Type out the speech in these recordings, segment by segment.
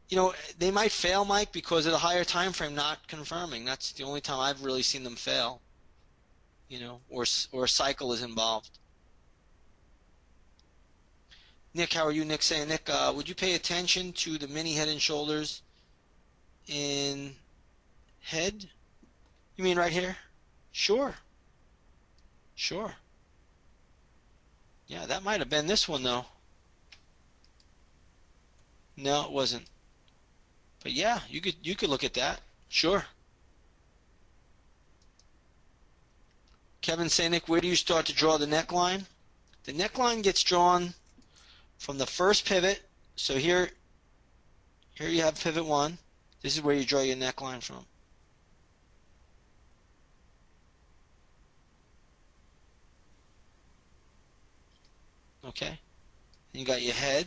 You know, they might fail, Mike, because of the higher time frame not confirming. That's the only time I've really seen them fail. You know, or a cycle is involved. Nick, how are you? Nick saying, Nick, would you pay attention to the mini head and shoulders in head? You mean right here? Sure, sure. Yeah, that might have been this one though. No, it wasn't. But yeah, you could look at that. Sure. Kevin Sanick, where do you start to draw the neckline? The neckline gets drawn from the first pivot. So here you have pivot one. This is where you draw your neckline from. Okay? And you got your head,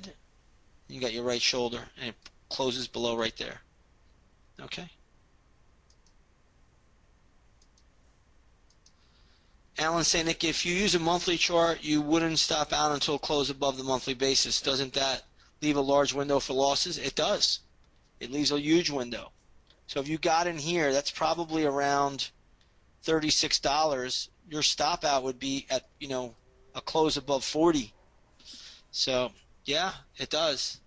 and you got your right shoulder, and it closes below right there. Okay? Alan Sanick, if you use a monthly chart, you wouldn't stop out until close above the monthly basis. Doesn't that leave a large window for losses? It does. It leaves a huge window. So if you got in here, that's probably around $36. Your stop out would be at, a close above 40. So, yeah, it does.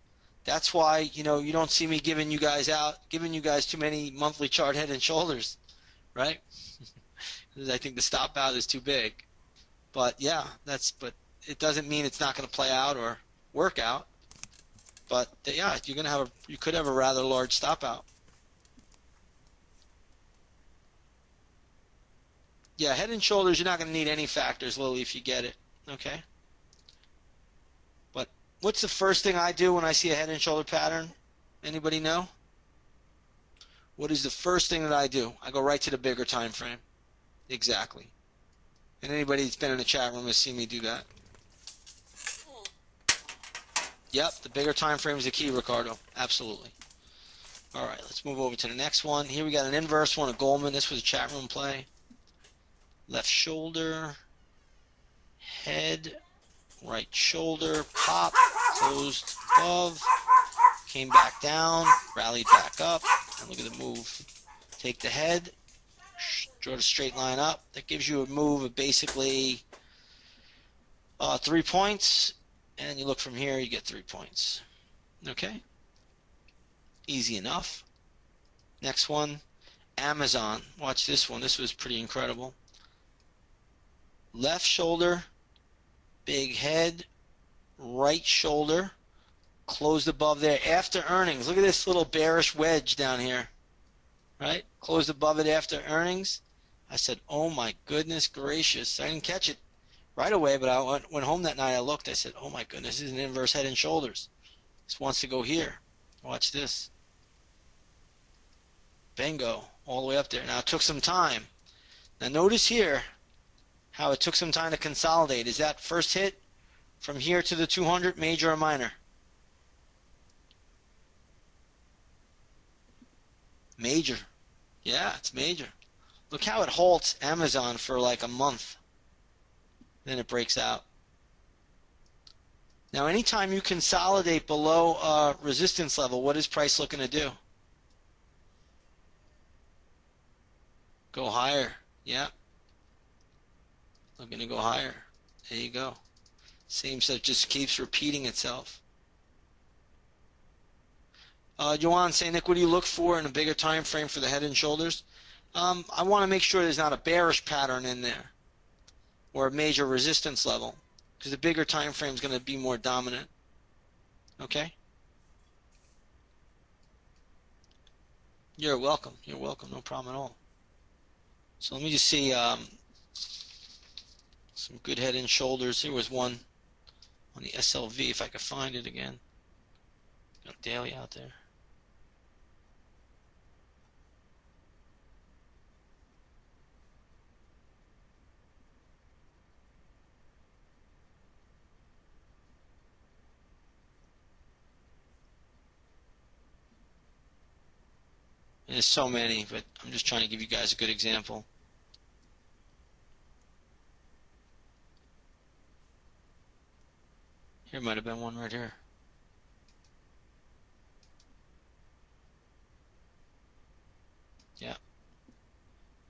That's why, you don't see me giving you guys too many monthly chart head and shoulders, right? Because I think the stop out is too big. But yeah, but it doesn't mean it's not going to play out or work out. But yeah, you could have a rather large stop out. Yeah, head and shoulders, you're not going to need any factors, Lily, if you get it. Okay? But what's the first thing I do when I see a head and shoulder pattern? Anybody know? What is the first thing that I do? I go right to the bigger time frame. Exactly. And anybody that's been in the chat room has seen me do that. Yep, the bigger time frame is the key, Ricardo. Absolutely. All right, let's move over to the next one. Here we got an inverse one, a Goldman. This was a chat room play. Left shoulder, head, right shoulder, pop, closed above, came back down, rallied back up, and look at the move. Take the head, draw the straight line up. That gives you a move of basically 3 points, and you look from here, you get 3 points. Okay? Easy enough. Next one, Amazon. Watch this one. This was pretty incredible. Left shoulder, big head, right shoulder, closed above there after earnings. Look at this little bearish wedge down here, right? Closed above it after earnings. I said, oh my goodness gracious. I didn't catch it right away, but I went home that night. I looked. I said, oh my goodness, this is an inverse head and shoulders. This wants to go here. Watch this. Bingo. All the way up there. Now, it took some time. Now, notice here how it took some time to consolidate. Is that first hit from here to the 200 major or minor? Major. Yeah, it's major. Look how it halts Amazon for like a month. Then it breaks out. Now, anytime you consolidate below a resistance level, what is price looking to do? Go higher. Yeah. Looking to go higher. There you go. Same stuff just keeps repeating itself. Joanne saying, Nick, what do you look for in a bigger time frame for the head and shoulders? I want to make sure there's not a bearish pattern in there or a major resistance level because the bigger time frame is going to be more dominant. Okay? You're welcome. You're welcome. No problem at all. So let me just see some good head and shoulders. Here was one on the SLV if I could find it again. Got daily out there. There's so many, but I'm just trying to give you guys a good example. Here might have been one right here. Yeah.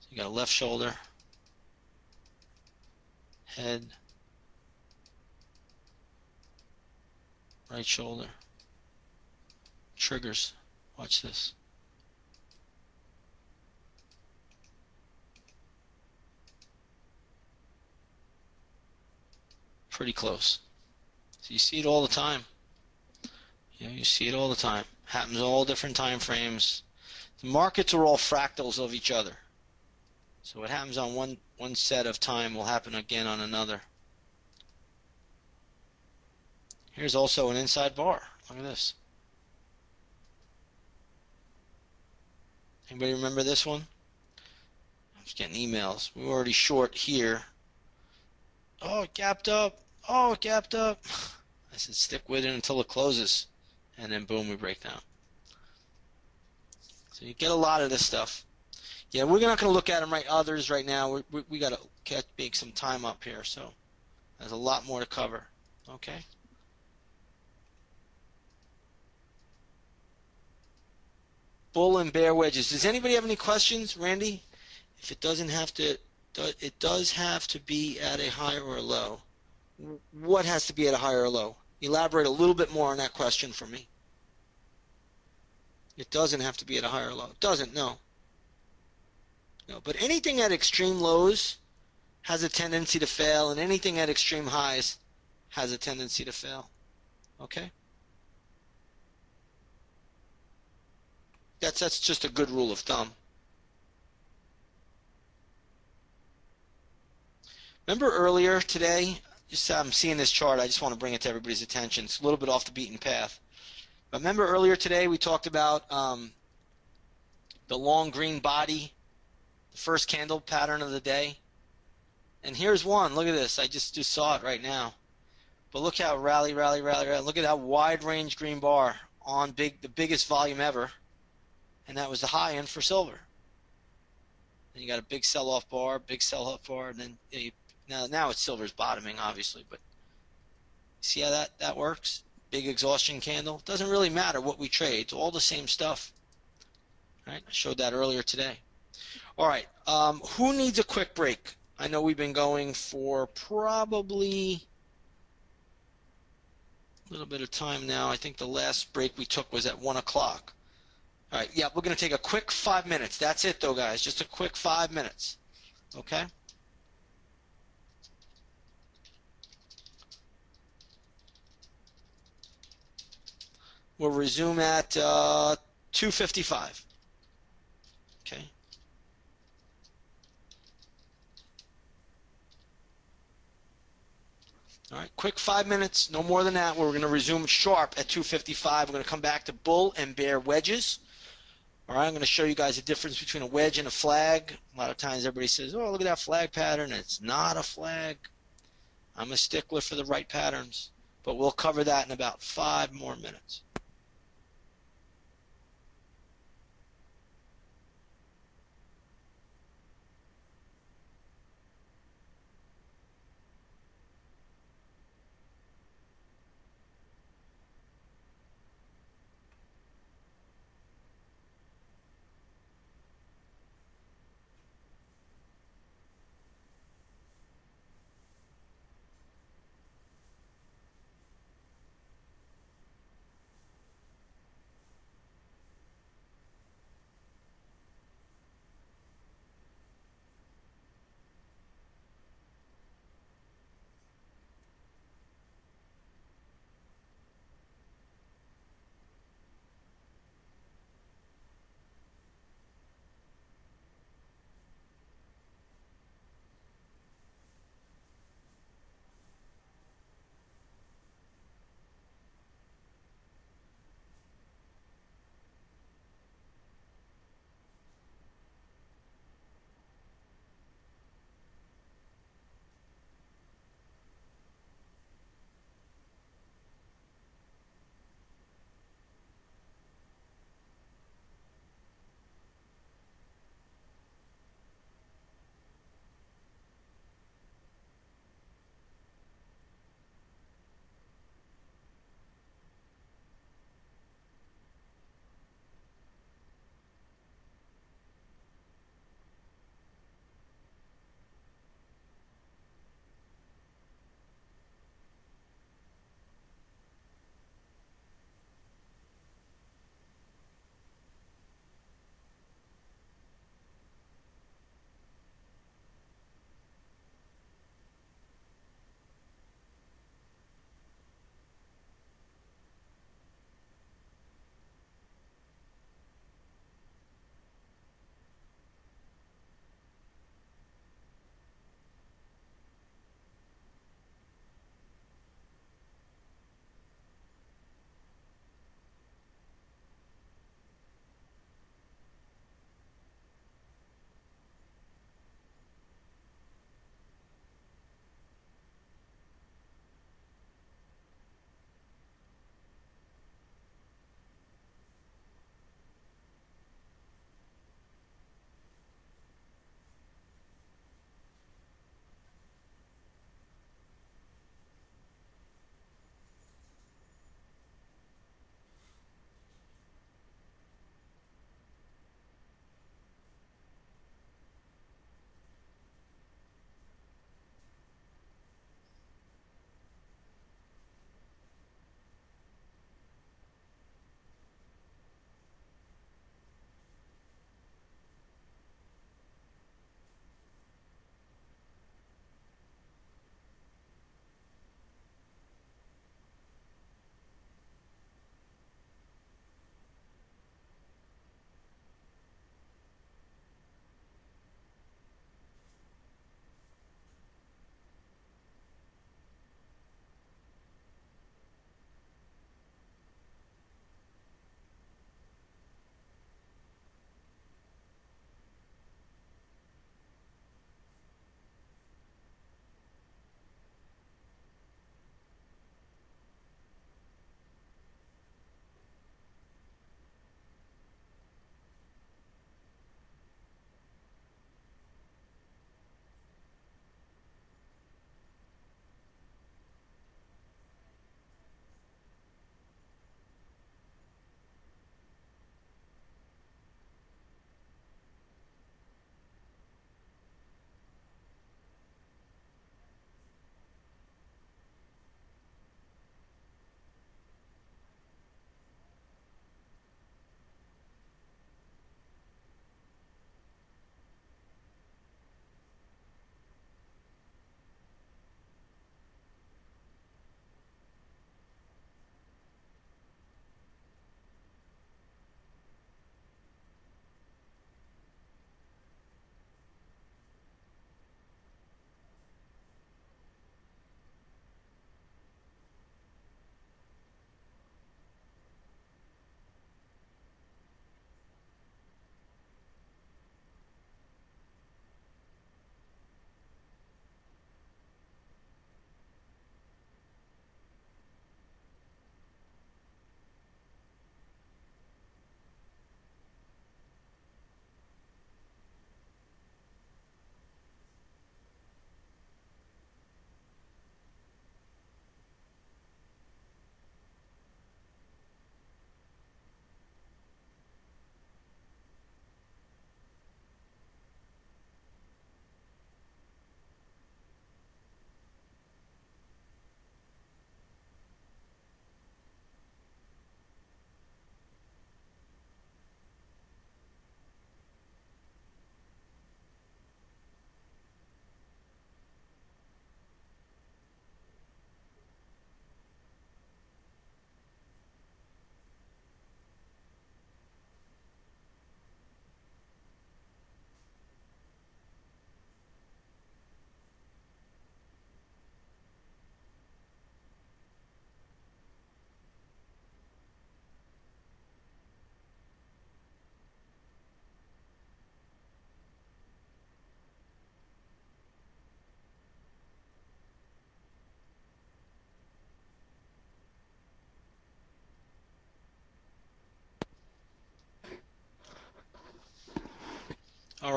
So you got a left shoulder, head, right shoulder, triggers. Watch this. Pretty close. So you see it all the time. You see it all the time. Happens all different time frames. The markets are all fractals of each other. So what happens on one set of time will happen again on another. Here's also an inside bar. Look at this. Anybody remember this one? I'm just getting emails. We were already short here. Oh, it gapped up. Oh, it gapped up. I said stick with it until it closes. And then boom, we break down. So you get a lot of this stuff. Yeah, we're not going to look at them others right now. We got to make some time up here. So there's a lot more to cover. Okay. Bull and bear wedges. Does anybody have any questions, Randy? If it doesn't have to, it does have to be at a high or a low. What has to be at a high or a low? Elaborate a little bit more on that question for me. It doesn't have to be at a high or low. It doesn't, no. No, but anything at extreme lows has a tendency to fail, and anything at extreme highs has a tendency to fail. Okay? That's just a good rule of thumb. Remember earlier today, I'm seeing this chart, I just want to bring it to everybody's attention. It's a little bit off the beaten path. But remember earlier today we talked about the long green body, the first candle pattern of the day. And here's one. Look at this. I just saw it right now. But look how rally. Look at that wide range green bar on the biggest volume ever. And that was the high end for silver. Then you got a big sell-off bar, and then now it's silver's bottoming, obviously. But see how that works? Big exhaustion candle. Doesn't really matter what we trade. It's all the same stuff. Right? I showed that earlier today. All right. Who needs a quick break? I know we've been going for probably a little bit of time now. I think the last break we took was at 1 o'clock. All right. Yeah, we're going to take a quick 5 minutes. That's it, though, guys. Just a quick 5 minutes. Okay? We'll resume at 2:55. Okay? All right, quick 5 minutes, no more than that. We're going to resume sharp at 2:55. We're going to come back to bull and bear wedges. All right, I'm going to show you guys the difference between a wedge and a flag. A lot of times everybody says, oh, look at that flag pattern. It's not a flag. I'm a stickler for the right patterns. But we'll cover that in about 5 more minutes.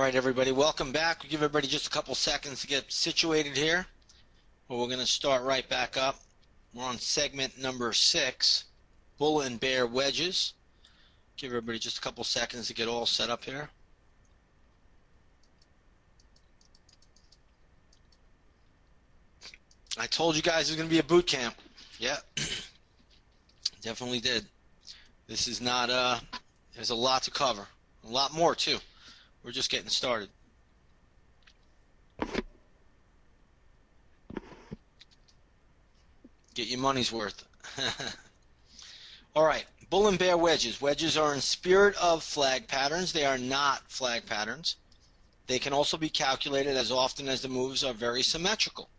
right, everybody, welcome back. We'll give everybody just a couple seconds to get situated here. Well, we're going to start right back up. We're on segment number 6, bull and bear wedges. Give everybody just a couple seconds to get all set up here. I told you guys it was going to be a boot camp. Yeah, definitely did. This is not, there's a lot to cover. A lot more, too. We're just getting started. Get your money's worth. All right, bull and bear wedges. Wedges are in spirit of flag patterns. They are not flag patterns. They can also be calculated as often as the moves are very symmetrical.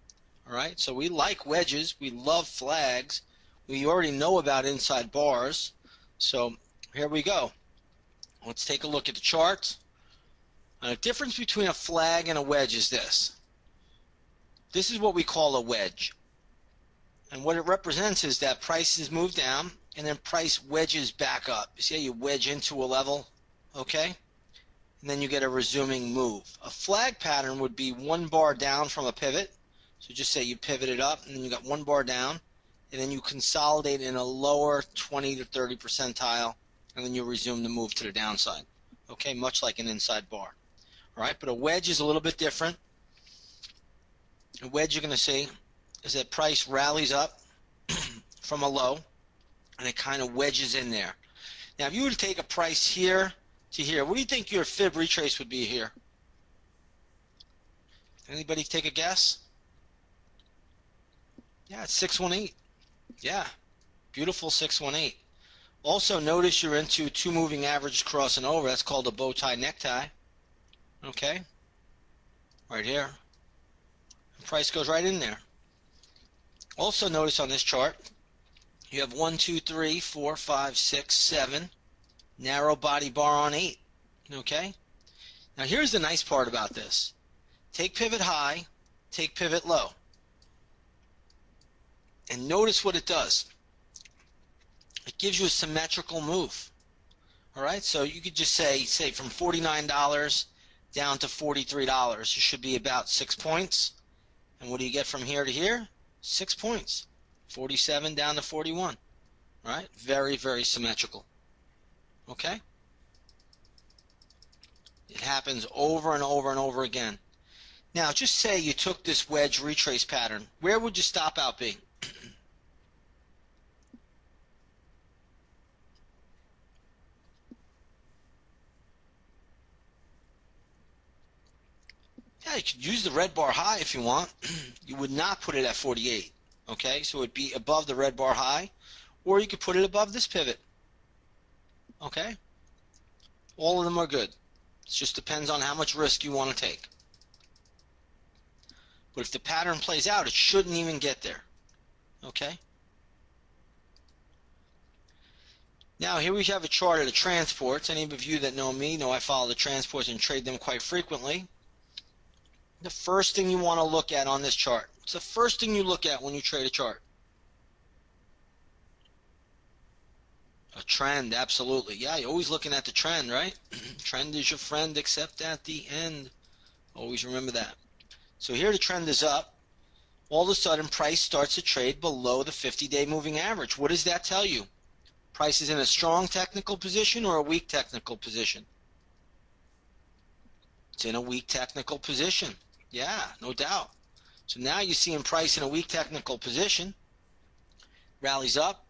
All right, so we like wedges. We love flags. We already know about inside bars. So here we go. Let's take a look at the charts. The difference between a flag and a wedge is this. This is what we call a wedge. And what it represents is that prices move down and then price wedges back up. You see how you wedge into a level, okay? And then you get a resuming move. A flag pattern would be one bar down from a pivot. So just say you pivot it up and then you got one bar down and then you consolidate in a lower 20 to 30 percentile and then you resume the move to the downside. Okay, much like an inside bar. All right, but a wedge is a little bit different. A wedge you're going to see is that price rallies up from a low and it kind of wedges in there. Now if you were to take a price here to here, what do you think your fib retrace would be here? Anybody take a guess? Yeah, it's 618. Yeah, beautiful 618. Also notice you're into two moving averages crossing over. That's called a bow tie necktie. Okay, right here. The price goes right in there. Also notice on this chart, you have 1, 2, 3, 4, 5, 6, 7 narrow body bar on 8. Okay, now here's the nice part about this. Take pivot high, take pivot low. And notice what it does. It gives you a symmetrical move. All right, so you could just say from $49 down to $43. You should be about 6 points. And what do you get from here to here? 6 points. 47 down to 41. All right, very, very symmetrical. Okay? It happens over and over and over again. Now, just say you took this wedge retrace pattern. Where would your stop out be? Yeah, you could use the red bar high if you want. You would not put it at 48. Okay, so it would be above the red bar high, or you could put it above this pivot. Okay? All of them are good. It just depends on how much risk you want to take. But if the pattern plays out, it shouldn't even get there. Okay? Now here we have a chart of the transports. Any of you that know me know I follow the transports and trade them quite frequently. The first thing you want to look at on this chart. It's the first thing you look at when you trade a chart. A trend, absolutely. Yeah, you're always looking at the trend, right? Trend is your friend except at the end. Always remember that. So here the trend is up. All of a sudden price starts to trade below the 50-day moving average. What does that tell you? Price is in a strong technical position or a weak technical position? It's in a weak technical position. Yeah, no doubt. So now you see in price in a weak technical position, rallies up,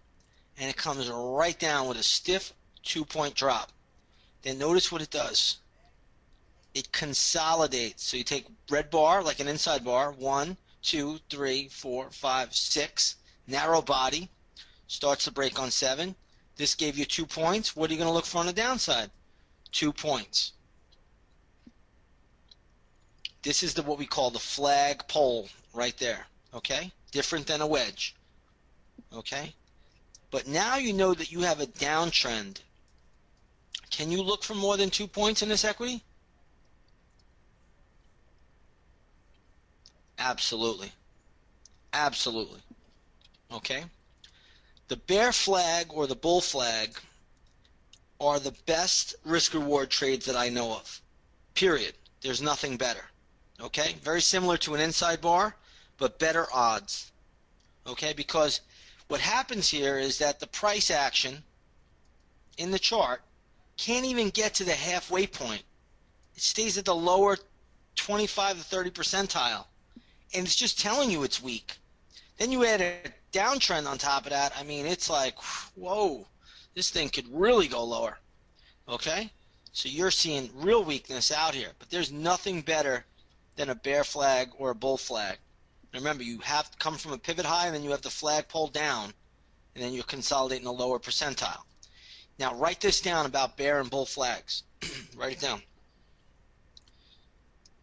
and it comes right down with a stiff 2-point drop. Then notice what it does. It consolidates. So you take red bar, like an inside bar, 1, 2, 3, 4, 5, 6, narrow body, starts to break on 7. This gave you 2 points. What are you going to look for on the downside? 2 points. This is what we call the flag pole right there, okay? Different than a wedge, okay? But now you know that you have a downtrend. Can you look for more than 2 points in this equity? Absolutely. Absolutely. Okay? The bear flag or the bull flag are the best risk-reward trades that I know of. Period. There's nothing better. Okay? Very similar to an inside bar, but better odds. Okay? Because what happens here is that the price action in the chart can't even get to the halfway point. It stays at the lower 25 to 30 percentile. And it's just telling you it's weak. Then you add a downtrend on top of that. I mean, it's like, whoa, this thing could really go lower. Okay? So you're seeing real weakness out here. But there's nothing better than a bear flag or a bull flag. Remember, you have to come from a pivot high, and then you have the flag pulled down, and then you're consolidating a lower percentile. Now, write this down about bear and bull flags. Write it down.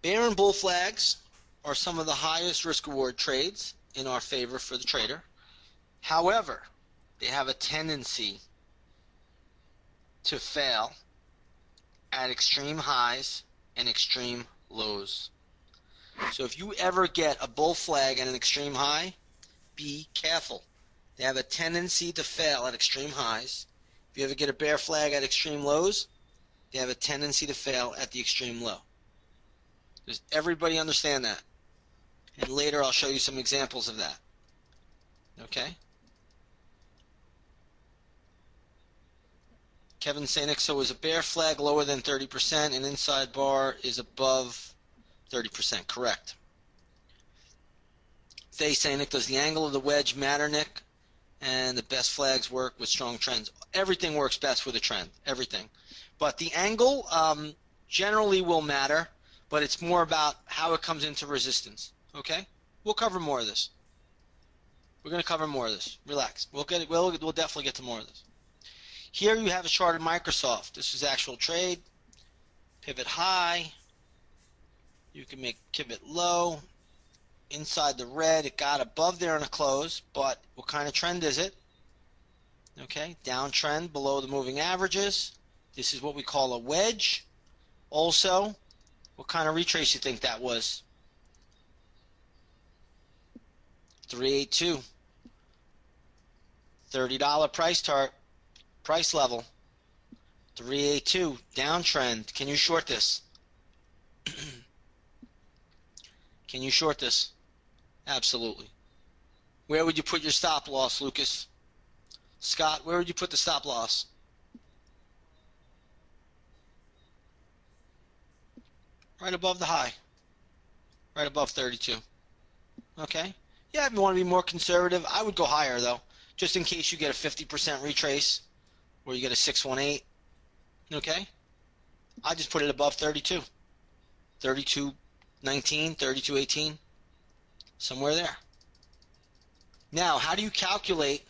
Bear and bull flags are some of the highest risk-reward trades in our favor for the trader. However, they have a tendency to fail at extreme highs and extreme lows. So if you ever get a bull flag at an extreme high, be careful. They have a tendency to fail at extreme highs. If you ever get a bear flag at extreme lows, they have a tendency to fail at the extreme low. Does everybody understand that? And later I'll show you some examples of that. Okay? Kevin Sanik, so is a bear flag lower than 30%, and inside bar is above 30%? Correct. Faye Sanik, does the angle of the wedge matter, Nick? And the best flags work with strong trends. Everything works best with a trend. Everything. But the angle generally will matter, but it's more about how it comes into resistance. Okay? We'll cover more of this. We're going to cover more of this. Relax. We'll definitely get to more of this. Here you have a chart of Microsoft. This is actual trade. Pivot high. You can make pivot low. Inside the red, it got above there in a close, but what kind of trend is it? Okay, downtrend below the moving averages. This is what we call a wedge. Also, what kind of retrace you think that was? 382. $30 price level. 382, downtrend. Can you short this? Can you short this? Absolutely. Where would you put your stop loss, Lucas? Scott, where would you put the stop loss? Right above the high. Right above 32. Okay? Yeah, if you want to be more conservative, I would go higher, though. Just in case you get a 50% retrace or you get a 618. Okay? I just put it above 32. 32.19, 32.18. Somewhere there. Now, how do you calculate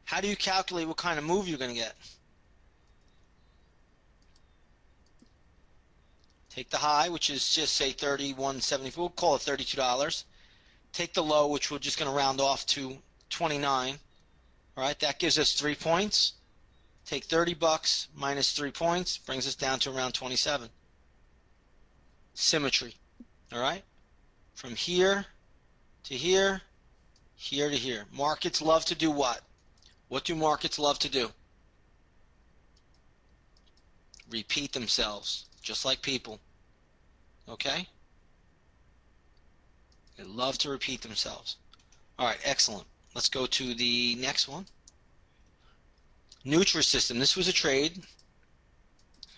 what kind of move you're going to get? Take the high, which is just say $31.70. We'll call it $32. Take the low, which we're just going to round off to 29. All right, that gives us 3 points. Take $30 minus 3 points, brings us down to around 27. Symmetry. All right? From here to here, here to here. Markets love to do what? What do markets love to do? Repeat themselves, just like people. Okay? They love to repeat themselves. All right, excellent. Let's go to the next one. Nutrisystem. This was a trade.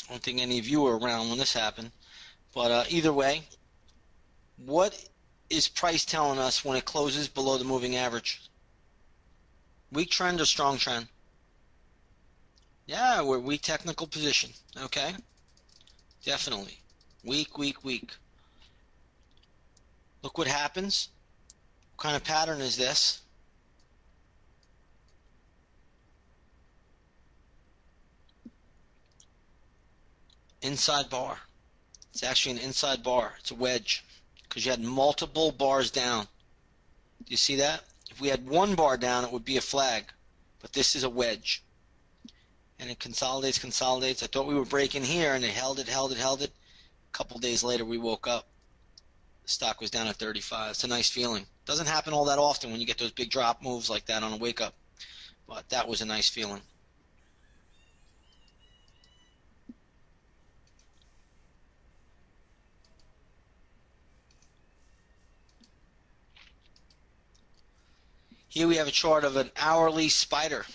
I don't think any of you were around when this happened. But either way, what is price telling us when it closes below the moving average? Weak trend or strong trend? Yeah, we're weak technical position. Okay? Definitely. Weak, weak, weak. Look what happens. What kind of pattern is this? Inside bar. It's actually an inside bar. It's a wedge because you had multiple bars down. Do you see that? If we had one bar down, it would be a flag. But this is a wedge. And it consolidates, consolidates. I thought we were breaking here, and it held it, held it, held it. A couple days later, we woke up. The stock was down at 35. It's a nice feeling. Doesn't happen all that often when you get those big drop moves like that on a wake up. But that was a nice feeling. Here we have a chart of an hourly spider.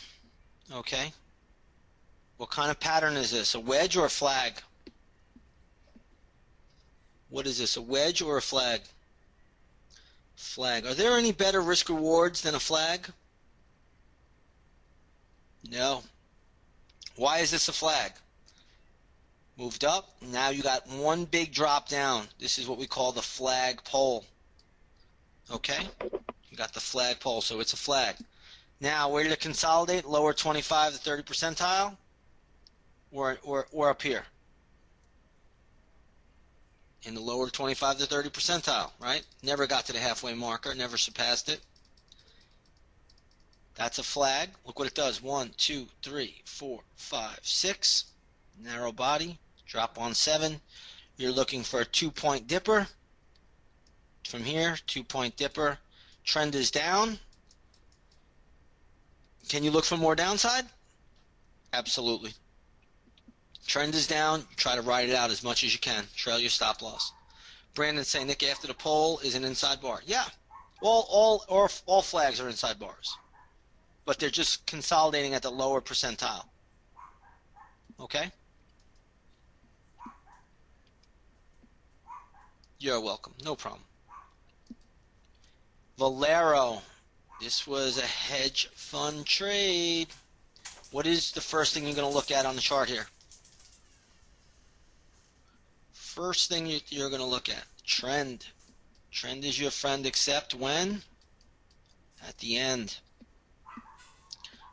Okay. What kind of pattern is this? A wedge or a flag? What is this? A wedge or a flag? Flag. Are there any better risk rewards than a flag? No. Why is this a flag? Moved up. Now you got one big drop down. This is what we call the flag pole. Okay? You got the flag pole, so it's a flag. Now, where did it consolidate? Lower 25 to 30 percentile? Or up here? In the lower 25 to 30 percentile, right? Never got to the halfway marker, never surpassed it. That's a flag. Look what it does. 1, 2, 3, 4, 5, 6. Narrow body. Drop on 7. You're looking for a 2-point dipper. From here, 2-point dipper. Trend is down. Can you look for more downside? Absolutely. Trend is down. Try to ride it out as much as you can. Trail your stop loss. Brandon saying, Nick, after the pole is an inside bar. Yeah, all flags are inside bars, but they're just consolidating at the lower percentile. Okay. You're welcome. No problem. Valero. This was a hedge fund trade. What is the first thing you're going to look at on the chart here? First thing you're going to look at, trend. Trend is your friend except when? At the end.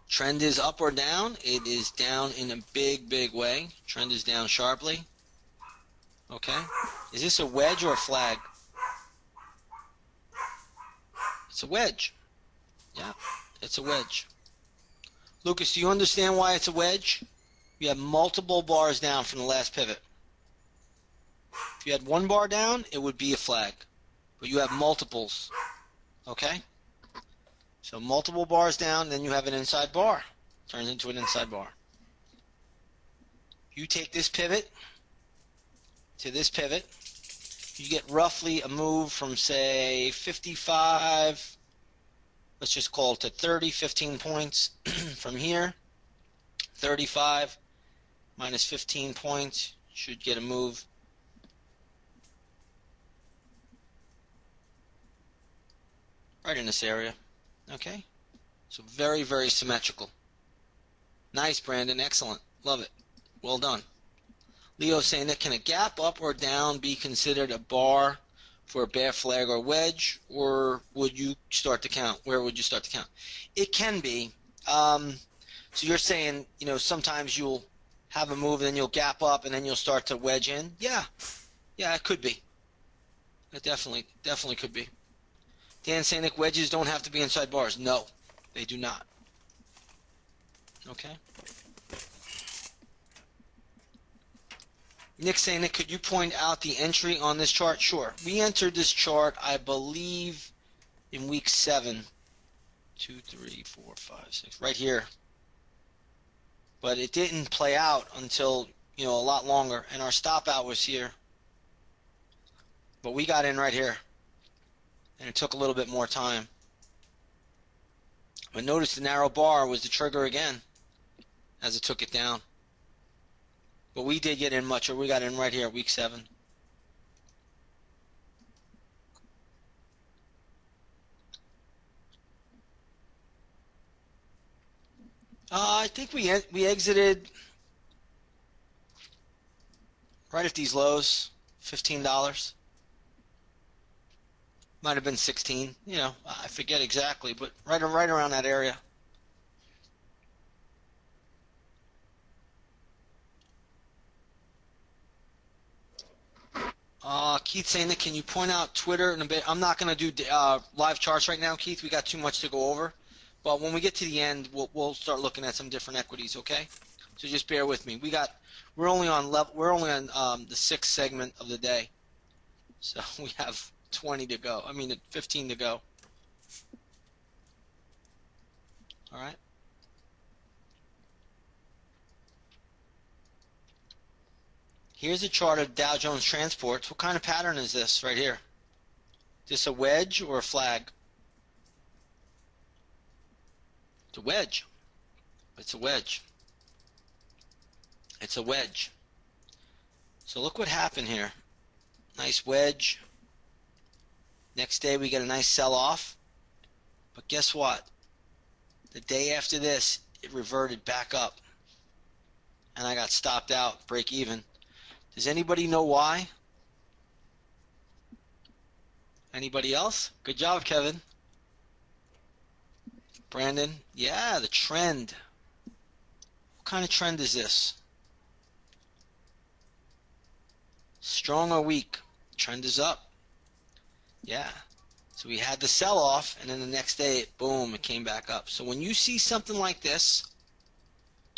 Trend is up or down? It is down in a big, big way. Trend is down sharply. Okay. Is this a wedge or a flag? It's a wedge. Yeah, it's a wedge. Lucas, do you understand why it's a wedge? You have multiple bars down from the last pivot. If you had one bar down, it would be a flag. But you have multiples. Okay? So multiple bars down, then you have an inside bar. Turns into an inside bar. You take this pivot to this pivot. You get roughly a move from, say, 55, let's just call it to 30, 15 points from here. 35 minus 15 points should get a move. Right in this area. Okay? So very, very symmetrical. Nice, Brandon. Excellent. Love it. Well done. Leo saying that can a gap up or down be considered a bar for a bear flag or wedge, or would you start to count? Where would you start to count? It can be. So you're saying, sometimes you'll have a move and then you'll gap up and then you'll start to wedge in? Yeah. Yeah, it could be. It definitely could be. Dan saying that wedges don't have to be inside bars. No, they do not. Okay. Nick saying that could you point out the entry on this chart? Sure. We entered this chart, I believe, in week 7. 2, 3, 4, 5, 6. Right here. But it didn't play out until, a lot longer. And our stop out was here. But we got in right here. And it took a little bit more time. But notice the narrow bar was the trigger again as it took it down. But we did get in much, or we got in right here, week 7. I think we exited right at these lows, $15. Might have been 16, I forget exactly, but right around that area. Keith saying that can you point out Twitter in a bit? I'm not going to do live charts right now, Keith. We got too much to go over. But when we get to the end, we'll start looking at some different equities, okay? So just bear with me. We're only on the 6th segment of the day. So we have 15 to go. All right. Here's a chart of Dow Jones Transports. What kind of pattern is this right here? Is this a wedge or a flag? It's a wedge. It's a wedge. It's a wedge. So look what happened here. Nice wedge. Next day we get a nice sell-off. But guess what? The day after this, it reverted back up. And I got stopped out, break even. Does anybody know why? Anybody else? Good job, Kevin. Brandon? Yeah, the trend. What kind of trend is this? Strong or weak? Trend is up. Yeah. So we had the sell-off, and then the next day, boom, it came back up. So when you see something like this,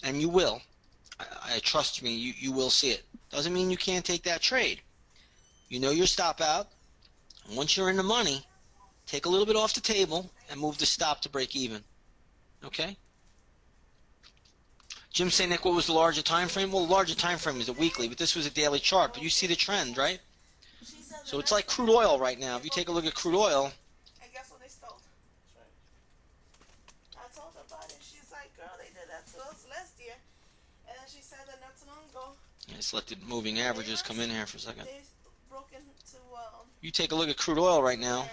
and you will, I trust me, you will see it. Doesn't mean you can't take that trade. You know your stop out. And once you're in the money, take a little bit off the table and move the stop to break even. Okay? Jim saying, Nick, what was the larger time frame? Well, the larger time frame is a weekly, but this was a daily chart. But you see the trend, right? So it's like crude oil right now. If you take a look at crude oil. And guess what they stole? I told her about it. She's like, girl, they did that to us last year. And then she said that not too long ago. Let's let the moving averages come in here for a second. They broke into you take a look at crude oil right now.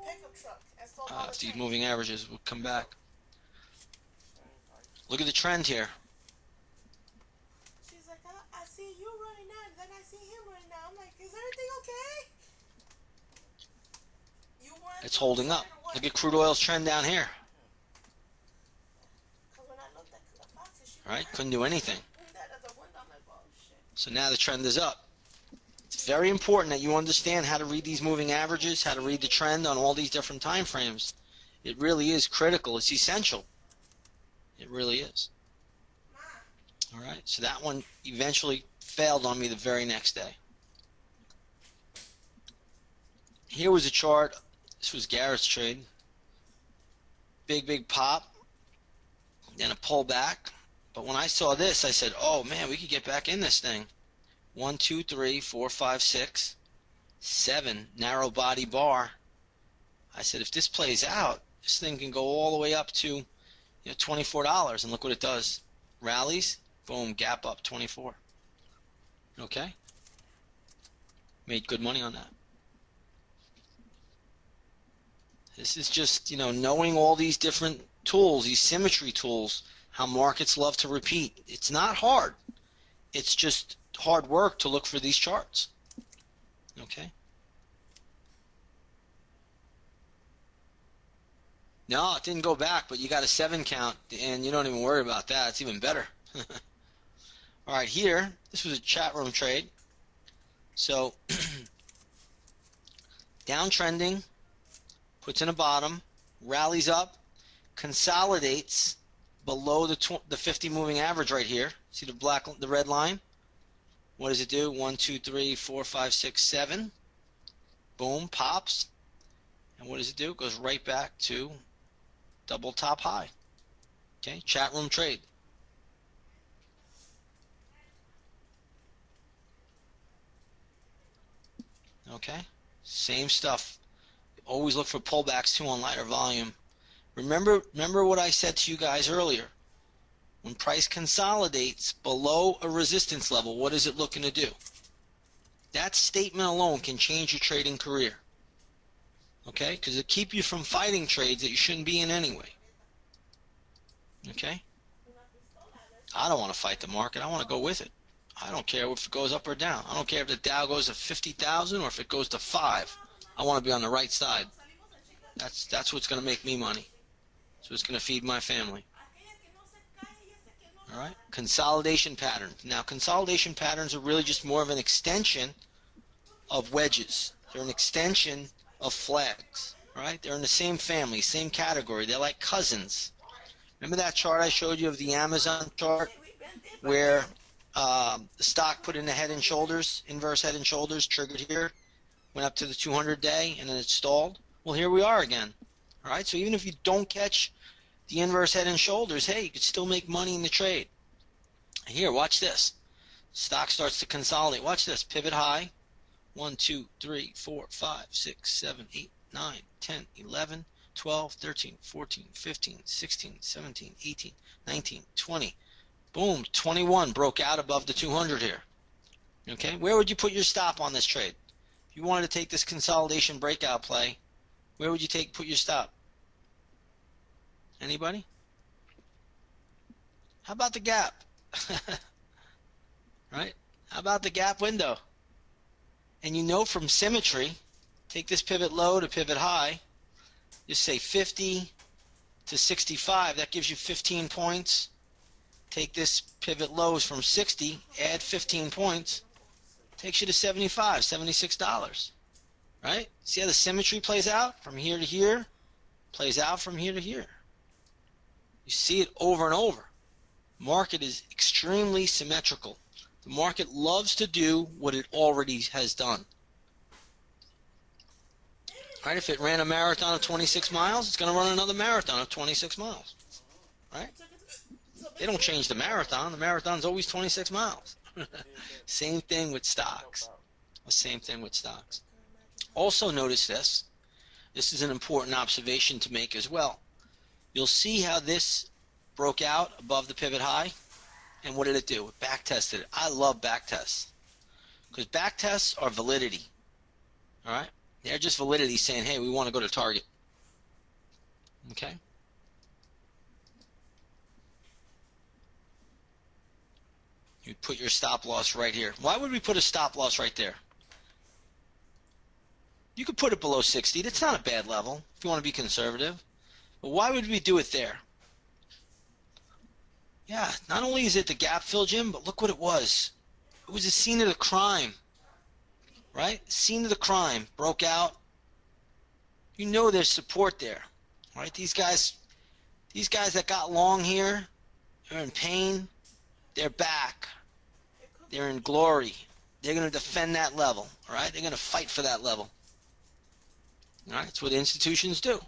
pickup truck and stole all If the these change. moving averages will come back. Look at the trend here. She's like, I see you running now, and then I see him running now. I'm like, is everything okay? You weren't It's holding up. Look at crude oil's trend down here. When I looked at the boxes, she Right? Couldn't do anything. that at the window. I'm like, oh shit. So now the trend is up. It's very important that you understand how to read these moving averages, how to read the trend on all these different time frames. It really is critical. It's essential. It really is. All right, so that one eventually failed on me the very next day. Here was a chart. This was Garrett's trade. Big pop. Then a pullback. But when I saw this, I said, oh man, we could get back in this thing. 1, 2, 3, 4, 5, 6, 7, narrow body bar. I said, if this plays out, this thing can go all the way up to $24, and look what it does. Rallies, boom, gap up, 24. Okay? Made good money on that. This is just, knowing all these different tools, these symmetry tools, how markets love to repeat. It's not hard. It's just hard work to look for these charts. Okay? No, it didn't go back, but you got a 7 count, and you don't even worry about that. It's even better. All right, here, this was a chat room trade. So, downtrending, puts in a bottom, rallies up, consolidates below the 50 moving average right here. See the red line? What does it do? 1, 2, 3, 4, 5, 6, 7. Boom, pops. And what does it do? It goes right back to double top high. Okay, chat room trade. Okay, same stuff. Always look for pullbacks too on lighter volume. Remember what I said to you guys earlier. When price consolidates below a resistance level, what is it looking to do? That statement alone can change your trading career. Okay? Because it'll keep you from fighting trades that you shouldn't be in anyway. Okay? I don't want to fight the market. I want to go with it. I don't care if it goes up or down. I don't care if the Dow goes to 50,000 or if it goes to 5. I want to be on the right side. That's what's going to make me money. So it's going to feed my family. All right? Consolidation patterns. Now, consolidation patterns are really just more of an extension of wedges. They're an extension of flags. All right? They're in the same family, same category. They're like cousins. Remember that chart I showed you of the Amazon chart where the stock put in the head and shoulders, inverse head and shoulders, triggered here, went up to the 200-day, and then it stalled? Well, here we are again. All right? So even if you don't catch the inverse head and shoulders, hey, you could still make money in the trade. Here, watch this. Stock starts to consolidate. Watch this. Pivot high. 1, 2, 3, 4, 5, 6, 7, 8, 9, 10, 11. 12, 13, 14, 15, 16, 17, 18, 19, 20. Boom, 21 broke out above the 200 here. Okay, where would you put your stop on this trade? If you wanted to take this consolidation breakout play, where would you put your stop? Anybody? How about the gap? Right? How about the gap window? And you know from symmetry, take this pivot low to pivot high, just say 50 to 65, that gives you 15 points. Take this pivot lows from 60, add 15 points, takes you to 75, $76. Right? See how the symmetry plays out from here to here, plays out from here to here. You see it over and over. Market is extremely symmetrical. The market loves to do what it already has done. Right? If it ran a marathon of 26 miles, it's going to run another marathon of 26 miles. Right? They don't change the marathon. The marathon's always 26 miles. Same thing with stocks. Same thing with stocks. Also notice this. This is an important observation to make as well. You'll see how this broke out above the pivot high. And what did it do? It back tested it. I love back tests. Because back tests are validity. Alright? They're just validity saying, hey, we want to go to target. Okay? You put your stop loss right here. Why would we put a stop loss right there? You could put it below 60. That's not a bad level if you want to be conservative. But why would we do it there? Yeah, not only is it the gap fill, Jim, but look what it was. It was a scene of the crime. Right? Scene of the crime. Broke out. You know there's support there. Right? These guys that got long here, they're in pain. They're back. They're in glory. They're going to defend that level. All right? They're going to fight for that level. All right? That's what institutions do.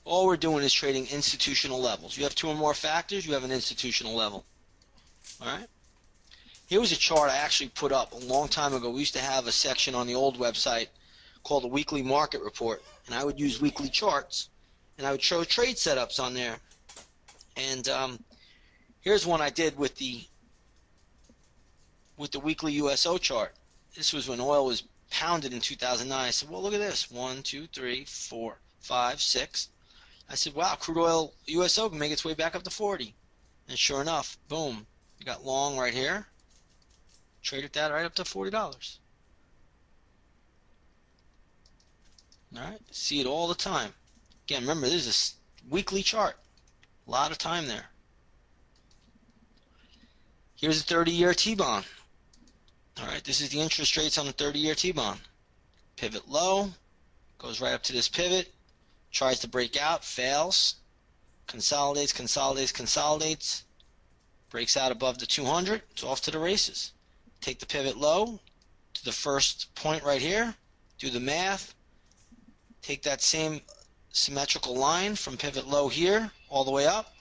All we're doing is trading institutional levels. You have two or more factors, you have an institutional level. All right? Here was a chart I actually put up a long time ago. We used to have a section on the old website called the Weekly Market Report, and I would use weekly charts, and I would show trade setups on there. And here's one I did with the weekly USO chart. This was when oil was pounded in 2009. I said, well, look at this. 1, 2, 3, 4, 5, 6. I said, wow, crude oil USO can make its way back up to 40. And sure enough, boom, you got long right here. Traded that right up to $40. All right, see it all the time. Again, remember, this is a weekly chart. A lot of time there. Here's a 30-year T-bond. All right, this is the interest rates on the 30-year T-bond. Pivot low, goes right up to this pivot, tries to break out, fails, consolidates, consolidates, consolidates, breaks out above the 200, it's off to the races. Take the pivot low to the first point right here, do the math, take that same symmetrical line from pivot low here all the way up,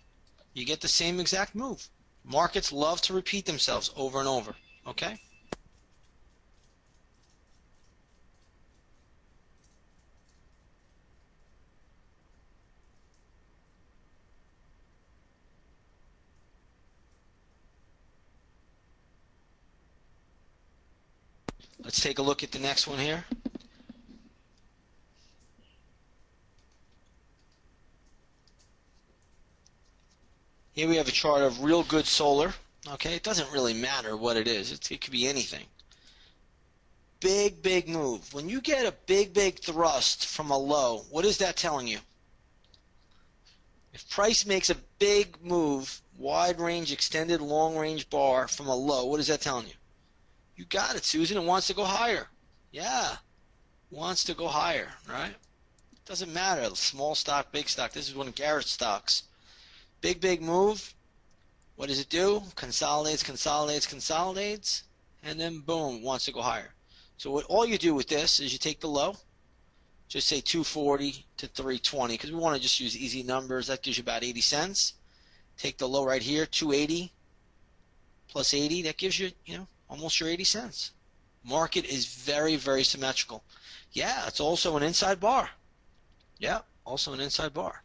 you get the same exact move. Markets love to repeat themselves over and over, okay? Let's take a look at the next one here. Here we have a chart of real good solar. Okay, it doesn't really matter what it is. It could be anything. Big, big move. When you get a big, big thrust from a low, what is that telling you? If price makes a big move, wide range, extended, long range bar from a low, what is that telling you? You got it, Susan. It wants to go higher. Yeah, wants to go higher, right? Doesn't matter. Small stock, big stock. This is one of Garrett's stocks. Big, big move. What does it do? Consolidates, consolidates, consolidates, and then boom, wants to go higher. So what all you do with this is you take the low, just say 240 to 320, because we want to just use easy numbers. That gives you about 80 cents. Take the low right here, 280 plus 80. That gives you, almost your 80 cents. Market is very, very symmetrical. Yeah, it's also an inside bar. Yeah, also an inside bar.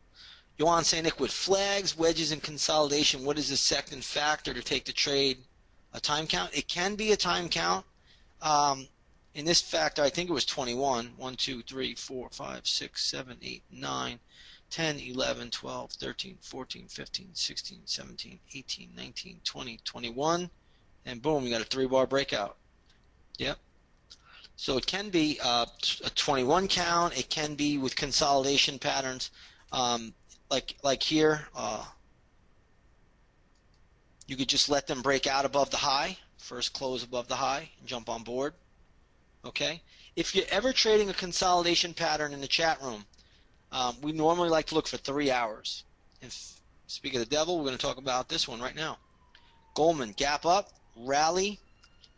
Johan saying, Nick, with flags, wedges, and consolidation, what is the second factor to take the trade? A time count? It can be a time count. In this factor, I think it was 21. 1, 2, 3, 4, 5, 6, 7, 8, 9, 10, 11, 12, 13, 14, 15, 16, 17, 18, 19, 20, 21. And boom, you got a 3-bar breakout. Yep. So it can be a 21 count. It can be with consolidation patterns, like here. You could just let them break out above the high, first close above the high, and jump on board. Okay. If you're ever trading a consolidation pattern in the chat room, we normally like to look for 3 hours. And speak of the devil, we're going to talk about this one right now. Goldman, gap up, rally,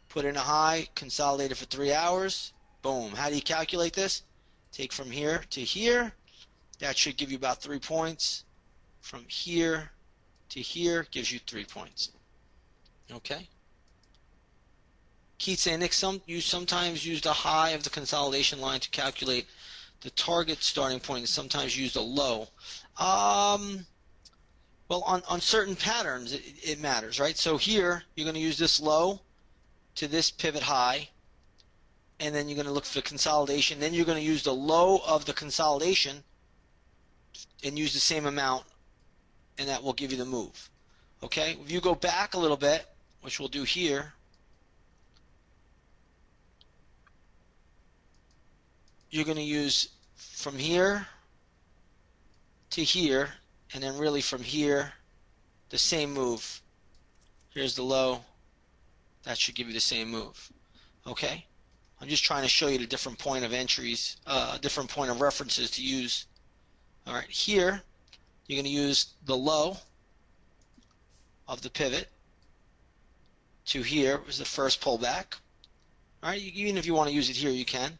put in a high, consolidate it for 3 hours. Boom. How do you calculate this? Take from here to here. That should give you about 3 points. From here to here gives you 3 points. Okay. Keith saying, Nick, you sometimes use the high of the consolidation line to calculate the target starting point, and sometimes use the low. Well, on certain patterns, it matters, right? So here, you're going to use this low to this pivot high, and then you're going to look for the consolidation. Then you're going to use the low of the consolidation and use the same amount, and that will give you the move. Okay? If you go back a little bit, which we'll do here, you're going to use from here to here, and then really from here, the same move. Here's the low. That should give you the same move. Okay? I'm just trying to show you the different point of entries, different point of references to use. All right, here, you're going to use the low of the pivot to here was the first pullback. All right, even if you want to use it here, you can.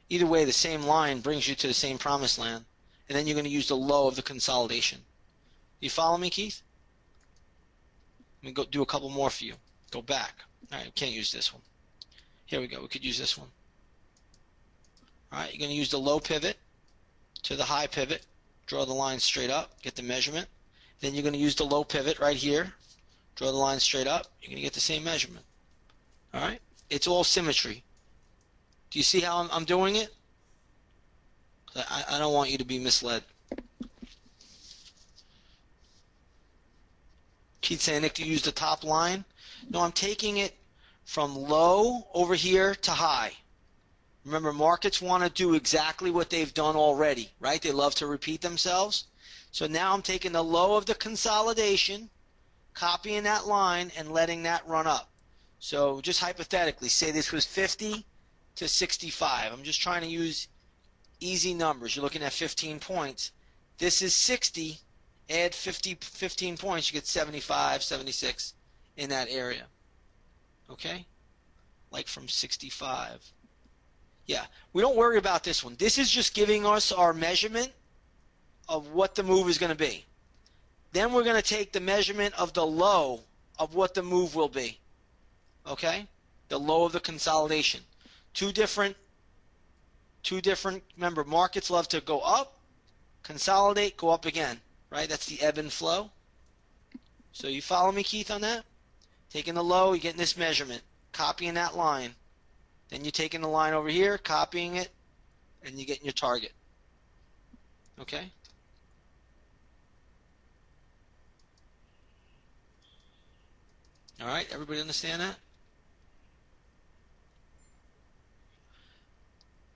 Either way, the same line brings you to the same promised land, and then you're going to use the low of the consolidation. You follow me, Keith? Let me go do a couple more for you. Go back. All right, we can't use this one. Here we go. We could use this one. All right, you're going to use the low pivot to the high pivot. Draw the line straight up. Get the measurement. Then you're going to use the low pivot right here. Draw the line straight up. You're going to get the same measurement. All right? It's all symmetry. Do you see how I'm doing it? I don't want you to be misled. Keith saying, Nick, do you use the top line? No, I'm taking it from low over here to high. Remember, markets want to do exactly what they've done already, right? They love to repeat themselves. So now I'm taking the low of the consolidation, copying that line, and letting that run up. So just hypothetically, say this was 50 to 65. I'm just trying to use easy numbers. You're looking at 15 points. This is 60. Add 15 points, you get 75, 76 in that area. Okay? Like from 65. Yeah, we don't worry about this one. This is just giving us our measurement of what the move is going to be. Then we're going to take the measurement of the low of what the move will be. Okay? The low of the consolidation. Two different, remember, markets love to go up, consolidate, go up again. Right? That's the ebb and flow. So you follow me, Keith, on that? Taking the low, you're getting this measurement. Copying that line. Then you're taking the line over here, copying it, and you're getting your target. Okay? All right, everybody understand that?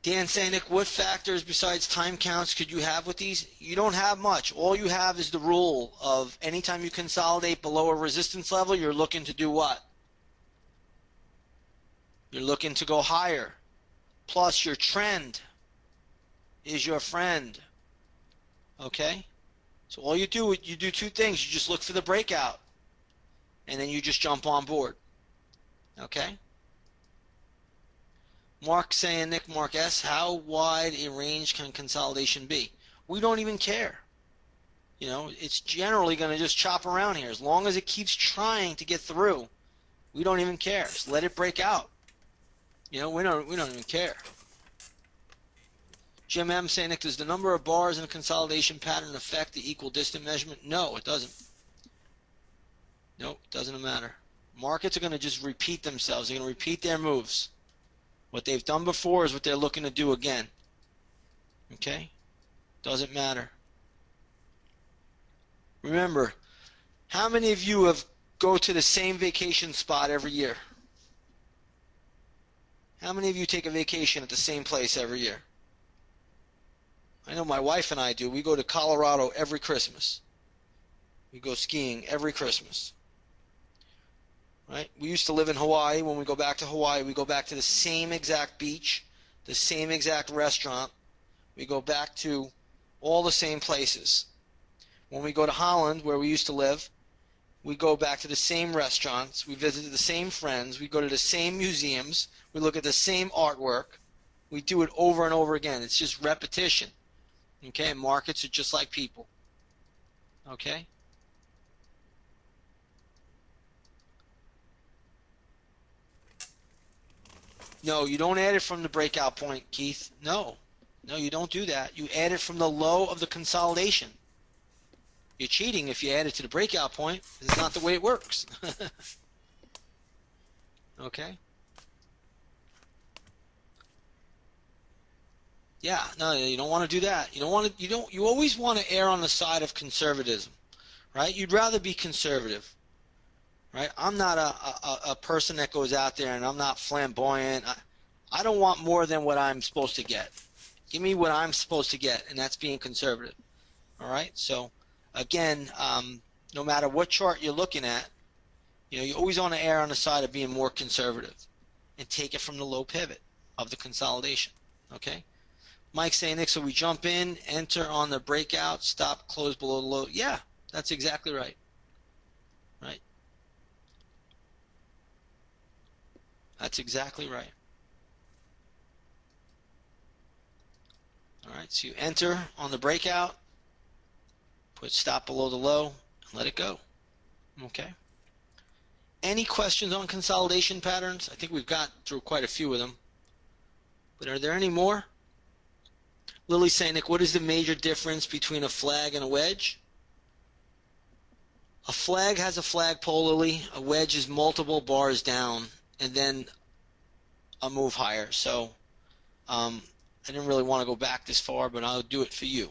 Dan saying, Nick, what factors besides time counts could you have with these? You don't have much. All you have is the rule of anytime you consolidate below a resistance level, you're looking to do what? You're looking to go higher. Plus your trend is your friend. Okay? So all you do two things. You just look for the breakout. And then you just jump on board. Okay? Mark saying, Nick, Mark S., how wide a range can consolidation be? We don't even care. You know, it's generally going to just chop around here. As long as it keeps trying to get through, we don't even care. Just let it break out. We don't even care. Jim M saying, Nick, does the number of bars in a consolidation pattern affect the equal distance measurement? No, it doesn't. No, it doesn't matter. Markets are going to just repeat themselves. They're going to repeat their moves. What they've done before is what they're looking to do again. Okay? Doesn't matter. Remember, how many of you have go to the same vacation spot every year? How many of you take a vacation at the same place every year? I know my wife and I do. We go to Colorado every Christmas. We go skiing every Christmas. Right? We used to live in Hawaii. When we go back to Hawaii, we go back to the same exact beach, the same exact restaurant. We go back to all the same places. When we go to Holland, where we used to live, we go back to the same restaurants. We visit the same friends. We go to the same museums. We look at the same artwork. We do it over and over again. It's just repetition. Okay? And markets are just like people. Okay? No, you don't add it from the breakout point, Keith. No. No, you don't do that. You add it from the low of the consolidation. You're cheating if you add it to the breakout point. It's not the way it works. Okay? Yeah, no, you don't want to do that. You always want to err on the side of conservatism, right? You'd rather be conservative, right? I'm not a person that goes out there and I'm not flamboyant. I don't want more than what I'm supposed to get. Give me what I'm supposed to get, and that's being conservative. All right? So, again, no matter what chart you're looking at, you always want to err on the side of being more conservative and take it from the low pivot of the consolidation. Okay? Mike saying, Nick, so we jump in, enter on the breakout, stop, close below the low. Yeah, that's exactly right. Right? That's exactly right. All right, so you enter on the breakout, put stop below the low, and let it go. Okay? Any questions on consolidation patterns? I think we've got through quite a few of them. But are there any more? Lily saying, Nick, what is the major difference between a flag and a wedge? A flag has a flagpole, Lily. A wedge is multiple bars down and then a move higher. So I didn't really want to go back this far, but I'll do it for you.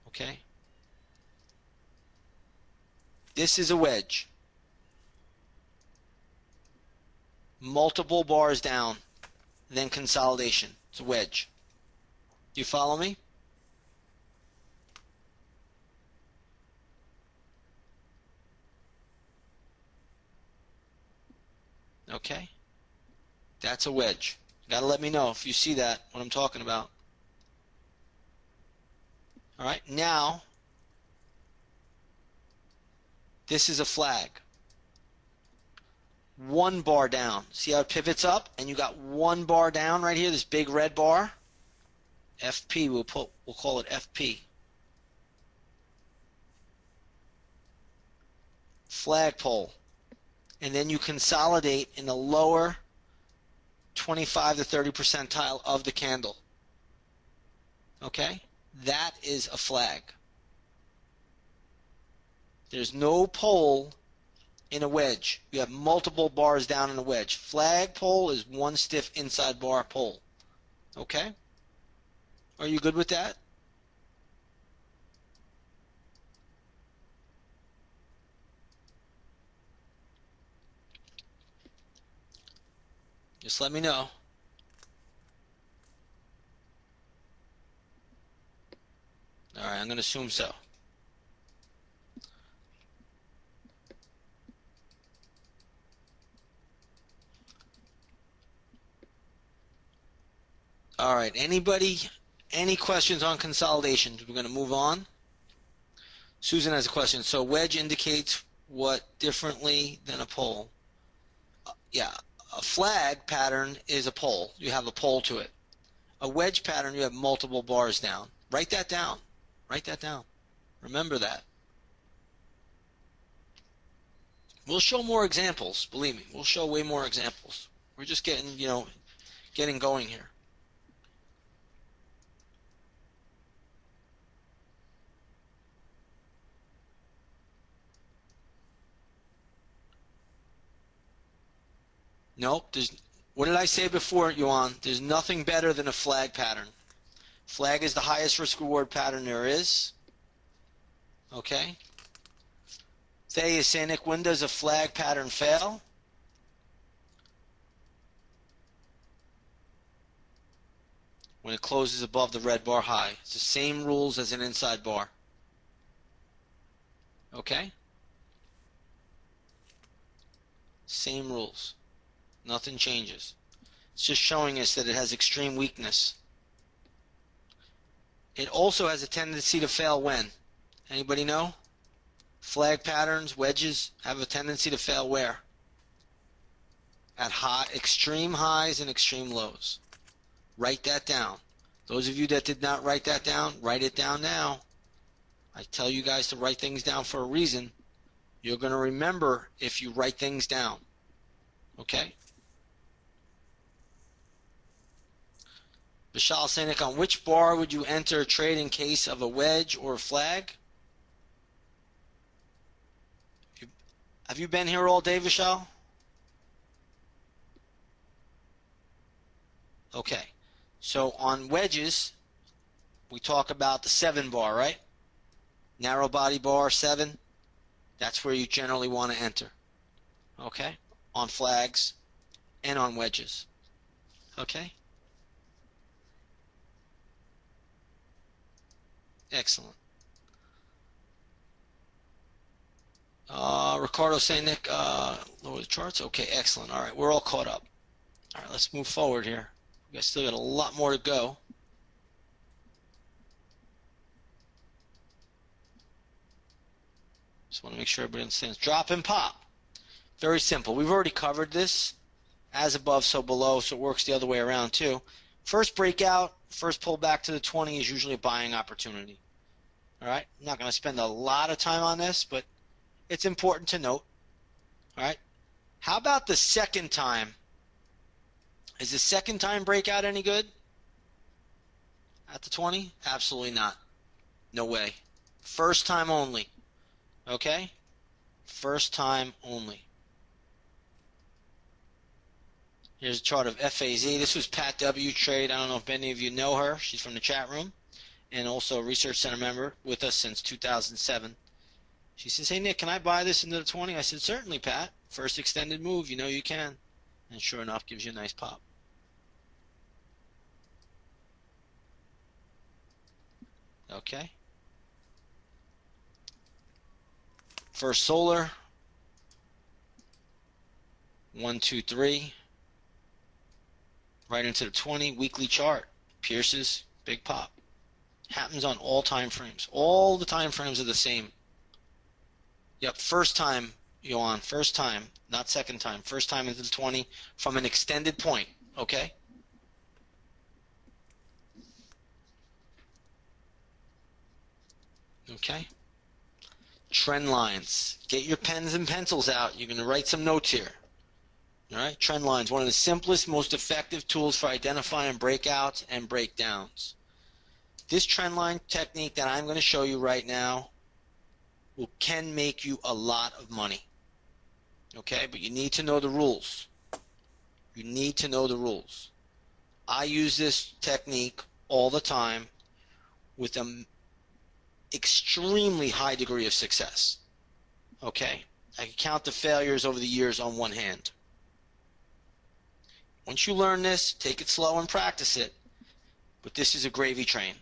Okay? This is a wedge. Multiple bars down, then consolidation. It's a wedge. Do you follow me? Okay? That's a wedge. You gotta let me know if you see that, what I'm talking about. Alright, now, this is a flag. One bar down. See how it pivots up? And you got one bar down right here, this big red bar? FP, we'll call it FP. Flagpole. And then you consolidate in the lower 25 to 30 percentile of the candle. Okay? That is a flag. There's no pole in a wedge. You have multiple bars down in a wedge. Flagpole is one stiff inside bar pole. Okay? Are you good with that? Just let me know. Alright, I'm going to assume so. Alright, anybody, any questions on consolidation? We're going to move on. Susan has a question. So wedge indicates what differently than a pole? Yeah, a flag pattern is a pole. You have a pole to it. A wedge pattern, you have multiple bars down. Write that down. Write that down. Remember that. We'll show more examples. Believe me, we'll show way more examples. We're just getting, getting going here. Nope. What did I say before, Yuan? There's nothing better than a flag pattern. Flag is the highest risk reward pattern there is. Okay. They is saying, Nick, when does a flag pattern fail? When it closes above the red bar high. It's the same rules as an inside bar. Okay? Same rules. Nothing changes. It's just showing us that it has extreme weakness. It also has a tendency to fail when? Anybody know? Flag patterns, wedges have a tendency to fail where? At extreme highs and extreme lows. Write that down. Those of you that did not write that down, write it down now. I tell you guys to write things down for a reason. You're going to remember if you write things down. Okay? Vishal Sainik, on which bar would you enter a trade in case of a wedge or a flag? Have you been here all day, Vishal? Okay. So on wedges, we talk about the 7 bar, right? Narrow body bar, 7. That's where you generally want to enter. Okay? On flags and on wedges. Okay? Excellent. Ricardo saying, Nick, lower the charts. Okay, excellent. All right, we're all caught up. All right, let's move forward here. We still got a lot more to go. Just want to make sure everybody understands. Drop and pop. Very simple. We've already covered this. As above, so below, so it works the other way around too. First breakout, first pull back to the 20 is usually a buying opportunity. All right, I'm not going to spend a lot of time on this, but it's important to note. All right, how about the second time? Is the second time breakout any good? At the 20? Absolutely not. No way. First time only. Okay? First time only. Here's a chart of FAZ. This was Pat W. trade. I don't know if any of you know her. She's from the chat room and also a Research Center member with us since 2007. She says, hey, Nick, can I buy this into the 20? I said, certainly, Pat. First extended move. You know you can. And sure enough, gives you a nice pop. Okay. First Solar. 1, 2, 3. Right into the 20. Weekly chart. Pierces. Big pop. Happens on all time frames. All the time frames are the same. Yep, first time, Johan. First time. Not second time. First time into the 20 from an extended point. Okay? Okay? Trend lines. Get your pens and pencils out. You're going to write some notes here. All right? Trend lines. One of the simplest, most effective tools for identifying breakouts and breakdowns. This trend line technique that I'm going to show you right now can make you a lot of money. Okay? But you need to know the rules. You need to know the rules. I use this technique all the time with an extremely high degree of success. Okay? I can count the failures over the years on one hand. Once you learn this, take it slow and practice it. But this is a gravy train.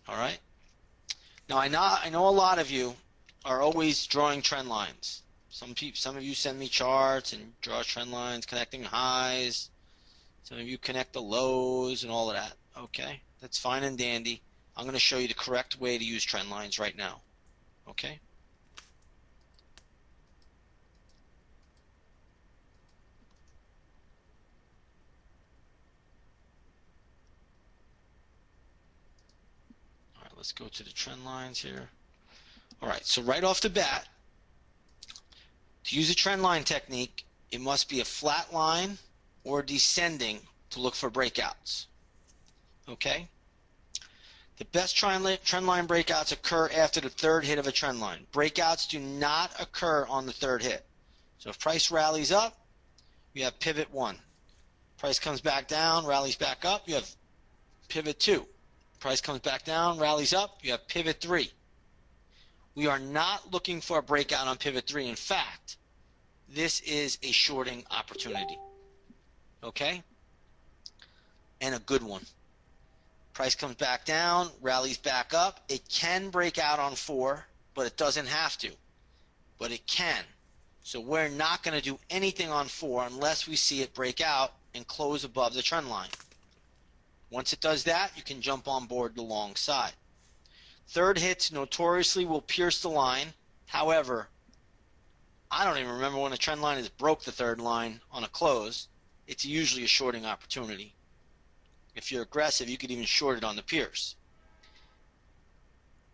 All right? Now, I know a lot of you are always drawing trend lines. Some of you send me charts and draw trend lines, connecting highs. Some of you connect the lows and all of that. Okay? That's fine and dandy. I'm going to show you the correct way to use trend lines right now. Okay? All right, let's go to the trend lines here. All right, so right off the bat, to use a trend line technique, it must be a flat line or descending to look for breakouts. Okay? The best trend line breakouts occur after the third hit of a trend line. Breakouts do not occur on the third hit. So if price rallies up, you have pivot 1. Price comes back down, rallies back up, you have pivot 2. Price comes back down, rallies up, you have pivot 3. We are not looking for a breakout on pivot 3. In fact, this is a shorting opportunity. Okay? And a good one. Price comes back down, rallies back up. It can break out on 4, but it doesn't have to. But it can. So we're not going to do anything on 4 unless we see it break out and close above the trend line. Once it does that, you can jump on board the long side. Third hits notoriously will pierce the line. However, I don't even remember when a trend line has broke the third line on a close. It's usually a shorting opportunity. If you're aggressive, you could even short it on the pierce.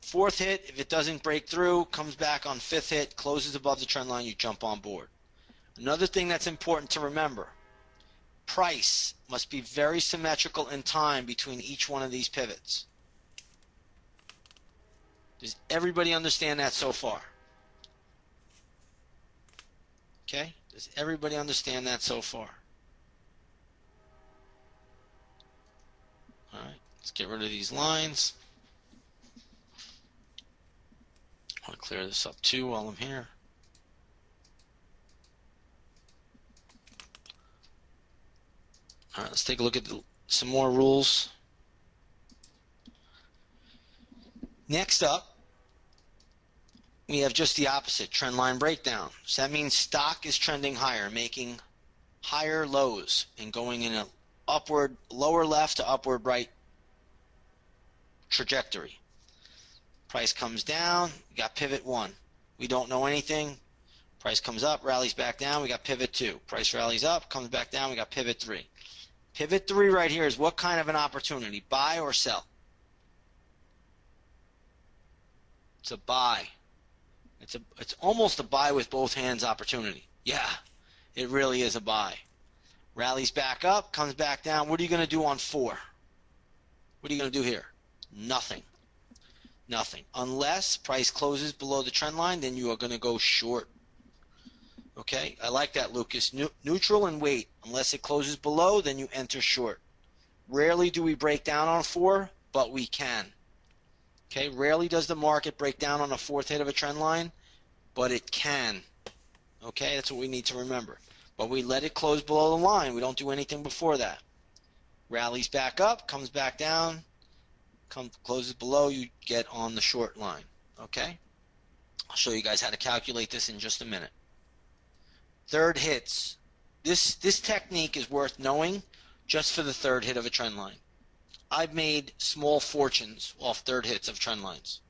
Fourth hit, if it doesn't break through, comes back on fifth hit, closes above the trend line, you jump on board. Another thing that's important to remember, price must be very symmetrical in time between each one of these pivots. Does everybody understand that so far? Okay? Does everybody understand that so far? All right, let's get rid of these lines. I want to clear this up too while I'm here. All right, let's take a look at some more rules. Next up, we have just the opposite, trend line breakdown. So that means stock is trending higher, making higher lows and going in an upward, lower left to upward right trajectory. Price comes down, we got pivot 1. We don't know anything. Price comes up, rallies back down, we got pivot 2. Price rallies up, comes back down, we got pivot 3. Pivot 3 right here is what kind of an opportunity? Buy or sell? It's a buy. It's almost a buy with both hands opportunity. Yeah, it really is a buy. Rallies back up, comes back down. What are you going to do on 4? What are you going to do here? Nothing. Nothing. Unless price closes below the trend line, then you are going to go short. Okay, I like that, Lucas. Neutral and wait. Unless it closes below, then you enter short. Rarely do we break down on 4, but we can. Okay, rarely does the market break down on a fourth hit of a trend line, but it can. Okay, that's what we need to remember. But we let it close below the line. We don't do anything before that. Rallies back up, comes back down, closes below, you get on the short line. Okay? I'll show you guys how to calculate this in just a minute. Third hits. This technique is worth knowing just for the third hit of a trend line. I've made small fortunes off third hits of trend lines.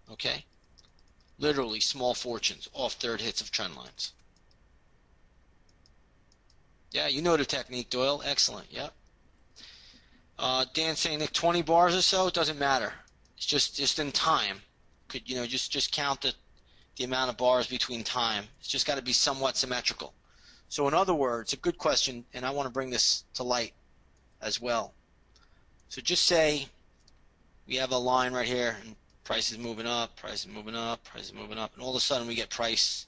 Okay? Literally small fortunes off third hits of trend lines. Yeah, you know the technique, Doyle. Excellent. Yep. Dan saying, Nick, 20 bars or so, it doesn't matter. It's just in time. Could just count the amount of bars between time. It's just got to be somewhat symmetrical. So in other words, a good question, and I want to bring this to light as well. So just say we have a line right here, and price is moving up, price is moving up, price is moving up, and all of a sudden we get price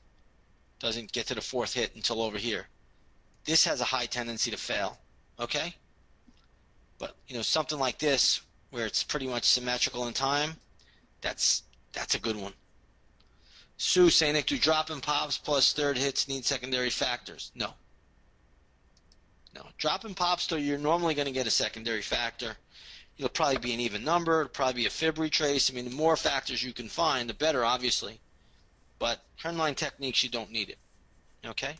doesn't get to the fourth hit until over here. This has a high tendency to fail, okay? But something like this, where it's pretty much symmetrical in time, that's a good one. Sue saying, Nick, do drop and pops plus third hits need secondary factors? No. No. Drop and pops, though, you're normally going to get a secondary factor. It'll probably be an even number. It'll probably be a fib retrace. I mean, the more factors you can find, the better, obviously. But trendline techniques, you don't need it. Okay?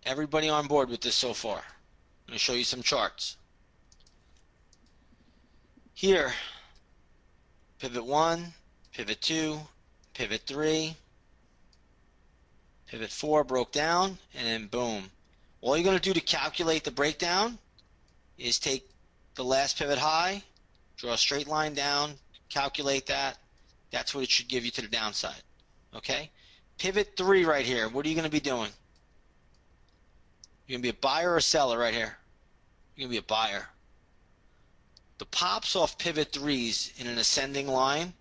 Everybody on board with this so far? I'm going to show you some charts. Here, pivot 1, pivot 2, pivot 3, pivot 4 broke down, and then boom. All you're going to do to calculate the breakdown is take the last pivot high, draw a straight line down, calculate that, That's what it should give you to the downside. Okay? Pivot 3 right here. What are you going to be doing? You're going to be a buyer or a seller right here? You're going to be a buyer. The pops off pivot 3s in an ascending line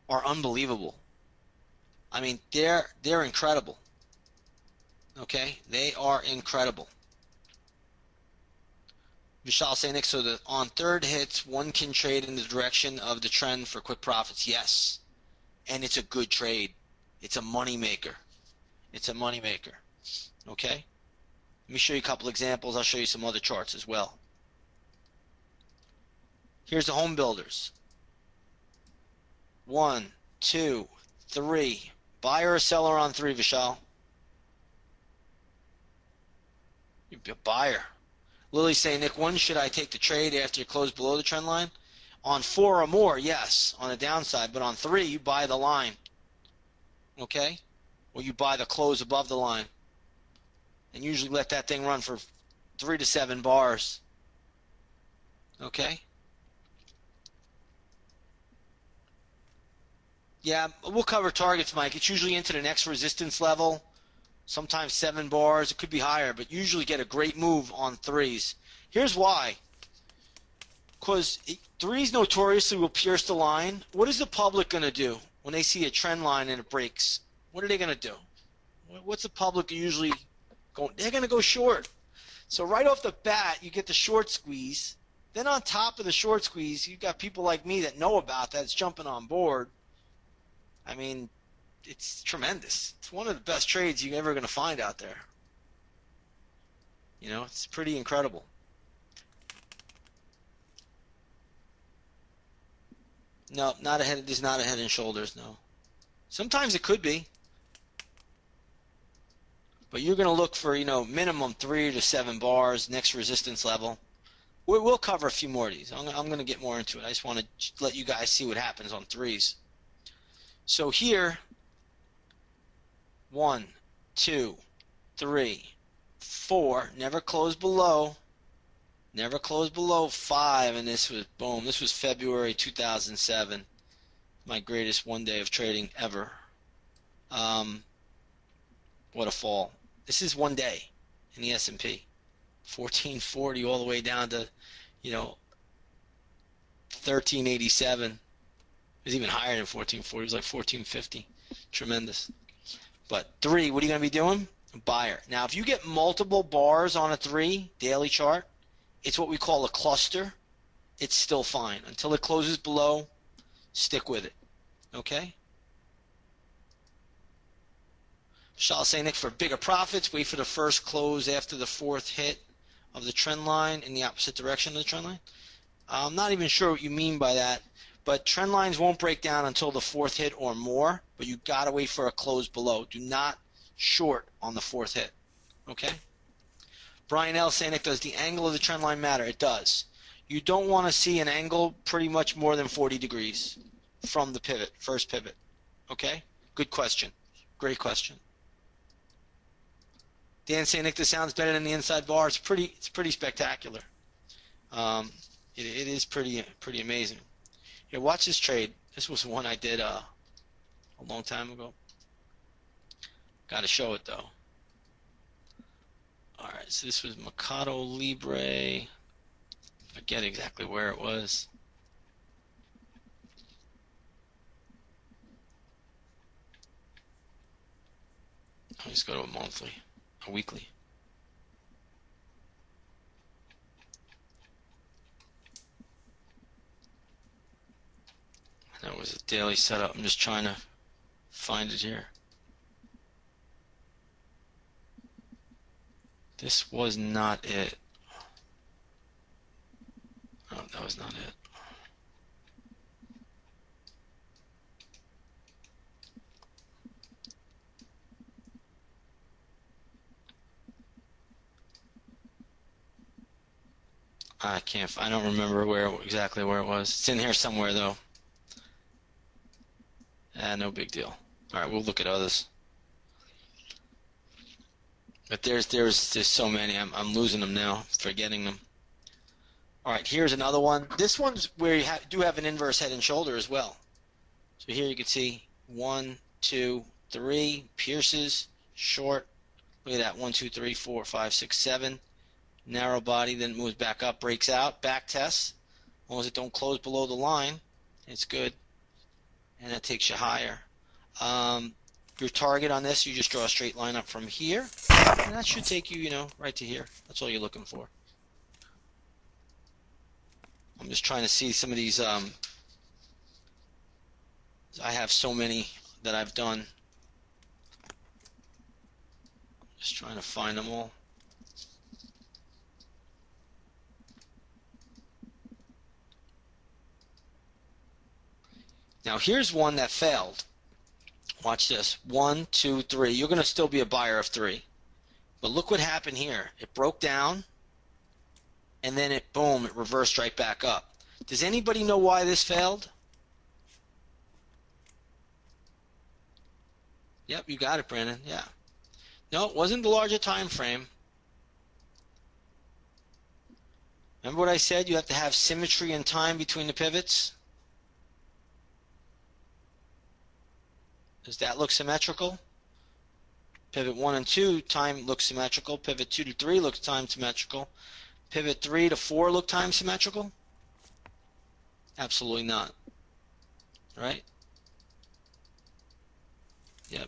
are unbelievable. I mean, they're incredible. Okay? They are incredible. Vishal Sainik, so that on third hits, one can trade in the direction of the trend for quick profits. Yes. And it's a good trade. It's a money maker. It's a money maker. Okay? Let me show you a couple examples. I'll show you some other charts as well. Here's the home builders. 1, 2, 3. Buyer or seller on 3, Vishal? You'd be a buyer. Lily's saying, Nick, when should I take the trade after you close below the trend line? On 4 or more, yes, on the downside. But on 3, you buy the line. Okay? Or you buy the close above the line. And usually let that thing run for 3 to 7 bars. Okay? Yeah, we'll cover targets, Mike. It's usually into the next resistance level. Sometimes 7 bars. It could be higher, but usually get a great move on 3s. Here's why. Because 3s notoriously will pierce the line. What is the public going to do when they see a trend line and it breaks? What are they going to do? What's the public usually going? They're going to go short. So right off the bat, you get the short squeeze. Then on top of the short squeeze, you've got people like me that know about that. It's jumping on board. I mean, it's tremendous. It's one of the best trades you're ever going to find out there. You know, it's pretty incredible. No, not a head. It is not a head and shoulders. No. Sometimes it could be, but you're going to look for, you know, minimum 3 to 7 bars, next resistance level. We'll cover a few more of these. I'm going to get more into it. I just want to let you guys see what happens on 3s. So here, 1, 2, 3, 4. Never close below. Never close below 5, and this was, boom, this was February 2007. My greatest one day of trading ever. What a fall. This is one day in the S&P. 1440 all the way down to, you know, 1387. It was even higher than 1440. It was like 1450. Tremendous. But 3, what are you going to be doing? Buyer. Now, if you get multiple bars on a 3 daily chart, it's what we call a cluster. It's still fine. Until it closes below, stick with it. Okay? Shall say, Nick, for bigger profits, wait for the first close after the 4th hit of the trend line in the opposite direction of the trend line. I'm not even sure what you mean by that, but trend lines won't break down until the 4th hit or more, but you got to wait for a close below. Do not short on the 4th hit. Okay? Brian L. saying, Nick, does the angle of the trend line matter? It does. You don't want to see an angle pretty much more than 40 degrees from the pivot, first pivot. Okay? Good question. Great question. Dan saying, Nick, this sounds better than the inside bar. It's pretty spectacular. It is pretty amazing. Here, watch this trade. This was one I did a long time ago. Got to show it though. All right, so this was Mercado Libre. Forget exactly where it was. Let's go to a monthly, a weekly. That was a daily setup. I'm just trying to find it here. This was not it. Oh, that was not it. I don't remember exactly where it was. It's in here somewhere though. No big deal. All right, we'll look at others. But there's so many. I'm losing them now, forgetting them. All right, here's another one. This one's where you do have an inverse head and shoulder as well. So here you can see 1, 2, 3, pierces, short. Look at that, 1, 2, 3, 4, 5, 6, 7. Narrow body, then it moves back up, breaks out, back tests. As long as it don't close below the line, it's good. And that takes you higher. Your target on this, you just draw a straight line up from here, and that should take you, right to here. That's all you're looking for. I'm just trying to see some of these. I have so many that I've done. Just trying to find them all. Now here's one that failed. Watch this. 1, 2, 3. You're going to still be a buyer of 3. But look what happened here. It broke down, and then it, boom, it reversed right back up. Does anybody know why this failed? Yep, you got it, Brandon. Yeah. No, it wasn't the larger time frame. Remember what I said? You have to have symmetry and time between the pivots. Does that look symmetrical? Pivot 1 and 2, time looks symmetrical. Pivot 2 to 3 looks time symmetrical. Pivot 3 to 4 look time symmetrical? Absolutely not. Right? Yep.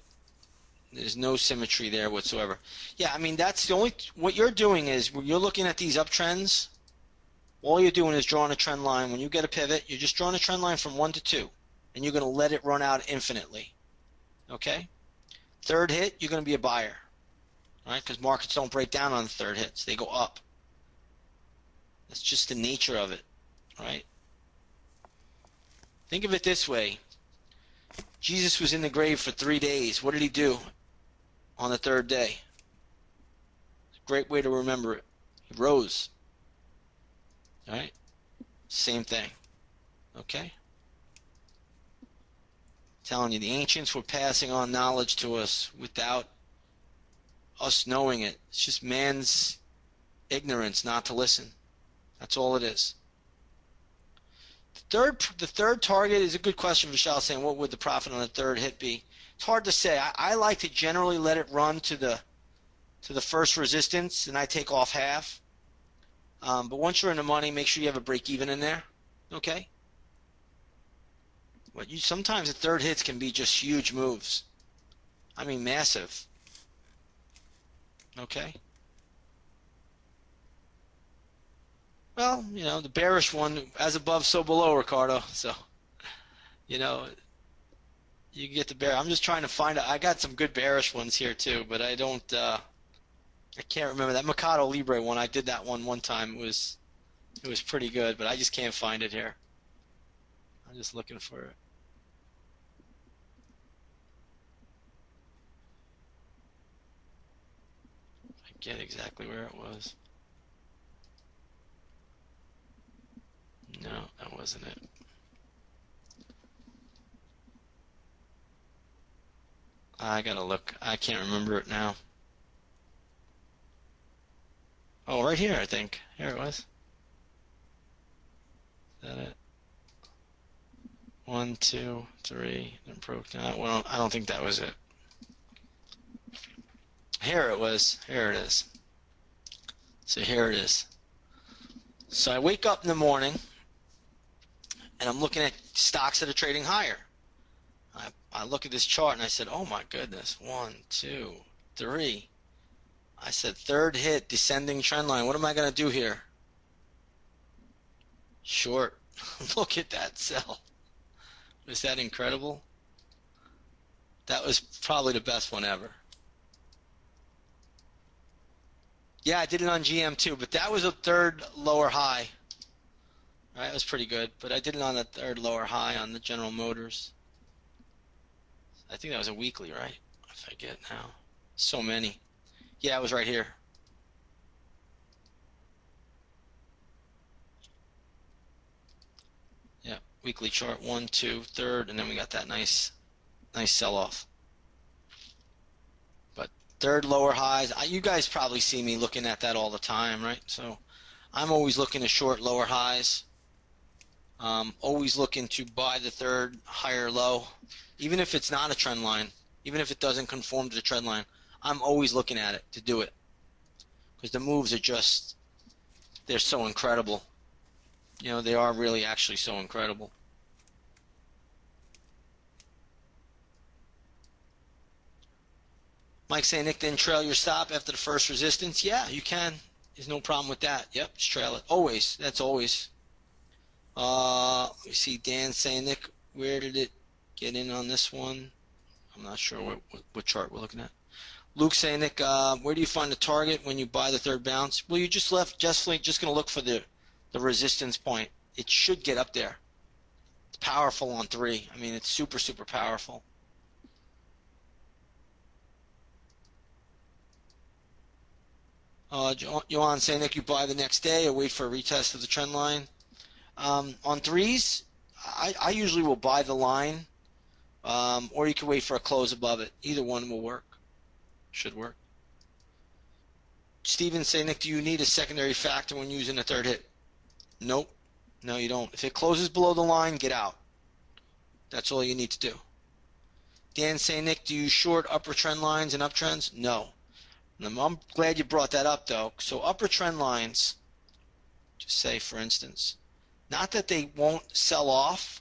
There's no symmetry there whatsoever. Yeah, I mean, that's the only, what you're doing is, when you're looking at these uptrends, all you're doing is drawing a trend line. When you get a pivot, you're just drawing a trend line from 1 to 2, and you're going to let it run out infinitely. Okay? Third hit, you're going to be a buyer. Right? Because markets don't break down on the third hits. They go up. That's just the nature of it. Right? Think of it this way. Jesus was in the grave for 3 days. What did he do on the third day? It's a great way to remember it. He rose. All right? Same thing. Okay? Telling you, the ancients were passing on knowledge to us without us knowing it. It's just man's ignorance not to listen. That's all it is. The third target is a good question. Vishal saying, what would the profit on the third hit be? It's hard to say. I like to generally let it run to the first resistance, and I take off half. But once you're in the money, make sure you have a break even in there. Okay? But sometimes the third hits can be just huge moves. I mean, massive. Okay? Well, the bearish one, as above, so below, Ricardo. So, you can get the bear. I'm just trying to find out. I got some good bearish ones here too, but I don't. I can't remember that Mercado Libre one. I did that one time. It was pretty good, but I just can't find it here. I'm just looking for it. I get exactly where it was. No, that wasn't it. I gotta look. I can't remember it now. Oh, right here, I think. Here it was. Is that it? 1, 2, 3, then broke down. Well, I don't think that was it. Here it was. Here it is. So here it is. So I wake up in the morning, and I'm looking at stocks that are trading higher. I look at this chart, and I said, oh my goodness, 1, 2, 3. I said, third hit, descending trend line. What am I going to do here? Short. Look at that sell. Was that incredible? That was probably the best one ever. Yeah, I did it on GM too, but that was a third lower high. Right, it was pretty good, but I did it on the third lower high on the General Motors. I think that was a weekly, right? I forget now. So many. Yeah, it was right here. Yeah, weekly chart, 1, 2, third, and then we got that nice sell-off. But third lower highs, you guys probably see me looking at that all the time, right? So I'm always looking to short lower highs. Always looking to buy the third higher low, even if it's not a trend line, even if it doesn't conform to the trend line. I'm always looking at it to do it because the moves are just, they're so incredible. You know, they are really actually so incredible. Mike saying, Nick, then trail your stop after the first resistance. Yeah, you can. There's no problem with that. Yep, just trail it. Always. That's always. Let me see. Dan saying, Nick, where did it get in on this one? I'm not sure what chart we're looking at. Luke saying, Nick, where do you find the target when you buy the third bounce? Well, you just going to look for the resistance point. It should get up there. It's powerful on 3. I mean, it's super, super powerful. Johan saying, Nick, you buy the next day or wait for a retest of the trend line. On 3s, I usually will buy the line, or you can wait for a close above it. Either one will work. Should work. Steven saying, Nick, do you need a secondary factor when using a third hit? Nope. No, you don't. If it closes below the line, get out. That's all you need to do. Dan saying, Nick, do you short upper trend lines and uptrends? No. I'm glad you brought that up, though. So upper trend lines, just say, for instance, not that they won't sell off,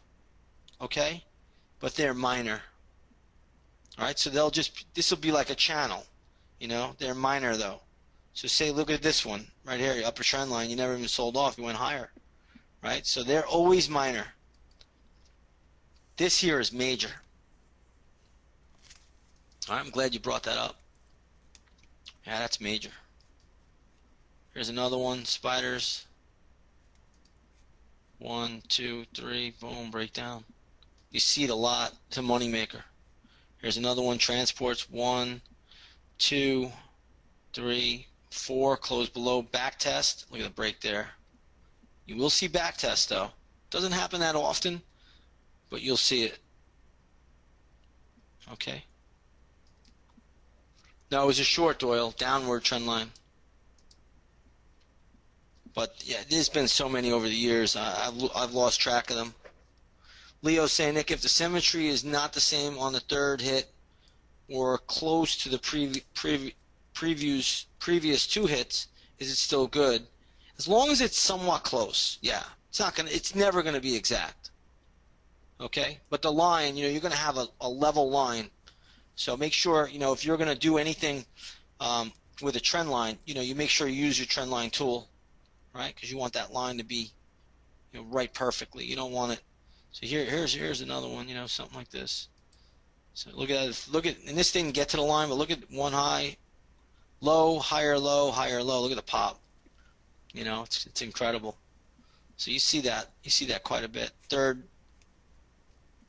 okay, but they're minor. All right, so this will be like a channel, you know, they're minor, though. So say, look at this one right here, your upper trend line, you never even sold off, you went higher, right? So they're always minor. This here is major. All right, I'm glad you brought that up. Yeah, that's major. Here's another one, spiders. 1, 2, 3, boom, breakdown. You see it a lot. It's a moneymaker. Here's another one, transports. 1, 2, 3, 4, close below, back test. Look at the break there. You will see back test though. Doesn't happen that often, but you'll see it. Okay. No, it was a short, Doyle, downward trend line. But yeah, there's been so many over the years. I've lost track of them. Leo saying, Nick, if the symmetry is not the same on the third hit or close to the previous 2 hits, is it still good? As long as it's somewhat close, yeah. It's never gonna be exact. Okay? But the line, you know, you're gonna have a level line. So make sure, you know, if you're gonna do anything with a trend line, you know, you make sure you use your trend line tool, right? Because you want that line to be, you know, right perfectly. You don't want it. So here's another one, you know, something like this. So look at, and this didn't get to the line, but look at one high, low, higher, low, higher, low. Look at the pop. You know, it's incredible. So you see that quite a bit. Third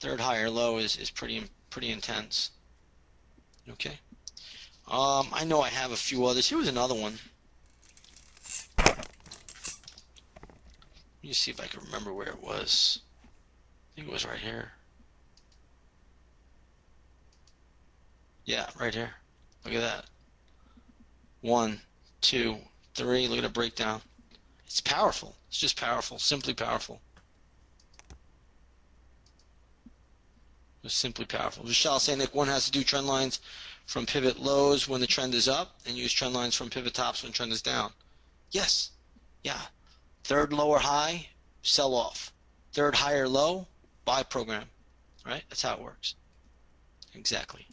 higher low is pretty intense. Okay. I know I have a few others. Here was another one. Let me just see if I can remember where it was. I think it was right here. Yeah, right here. Look at that. 1, 2, 3. Look at the breakdown. It's powerful. It's just powerful. Simply powerful. It's simply powerful. Vishal saying, Nick, one has to do trend lines from pivot lows when the trend is up and use trend lines from pivot tops when trend is down. Yes. Yeah. Third lower high, sell off. Third higher low, buy program. Right? That's how it works. Exactly.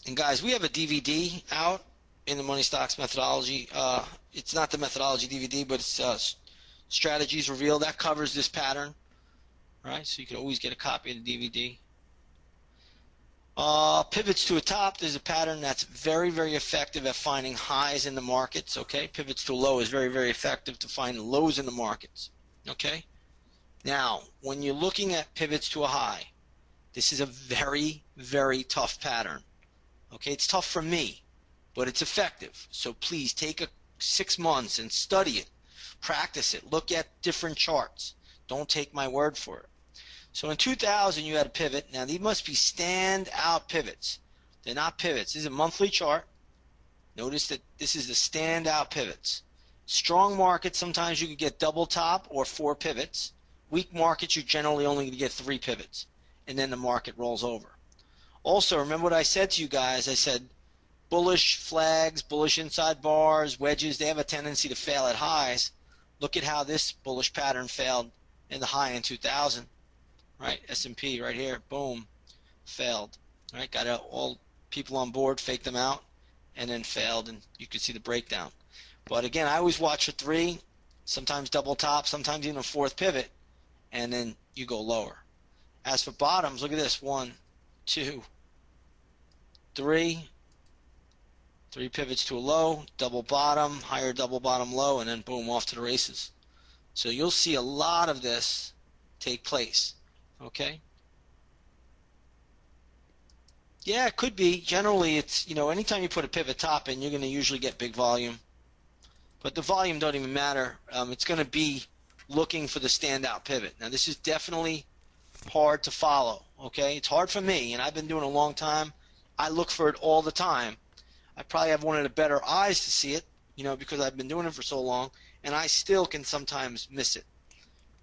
And guys, we have a DVD out in the Money Stocks methodology. It's not the methodology DVD, but it's strategies revealed. That covers this pattern, right? So you can always get a copy of the DVD. Pivots to a top. There's a pattern that's very, very effective at finding highs in the markets. Okay, pivots to a low is very, very effective to find lows in the markets. Okay. Now, when you're looking at pivots to a high, this is a very, very tough pattern. Okay, it's tough for me, but it's effective. So please take 6 months and study it, practice it, look at different charts. Don't take my word for it. So in 2000, you had a pivot. Now these must be standout pivots. They're not pivots. This is a monthly chart. Notice that this is the standout pivots. Strong markets, sometimes you can get double top or 4 pivots. Weak markets, you generally only get 3 pivots, and then the market rolls over. Also, remember what I said to you guys. I said bullish flags, bullish inside bars, wedges, they have a tendency to fail at highs. Look at how this bullish pattern failed in the high in 2000, right? S&P right here, boom, failed. Right, got all people on board, faked them out, and then failed, and you could see the breakdown. But again, I always watch for 3, sometimes double top, sometimes even a 4th pivot, and then you go lower. As for bottoms, look at this, 1, 2, 3 pivots to a low, double bottom, higher double bottom low, and then boom, off to the races. So you'll see a lot of this take place. Okay? Yeah, it could be. Generally, it's, anytime you put a pivot top in, you're going to usually get big volume. But the volume don't even matter. It's going to be looking for the standout pivot. Now, this is definitely hard to follow. Okay? It's hard for me, and I've been doing it a long time. I look for it all the time. I probably have one of the better eyes to see it, because I've been doing it for so long, and I still can sometimes miss it.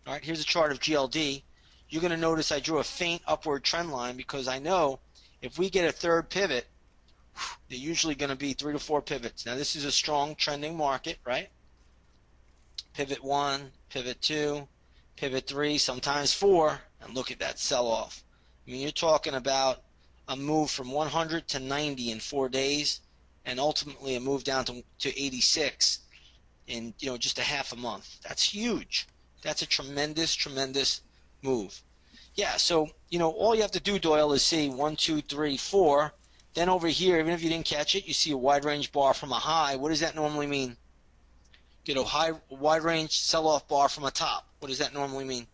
All right, here's a chart of GLD. You're going to notice I drew a faint upward trend line because I know if we get a 3rd pivot, they're usually going to be 3 to 4 pivots. Now, this is a strong trending market, right? Pivot 1, pivot 2, pivot 3, sometimes 4, and look at that sell-off. I mean, you're talking about a move from 100 to 90 in 4 days, and ultimately a move down to 86 in just a half a month. That's huge. That's a tremendous, tremendous move. Yeah, so all you have to do, Doyle, is see 1, 2, 3, 4. Then over here, even if you didn't catch it, you see a wide range bar from a high. What does that normally mean? Get a wide range sell-off bar from a top. What does that normally mean?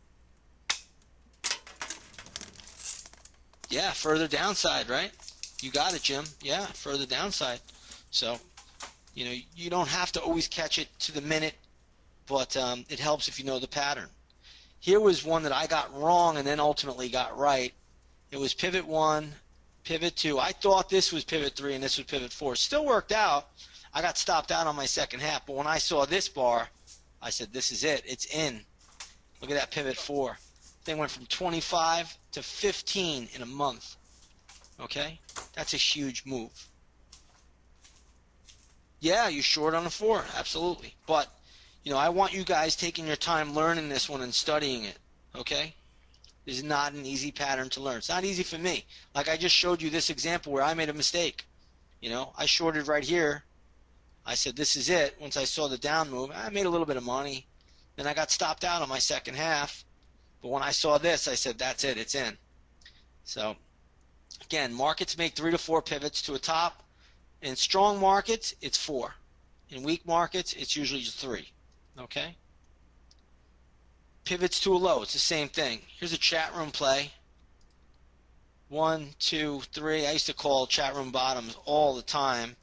Yeah, further downside, right? You got it, Jim. Yeah, further downside. So, you don't have to always catch it to the minute, but it helps if you know the pattern. Here was one that I got wrong and then ultimately got right. It was pivot 1, pivot 2. I thought this was pivot 3 and this was pivot 4. Still worked out. I got stopped out on my second half, but when I saw this bar, I said, this is it. It's in. Look at that pivot 4. Thing went from 25 to 15 in a month. Okay? That's a huge move. Yeah, you short on a 4. Absolutely. But, I want you guys taking your time learning this one and studying it. Okay? This is not an easy pattern to learn. It's not easy for me. Like I just showed you this example where I made a mistake. I shorted right here. I said, this is it. Once I saw the down move, I made a little bit of money. Then I got stopped out on my second half. But when I saw this, I said, that's it. It's in. So, again, markets make 3 to 4 pivots to a top. In strong markets, it's 4. In weak markets, it's usually just 3. Okay? Pivots to a low, it's the same thing. Here's a chat room play. 1, 2, 3. I used to call chat room bottoms all the time.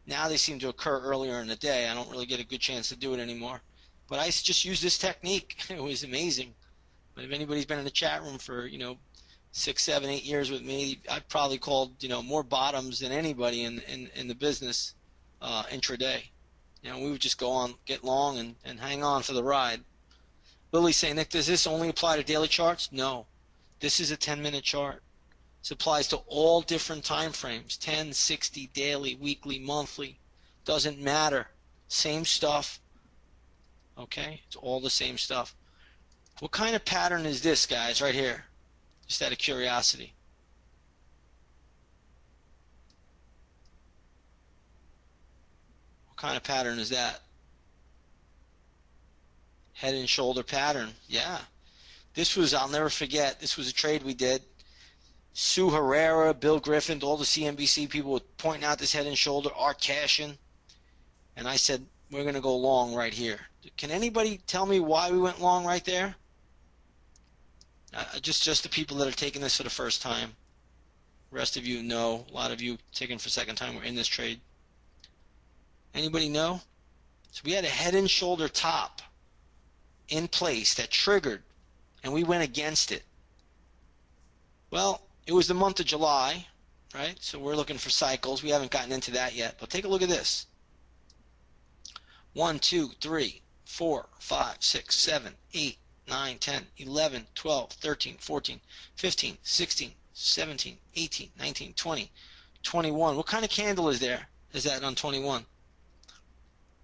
Now they seem to occur earlier in the day. I don't really get a good chance to do it anymore. But I just use this technique. It was amazing. But if anybody's been in the chat room for, 6, 7, 8 years with me, I've probably called, more bottoms than anybody in the business intraday. We would just go on, get long, and hang on for the ride. Lily's saying, Nick, does this only apply to daily charts? No. This is a 10-minute chart. This applies to all different time frames, 10, 60, daily, weekly, monthly. Doesn't matter. Same stuff. Okay? It's all the same stuff. What kind of pattern is this, guys, right here? Just out of curiosity. What kind of pattern is that? Head and shoulder pattern. Yeah. This was, I'll never forget, this was a trade we did. Sue Herrera, Bill Griffin, all the CNBC people were pointing out this head and shoulder, Art Cashin. And I said, we're going to go long right here. Can anybody tell me why we went long right there? Just the people that are taking this for the first time. The rest of you know. A lot of you taking for the second time were in this trade. Anybody know? So we had a head and shoulder top in place that triggered, and we went against it. Well, it was the month of July, right? So we're looking for cycles. We haven't gotten into that yet, but take a look at this. 1, 2, 3, 4, 5, 6, 7, 8, 9, 10, 11, 12, 13, 14, 15, 16, 17, 18, 19, 20, 21. What kind of candle is there? Is that on 21?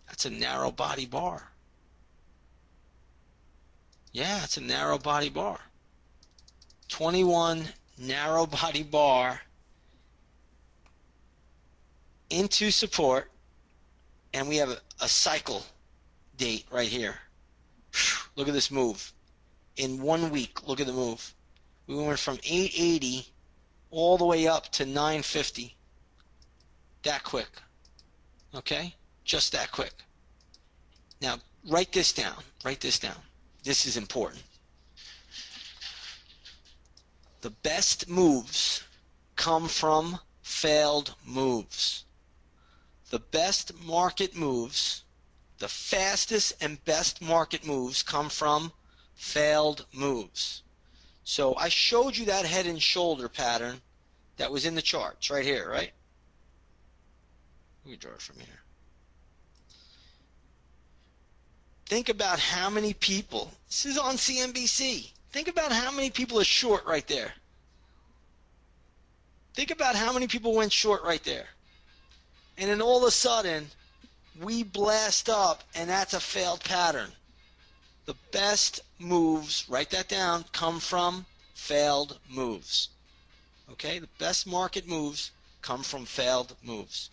That's a narrow body bar. Yeah, it's a narrow body bar. 21 narrow body bar into support, and we have a cycle date right here. Look at this move. In 1 week, look at the move. We went from 880 all the way up to 950. That quick. Okay? Just that quick. Now, write this down. Write this down. This is important. The best moves come from failed moves. The best market moves, the fastest and best market moves come from failed moves. So I showed you that head and shoulder pattern that was in the charts right here, right? Let me draw it from here. Think about how many people, this is on CNBC, think about how many people are short right there. Think about how many people went short right there. And then all of a sudden, we blast up, and that's a failed pattern. The best moves, write that down, come from failed moves. Okay? The best market moves come from failed moves.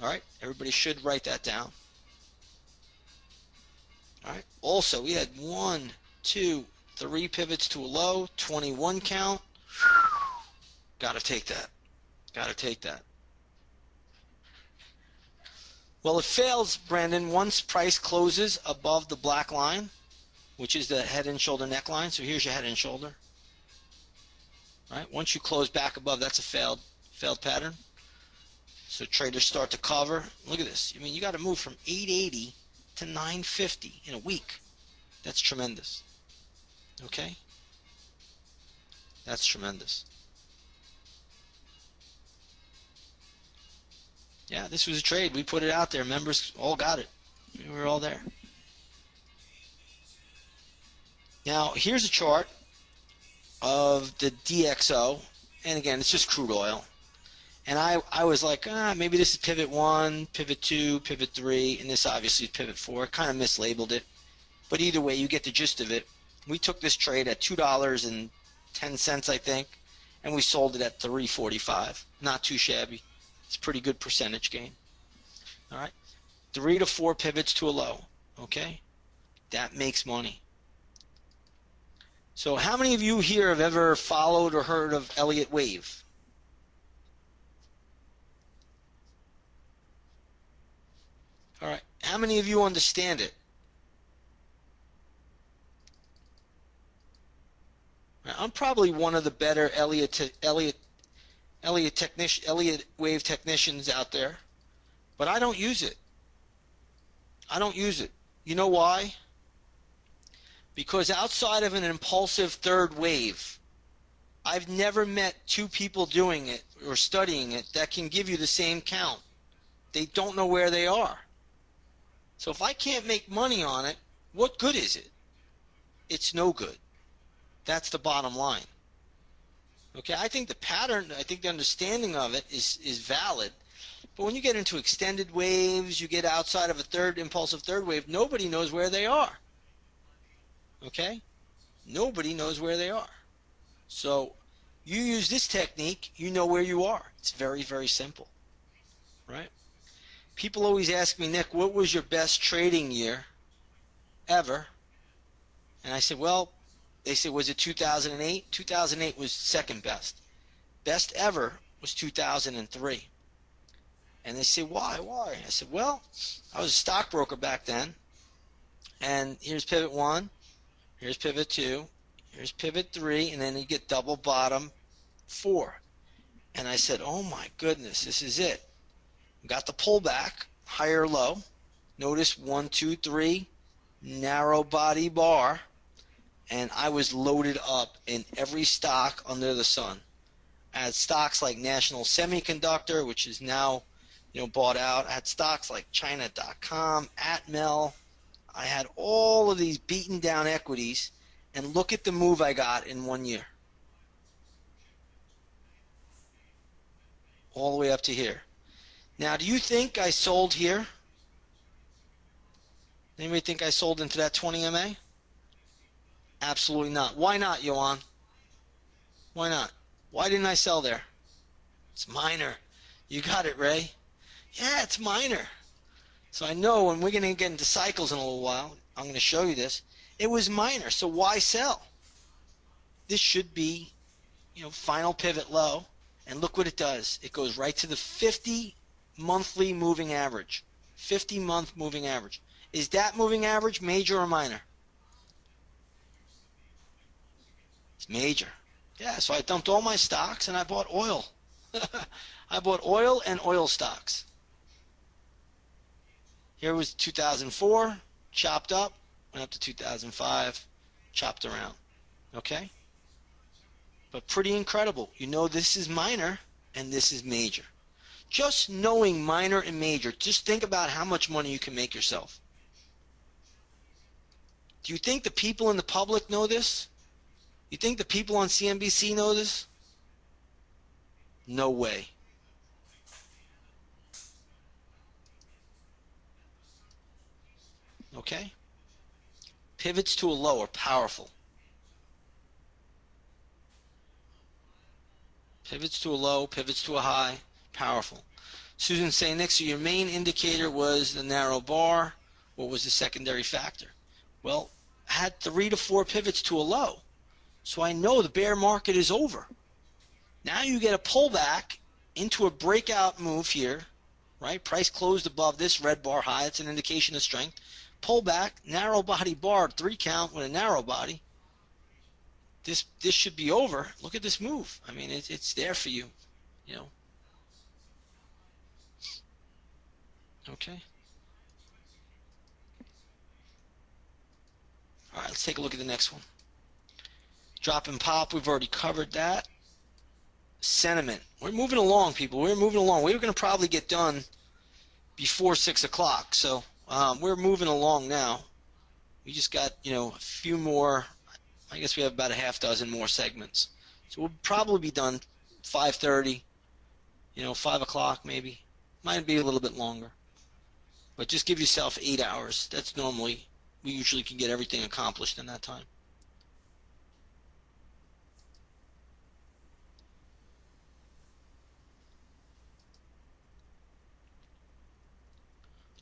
All right? Everybody should write that down. All right? Also, we had 1, 2, 3 pivots to a low, 21 count. Got to take that. Got to take that. Well, it fails, Brandon, once price closes above the black line, which is the head and shoulder neckline. So here's your head and shoulder. All right? Once you close back above, that's a failed pattern. So traders start to cover. Look at this. I mean, you got to move from 880 to 950 in a week. That's tremendous. Okay? That's tremendous. Yeah, this was a trade. We put it out there. Members all got it. We were all there. Now, here's a chart of the DXO. And again, it's just crude oil. And I was like, maybe this is pivot 1, pivot 2, pivot 3, and this obviously is pivot 4. Kind of mislabeled it. But either way, you get the gist of it. We took this trade at $2.10, I think, and we sold it at $3.45. Not too shabby. It's a pretty good percentage gain. All right? 3 to 4 pivots to a low. Okay? That makes money. So how many of you here have ever followed or heard of Elliott Wave? All right. How many of you understand it? I'm probably one of the better Elliott Wave technicians out there, but I don't use it. I don't use it. You know why? Because outside of an impulsive third wave, I've never met 2 people doing it or studying it that can give you the same count. They don't know where they are. So if I can't make money on it, what good is it? It's no good. That's the bottom line. Okay, I think the pattern, I think the understanding of it is valid. But when you get into extended waves, you get outside of a impulsive third wave, nobody knows where they are. Okay? Nobody knows where they are. So you use this technique, you know where you are. It's very, very simple. Right? People always ask me, Nick, what was your best trading year ever? And I said, well, they said, was it 2008? 2008 was second best. Best ever was 2003. And they say, why? I said, well, I was a stockbroker back then. And here's pivot 1, here's pivot 2, here's pivot 3, and then you get double bottom 4. And I said, oh my goodness, this is it. Got the pullback, higher low. Notice 1, 2, 3, narrow body bar. And I was loaded up in every stock under the sun. I had stocks like National Semiconductor, which is now, bought out. I had stocks like China.com, Atmel. I had all of these beaten down equities, and look at the move I got in 1 year. All the way up to here. Now, do you think I sold here? Anybody think I sold into that 20 MA? Absolutely not. Why not, Johan? Why not? Why didn't I sell there? It's minor. You got it, Ray. Yeah, it's minor. So I know when we're going to get into cycles in a little while, I'm going to show you this. It was minor, so why sell? This should be, final pivot low. And look what it does. It goes right to the 50 monthly moving average. 50-month moving average. Is that moving average major or minor? It's major. Yeah, so I dumped all my stocks and I bought oil. I bought oil and oil stocks. Here was 2004, chopped up, went up to 2005, chopped around. Okay? But pretty incredible. This is minor and this is major. Just knowing minor and major, just think about how much money you can make yourself. Do you think the people in the public know this? You think the people on CNBC know this? No way. Okay? Pivots to a low are powerful. Pivots to a low, pivots to a high, powerful. Susan saying next to your main indicator was the narrow bar. What was the secondary factor? Well, I had 3 to 4 pivots to a low. So I know the bear market is over. Now you get a pullback into a breakout move here, right? Price closed above this red bar high. It's an indication of strength. Pullback, narrow body bar, 3 count with a narrow body. This should be over. Look at this move. I mean, it's there for you, Okay. All right, let's take a look at the next one. Drop and pop, we've already covered that. Sentiment. We're moving along, people. We're moving along. We were going to probably get done before 6 o'clock, so we're moving along now. We just got, a few more. I guess we have about a half dozen more segments. So we'll probably be done 5:30, 5 o'clock maybe. Might be a little bit longer. But just give yourself 8 hours. That's normally, we usually can get everything accomplished in that time.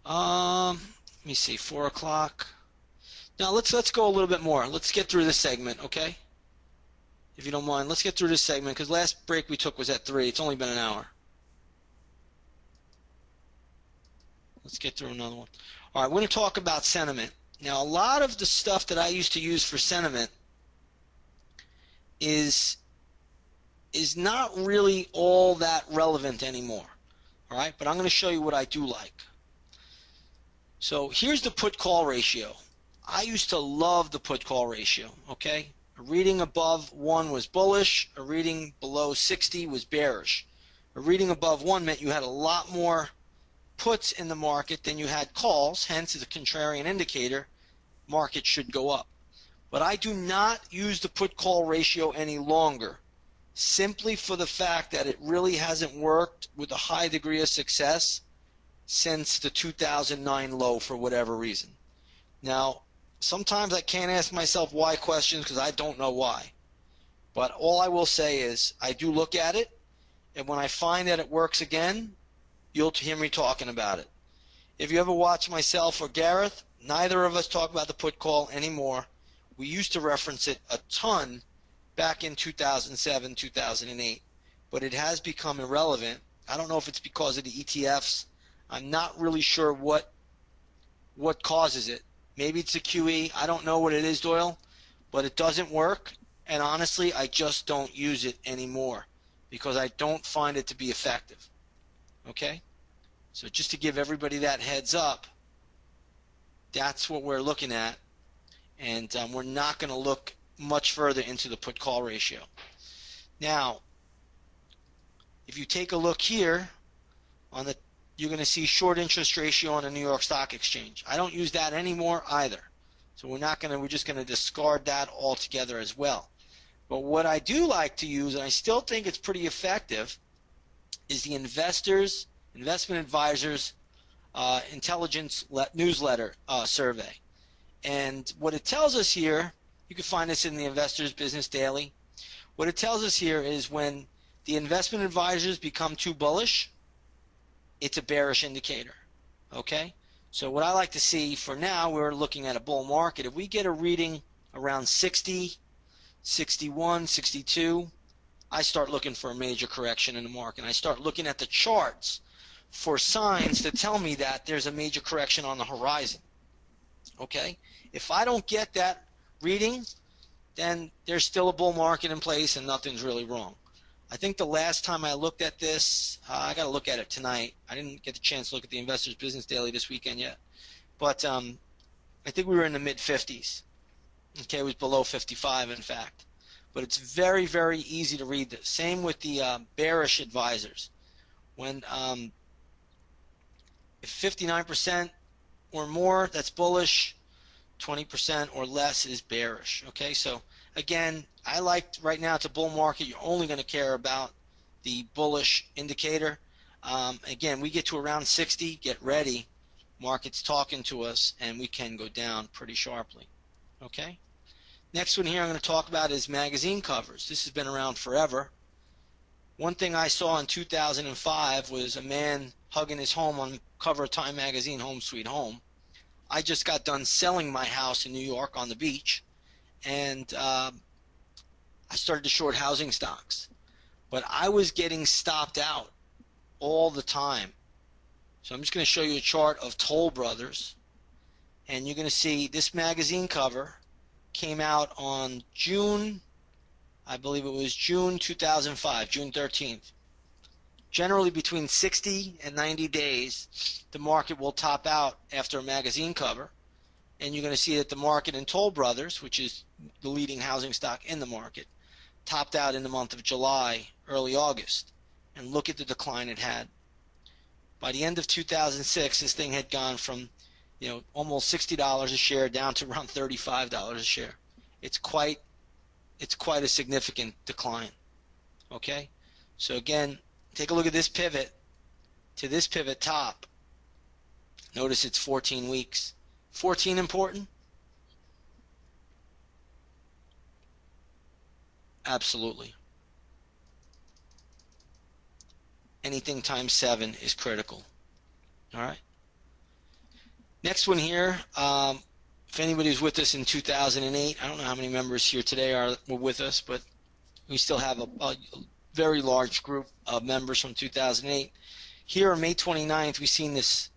Let me see, 4 o'clock. Now let's go a little bit more. Let's get through this segment, okay? If you don't mind, let's get through this segment because last break we took was at 3. It's only been an hour. Let's get through another one. All right, we're going to talk about sentiment. Now, a lot of the stuff that I used to use for sentiment is not really all that relevant anymore. All right, but I'm going to show you what I do like. So here's the put-call ratio. I used to love the put-call ratio, okay? A reading above 1 was bullish. A reading below 60 was bearish. A reading above 1 meant you had a lot more puts in the market than you had calls, hence as a contrarian indicator, market should go up. But I do not use the put-call ratio any longer, simply for the fact that it really hasn't worked with a high degree of success since the 2009 low for whatever reason. Now, sometimes I can't ask myself why questions because I don't know why. But all I will say is I do look at it, and when I find that it works again, you'll hear me talking about it. If you ever watch myself or Gareth, neither of us talk about the put call anymore. We used to reference it a ton back in 2007, 2008, but it has become irrelevant. I don't know if it's because of the ETFs. I'm not really sure what causes it. Maybe it's a QE. I don't know what it is, Doyle, but it doesn't work, and honestly, I just don't use it anymore because I don't find it to be effective. Okay? So just to give everybody that heads up, that's what we're looking at, and we're not going to look much further into the put-call ratio. Now, if you take a look here on the, you're going to see short interest ratio on the New York Stock Exchange. I don't use that anymore either. So we're just going to discard that altogether as well. But what I do like to use, and I still think it's pretty effective, is the investment advisors intelligence newsletter survey. And what it tells us here, you can find this in the Investors Business Daily. What it tells us here is when the investment advisors become too bullish, it's a bearish indicator. Okay? So what I like to see for now, we're looking at a bull market. If we get a reading around 60, 61, 62, I start looking for a major correction in the market. I start looking at the charts for signs to tell me that there's a major correction on the horizon. Okay? If I don't get that reading, then there's still a bull market in place and nothing's really wrong. I think the last time I looked at this, I got to look at it tonight. I didn't get the chance to look at the Investors Business Daily this weekend yet. But I think we were in the mid-50s. Okay, it was below 55, in fact. But it's very, very easy to read this. Same with the bearish advisors. When if 59% or more, that's bullish. 20% or less is bearish. Okay, so again, I like right now it's a bull market. You're only going to care about the bullish indicator. Again, we get to around 60, get ready. Market's talking to us, and we can go down pretty sharply. Okay. Next one here I'm going to talk about is magazine covers. This has been around forever. One thing I saw in 2005 was a man hugging his home on cover of Time magazine, Home Sweet Home. I just got done selling my house in New York on the beach, and I started to short housing stocks. But I was getting stopped out all the time. So I'm just going to show you a chart of Toll Brothers, and you're going to see this magazine cover came out on June, I believe it was June 2005, June 13th. Generally between 60 and 90 days, the market will top out after a magazine cover, and you're going to see that the market in Toll Brothers, which is the leading housing stock in the market, topped out in the month of July, early August, and look at the decline it had. By the end of 2006, this thing had gone from almost $60 a share down to around $35 a share. It's quite a significant decline. Okay, so again, take a look at this pivot to this pivot top. Notice it's 14 weeks. 14 important? Absolutely. Anything times 7 is critical. All right. Next one here, if anybody was with us in 2008, I don't know how many members here today were with us, but we still have a very large group of members from 2008. Here on May 29th, we've seen this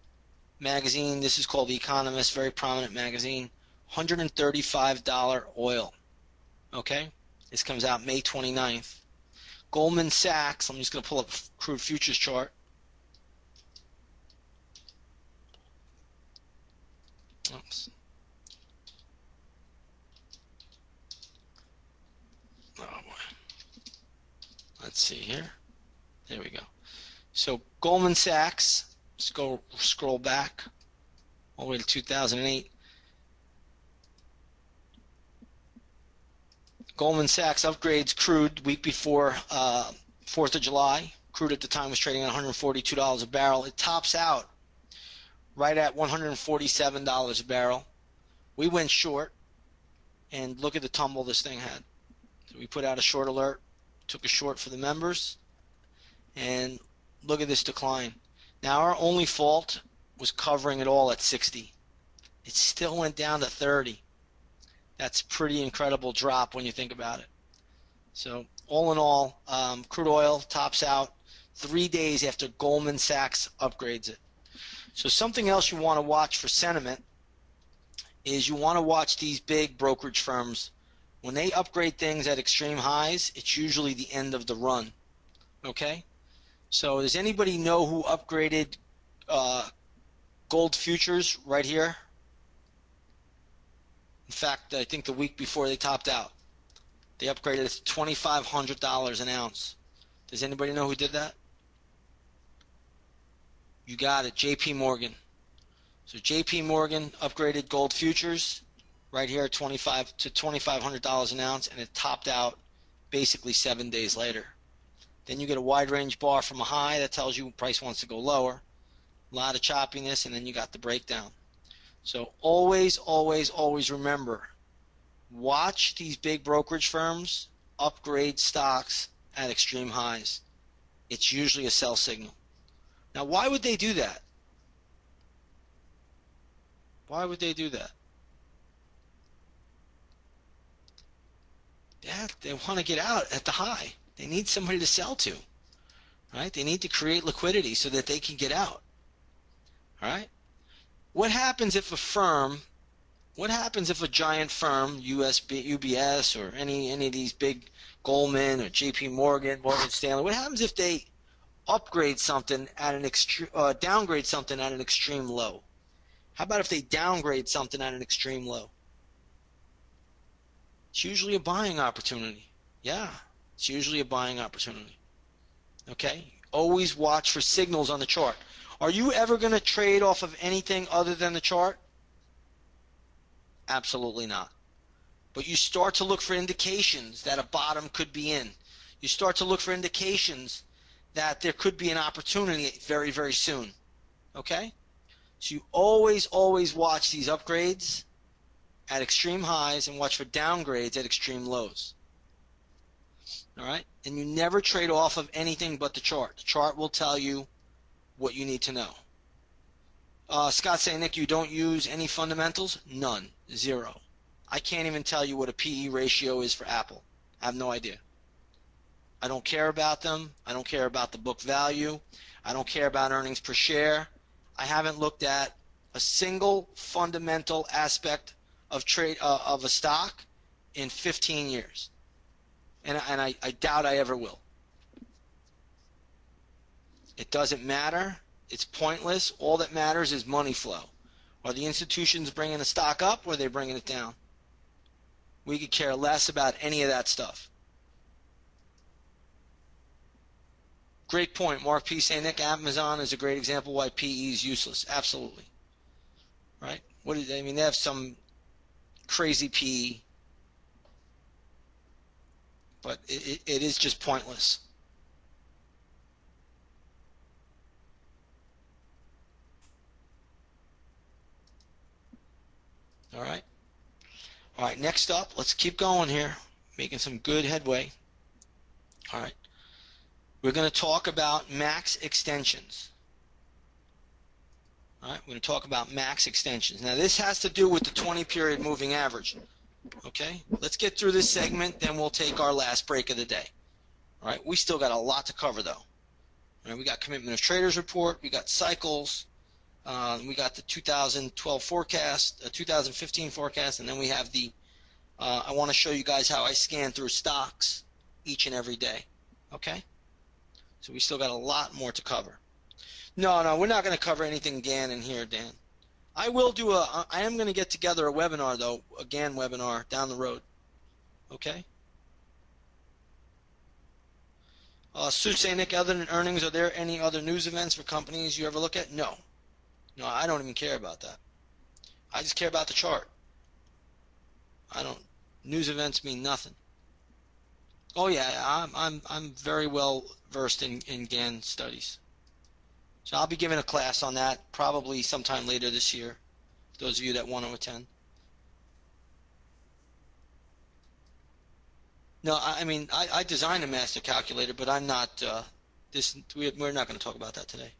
magazine. This is called The Economist, very prominent magazine. $135 oil. Okay? This comes out May 29th. Goldman Sachs, I'm just going to pull up crude futures chart. Oops. Oh boy. Let's see here. There we go. So Goldman Sachs, let's go scroll back all the way to 2008. Goldman Sachs upgrades crude week before 4th of July. Crude at the time was trading at $142 a barrel. It tops out right at $147 a barrel. We went short, and look at the tumble this thing had. So we put out a short alert, took a short for the members, and look at this decline. Now our only fault was covering it all at 60. It still went down to 30. That's a pretty incredible drop when you think about it. So all in all, crude oil tops out 3 days after Goldman Sachs upgrades it. So something else you want to watch for sentiment is you want to watch these big brokerage firms. When they upgrade things at extreme highs, it's usually the end of the run. Okay? So does anybody know who upgraded gold futures right here? In fact, I think the week before they topped out. They upgraded it to $2,500 an ounce. Does anybody know who did that? You got it, JP Morgan. So JP Morgan upgraded gold futures right here at $2,500 an ounce, and it topped out basically 7 days later. Then you get a wide range bar from a high that tells you price wants to go lower. A lot of choppiness, and then you got the breakdown. So always, always, always remember, watch these big brokerage firms upgrade stocks at extreme highs. It's usually a sell signal. Now, why would they do that? Why would they do that? Yeah, they want to get out at the high. They need somebody to sell to, right? They need to create liquidity so that they can get out, all right? What happens if a giant firm, UBS, or any of these big, Goldman or JP Morgan, Morgan Stanley, what happens if they upgrade something at an downgrade something at an extreme low? How about if they downgrade something at an extreme low? It's usually a buying opportunity. Yeah, it's usually a buying opportunity. Okay? Always watch for signals on the chart. Are you ever going to trade off of anything other than the chart? Absolutely not. But you start to look for indications that a bottom could be in. You start to look for indications that there could be an opportunity very, very soon. Okay? So you always, always watch these upgrades at extreme highs and watch for downgrades at extreme lows. All right? And you never trade off of anything but the chart. The chart will tell you what you need to know. Scott saying, Nick, you don't use any fundamentals? None. Zero. I can't even tell you what a PE ratio is for Apple. I have no idea. I don't care about them. I don't care about the book value. I don't care about earnings per share. I haven't looked at a single fundamental aspect of trade of a stock in 15 years. And I doubt I ever will. It doesn't matter. It's pointless. All that matters is money flow. Are the institutions bringing the stock up or are they bringing it down? We could care less about any of that stuff. Great point. Mark P. saying, Nick, Amazon is a great example why PE is useless. Absolutely. Right? I mean, they have some crazy PE, but it is just pointless. All right. All right, next up, let's keep going here, making some good headway. All right. We're going to talk about max extensions. All right, we're going to talk about max extensions. Now, this has to do with the 20-period moving average. Okay, let's get through this segment, then we'll take our last break of the day. All right, we still got a lot to cover, though. All right, we got Commitment of Traders report, we got cycles, we got the 2012 forecast, 2015 forecast, and then we have the, I want to show you guys how I scan through stocks each and every day. Okay? So we still got a lot more to cover. No, we're not going to cover anything GAN in here, Dan. I am going to get together a webinar, though, a GAN webinar down the road. Okay? Sue saying, Nick, other than earnings, are there any other news events for companies you ever look at? No. No, I don't even care about that. I just care about the chart. News events mean nothing. Oh yeah, I'm very well versed in GAN studies. So I'll be giving a class on that probably sometime later this year. Those of you that want to attend. No, I mean I designed a master calculator, but I'm not. We're not going to talk about that today.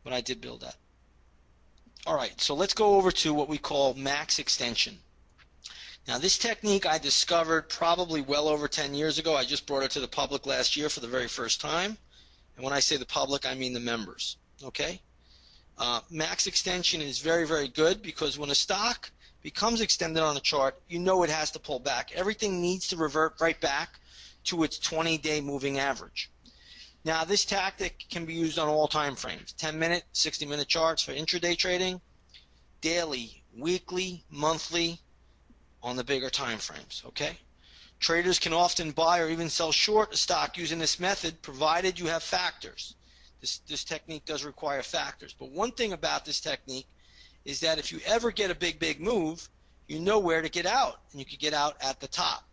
But I did build that. All right, so let's go over to what we call max extension. Now, this technique I discovered probably well over 10 years ago. I just brought it to the public last year for the very first time. And when I say the public, I mean the members. Okay? Max extension is very, very good because when a stock becomes extended on a chart, you know it has to pull back. Everything needs to revert right back to its 20-day moving average. Now, this tactic can be used on all time frames. 10-minute, 60-minute charts for intraday trading, daily, weekly, monthly, on the bigger time frames, okay? Traders can often buy or even sell short a stock using this method, provided you have factors This technique does require factors. But one thing about this technique is that if you ever get a big move, you know where to get out, and you can get out at the top.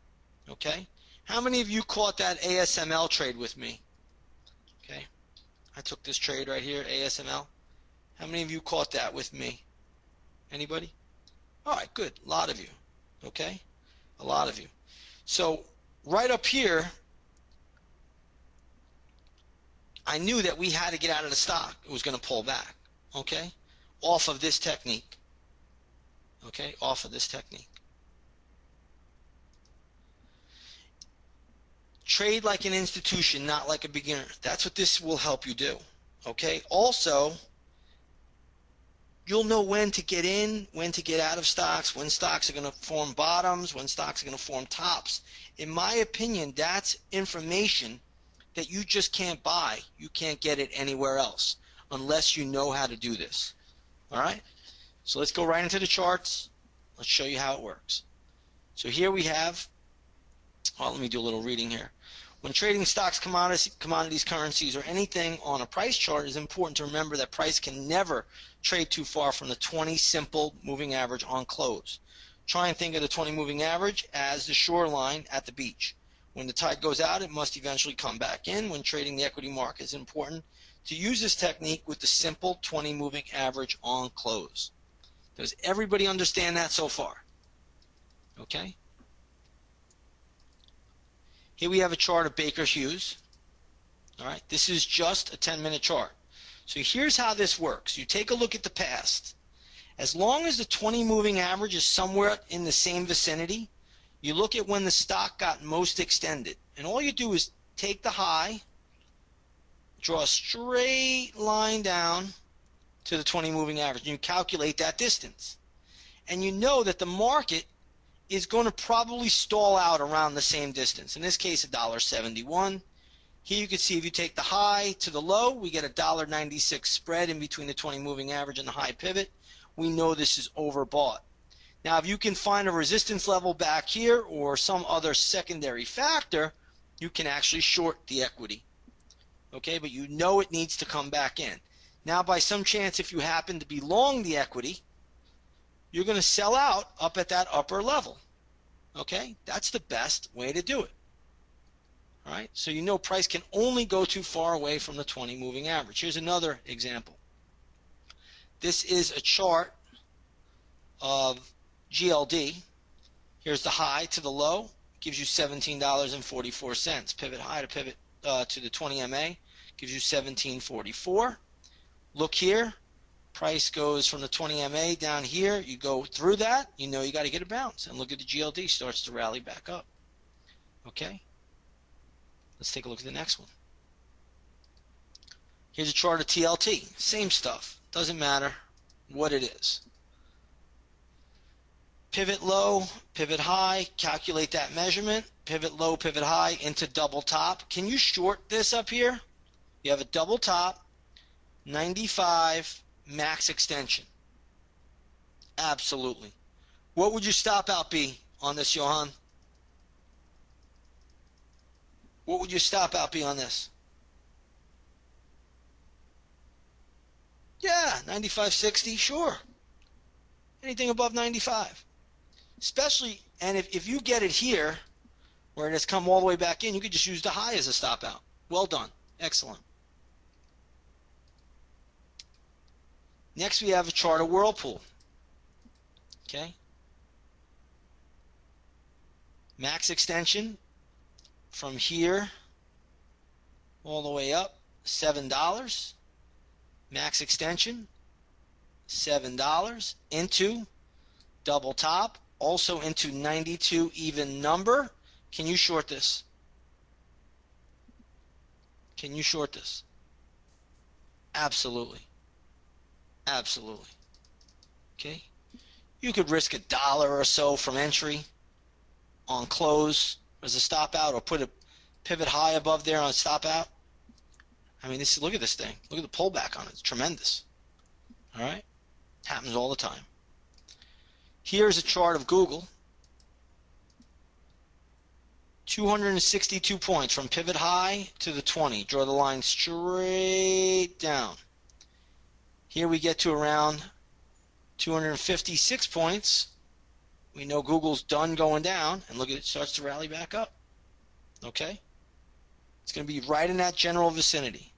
Okay? How many of you caught that ASML trade with me? Okay? I took this trade right here, ASML. How many of you caught that with me? Anybody? All right, good. A lot of you. Okay? A lot of you. So right up here, I knew that we had to get out of the stock. It was going to pull back. Okay? Off of this technique. Okay? Off of this technique. Trade like an institution, not like a beginner. That's what this will help you do. Okay? Also, you'll know when to get in, when to get out of stocks, when stocks are going to form bottoms, when stocks are going to form tops. In my opinion, that's information that you just can't buy. You can't get it anywhere else unless you know how to do this. All right? So let's go right into the charts. Let's show you how it works. So here we have, well, let me do a little reading here. When trading stocks, commodities, currencies, or anything on a price chart, it is important to remember that price can never trade too far from the 20 simple moving average on close. Try and think of the 20 moving average as the shoreline at the beach. When the tide goes out, it must eventually come back in. When trading the equity market, it's important to use this technique with the simple 20 moving average on close. Does everybody understand that so far? Okay? Here we have a chart of Baker Hughes. All right, this is just a 10-minute chart. So here's how this works. You take a look at the past. As long as the 20 moving average is somewhere in the same vicinity, you look at when the stock got most extended. And all you do is take the high, draw a straight line down to the 20 moving average, and you calculate that distance. And you know that the market is going to probably stall out around the same distance. In this case, $1.71. Here you can see if you take the high to the low, we get a $1.96 spread in between the 20 moving average and the high pivot. We know this is overbought. Now, if you can find a resistance level back here or some other secondary factor, you can actually short the equity. Okay, but you know it needs to come back in. Now, by some chance, if you happen to be long the equity, you're going to sell out up at that upper level. Okay, that's the best way to do it. All right, so you know price can only go too far away from the 20 moving average. Here's another example. This is a chart of GLD. Here's the high to the low, gives you $17.44. Pivot high to pivot to the 20 MA gives you $17.44. Look here. Price goes from the 20 MA down here. You go through that, you know you got to get a bounce. And look at the GLD starts to rally back up. Okay? Let's take a look at the next one. Here's a chart of TLT. Same stuff. Doesn't matter what it is. Pivot low, pivot high, calculate that measurement. Pivot low, pivot high into double top. Can you short this up here? You have a double top, 95 max extension. Absolutely. What would your stop out be on this, Johan? What would your stop out be on this? Yeah, 95.60, sure. Anything above 95. Especially, and if you get it here, where it has come all the way back in, you could just use the high as a stop out. Well done. Excellent. Next, we have a chart of Whirlpool. Okay. Max extension from here all the way up, $7. Max extension, $7 into double top, also into 92 even number. Can you short this? Can you short this? Absolutely. Absolutely. Okay. You could risk $1 or so from entry on close as a stop out, or put a pivot high above there on stop out. I mean, look at this thing. Look at the pullback on it. It's tremendous. All right? Happens all the time. Here's a chart of Google. 262 points from pivot high to the 20. Draw the line straight down. Here we get to around 256 points. We know Google's done going down, and look at it, starts to rally back up. Okay? It's going to be right in that general vicinity.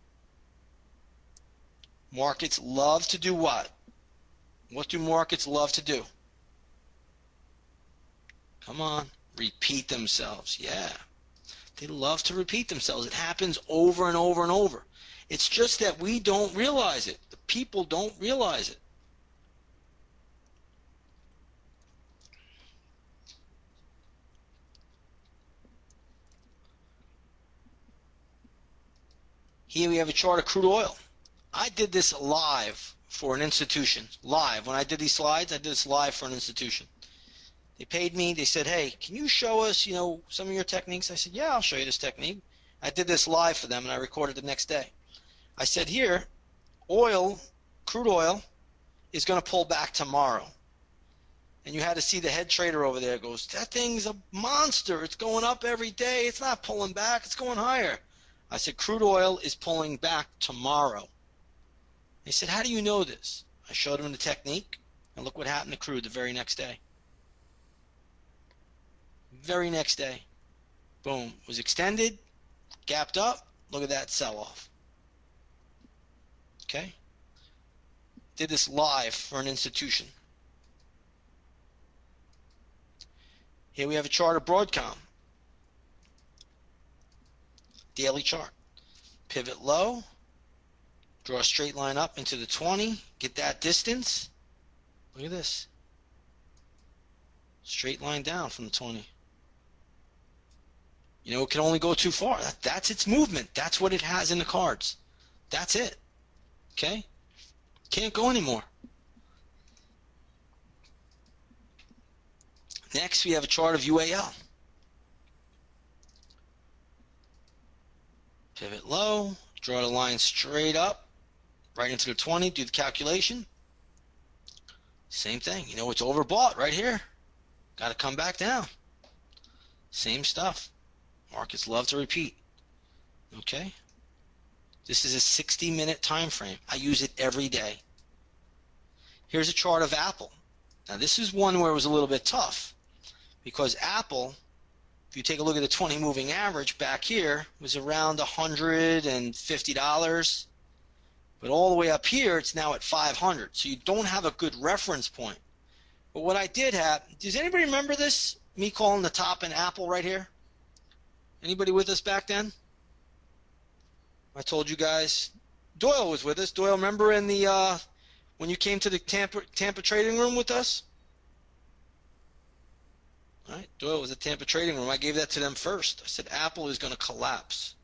Markets love to do what? What do markets love to do? Come on. Repeat themselves. Yeah. They love to repeat themselves. It happens over and over and over. It's just that we don't realize it. The people don't realize it. Here we have a chart of crude oil. I did this live for an institution. Live. When I did these slides, I did this live for an institution. They paid me. They said, hey, can you show us, some of your techniques? I said, yeah, I'll show you this technique. I did this live for them, and I recorded the next day. I said, here, crude oil, is going to pull back tomorrow. And you had to see the head trader over there goes, that thing's a monster. It's going up every day. It's not pulling back. It's going higher. I said, crude oil is pulling back tomorrow. They said, how do you know this? I showed them the technique, and look what happened to crude the very next day. Very next day. Boom. Was extended, gapped up. Look at that sell-off. Okay? Did this live for an institution. Here we have a chart of Broadcom. Daily chart. Pivot low. Draw a straight line up into the 20. Get that distance. Look at this. Straight line down from the 20. It can only go too far. That's its movement. That's what it has in the cards. That's it. Okay? Can't go anymore. Next, we have a chart of UAL. Pivot low. Draw the line straight up. Right into the 20. Do the calculation. Same thing. It's overbought right here. Got to come back down. Same stuff. Markets love to repeat. Okay? This is a 60-minute time frame. I use it every day. Here's a chart of Apple. Now this is one where it was a little bit tough because Apple, if you take a look at the 20 moving average back here, was around $150. But all the way up here, it's now at 500. So you don't have a good reference point. But what I did have, does anybody remember this? Me calling the top in Apple right here? Anybody with us back then? I told you guys. Doyle was with us. Doyle, remember in the when you came to the Tampa trading room with us? All right, Doyle was at Tampa trading room. I gave that to them first. I said Apple is going to collapse.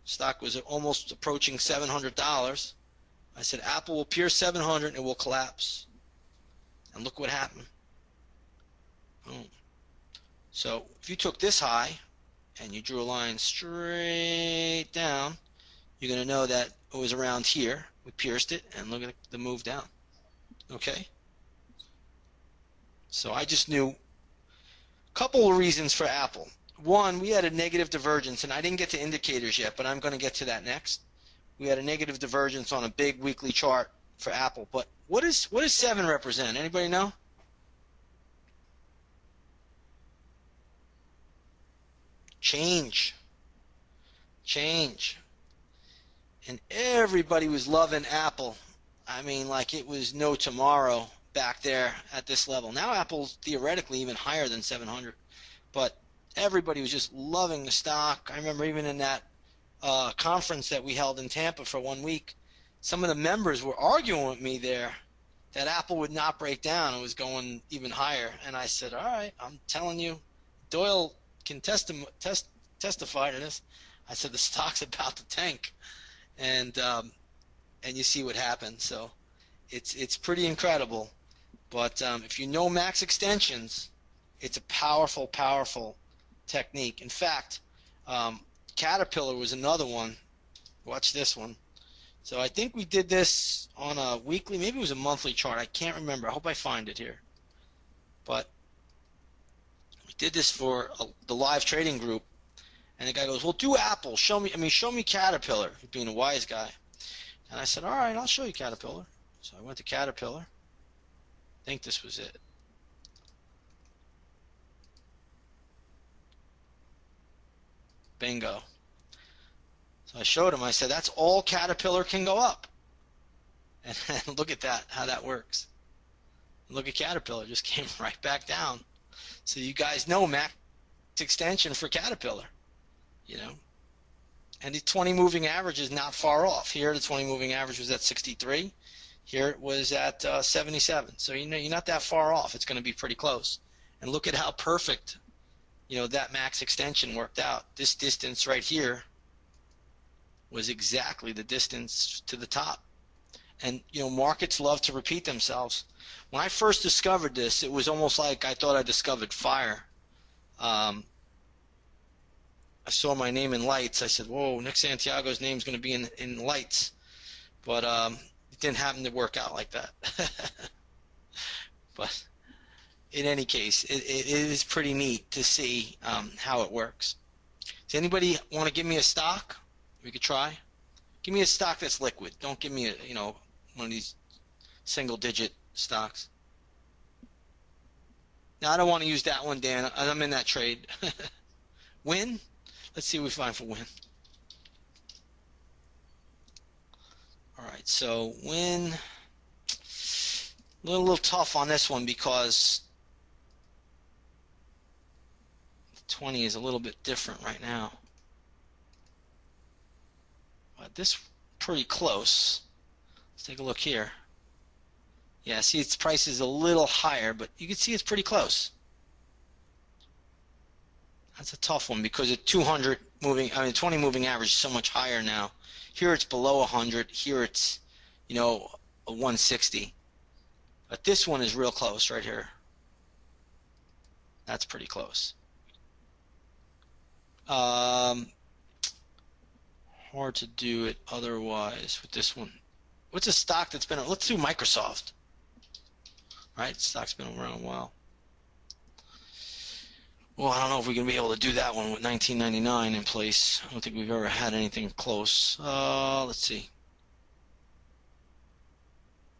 Stock was almost approaching $700. I said Apple will pierce 700 and it will collapse. And look what happened. Boom. So if you took this high and you drew a line straight down, you're going to know that it was around here. We pierced it, and look at the move down. Okay? So I just knew a couple of reasons for Apple. One, we had a negative divergence, and I didn't get to indicators yet, but I'm going to get to that next. We had a negative divergence on a big weekly chart for Apple. But what does 7 represent? Anybody know? Change. And everybody was loving Apple. I mean, like it was no tomorrow back there at this level. Now Apple's theoretically even higher than 700. But everybody was just loving the stock. I remember even in that conference that we held in Tampa for 1 week, some of the members were arguing with me there that Apple would not break down. It was going even higher. And I said, all right, I'm telling you, Doyle can testify to this. I said the stock's about to tank, and you see what happened. So it's pretty incredible. But if you know max extensions, it's a powerful technique. In fact, Caterpillar was another one. Watch this one. So I think we did this on a weekly, maybe it was a monthly chart. I can't remember. I hope I find it here. But We did this for the live trading group, and the guy goes, "Well, do Apple. Show me Caterpillar." He's being a wise guy. And I said, "All right, I'll show you Caterpillar." So I went to Caterpillar. I think this was it. Bingo. So I showed him. I said, "That's all Caterpillar can go up." And look at that, how that works. Look at Caterpillar, just came right back down. So you guys know max extension for Caterpillar, you know. And the 20 moving average is not far off. Here the 20 moving average was at 63. Here it was at 77. So you know you're not that far off. It's going to be pretty close. And look at how perfect, that max extension worked out. This distance right here was exactly the distance to the top. And markets love to repeat themselves. When I first discovered this, it was almost like I thought I discovered fire. I saw my name in lights. I said, "Whoa, Nick Santiago's name's going to be in lights." But it didn't happen to work out like that. But in any case, it is pretty neat to see how it works. Does anybody want to give me a stock? We could try. Give me a stock that's liquid. Don't give me one of these single-digit stocks. Now, I don't want to use that one, Dan. I'm in that trade. Win? Let's see what we find for Win. All right, so Win. A little tough on this one because 20 is a little bit different right now. But this pretty close. Let's take a look here. Yeah, see its price is a little higher, but you can see it's pretty close. That's a tough one because the 20 moving average is so much higher now. Here it's below 100. Here it's, a 160. But this one is real close right here. That's pretty close. Hard to do it otherwise with this one. What's a stock that's been? Let's do Microsoft. Right, stock's been around a while. Well, I don't know if we're going to be able to do that one with 1999 in place. I don't think we've ever had anything close. Let's see.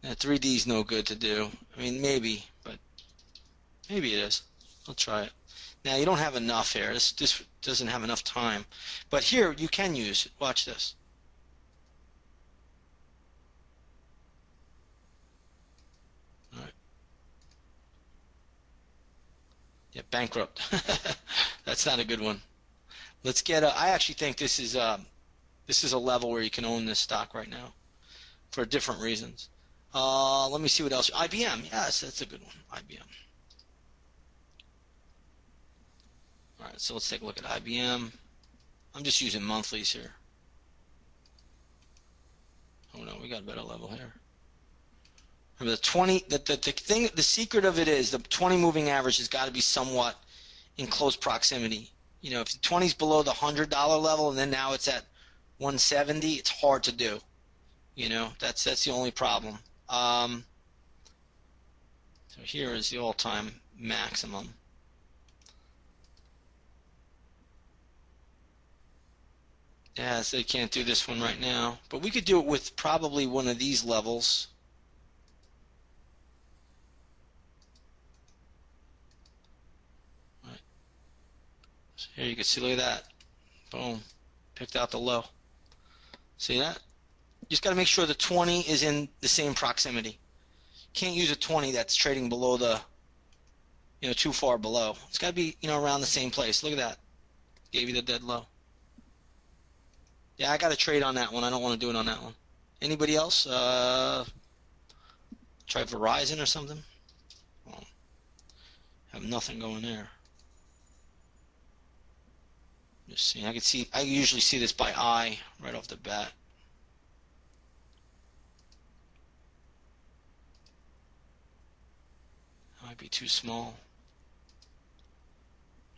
3D is no good to do. I mean, maybe, but maybe it is. I'll try it. Now, you don't have enough here. This doesn't have enough time. But here, you can use it. Watch this. All right. Yeah, bankrupt. That's not a good one. Let's get I actually think this is a level where you can own this stock right now for different reasons. Let me see what else. IBM. Yes, that's a good one. IBM. All right, so let's take a look at IBM. I'm just using monthlies here. Oh no, we got a better level here. Remember the 20. The secret of it is the 20 moving average has got to be somewhat in close proximity. If the 20 is below the $100 level and then now it's at 170, it's hard to do. That's the only problem. So here is the all-time maximum. Yeah, so they can't do this one right now, but we could do it with probably one of these levels. Right. So here you can see, look at that. Boom. Picked out the low. See that? You just got to make sure the 20 is in the same proximity. Can't use a 20 that's trading below the, too far below. It's got to be, around the same place. Look at that. Gave you the dead low. Yeah, I got to trade on that one. I don't want to do it on that one. Anybody else? Try Verizon or something? Well, have nothing going there. Just see. I usually see this by eye right off the bat. Might be too small.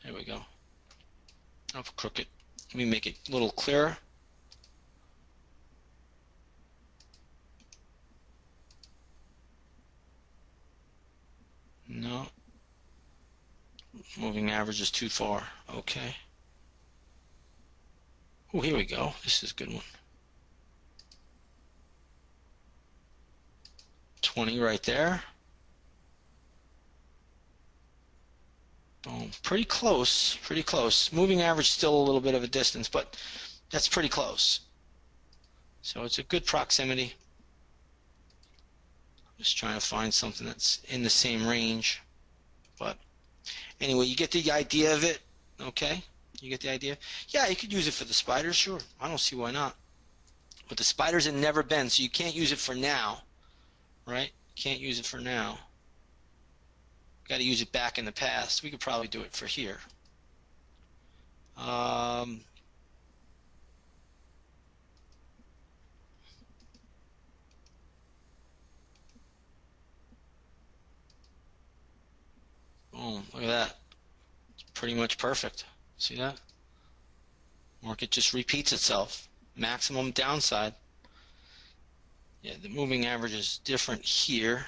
There we go. I'll crook it. Let me make it a little clearer. No. moving average is too far. Okay. Oh, here we go. This is a good one. 20 right there. Boom. Pretty close. Pretty close. Moving average still a little bit of a distance, but that's pretty close. So it's a good proximity. Just trying to find something that's in the same range. But anyway, you get the idea of it. Okay? You get the idea? Yeah, you could use it for the spiders, sure. I don't see why not. But the spiders have never been, so you can't use it for now. Right? Can't use it for now. Got to use it back in the past. We could probably do it for here. Boom, look at that. It's pretty much perfect. See that? Market just repeats itself. Maximum downside. Yeah, the moving average is different here.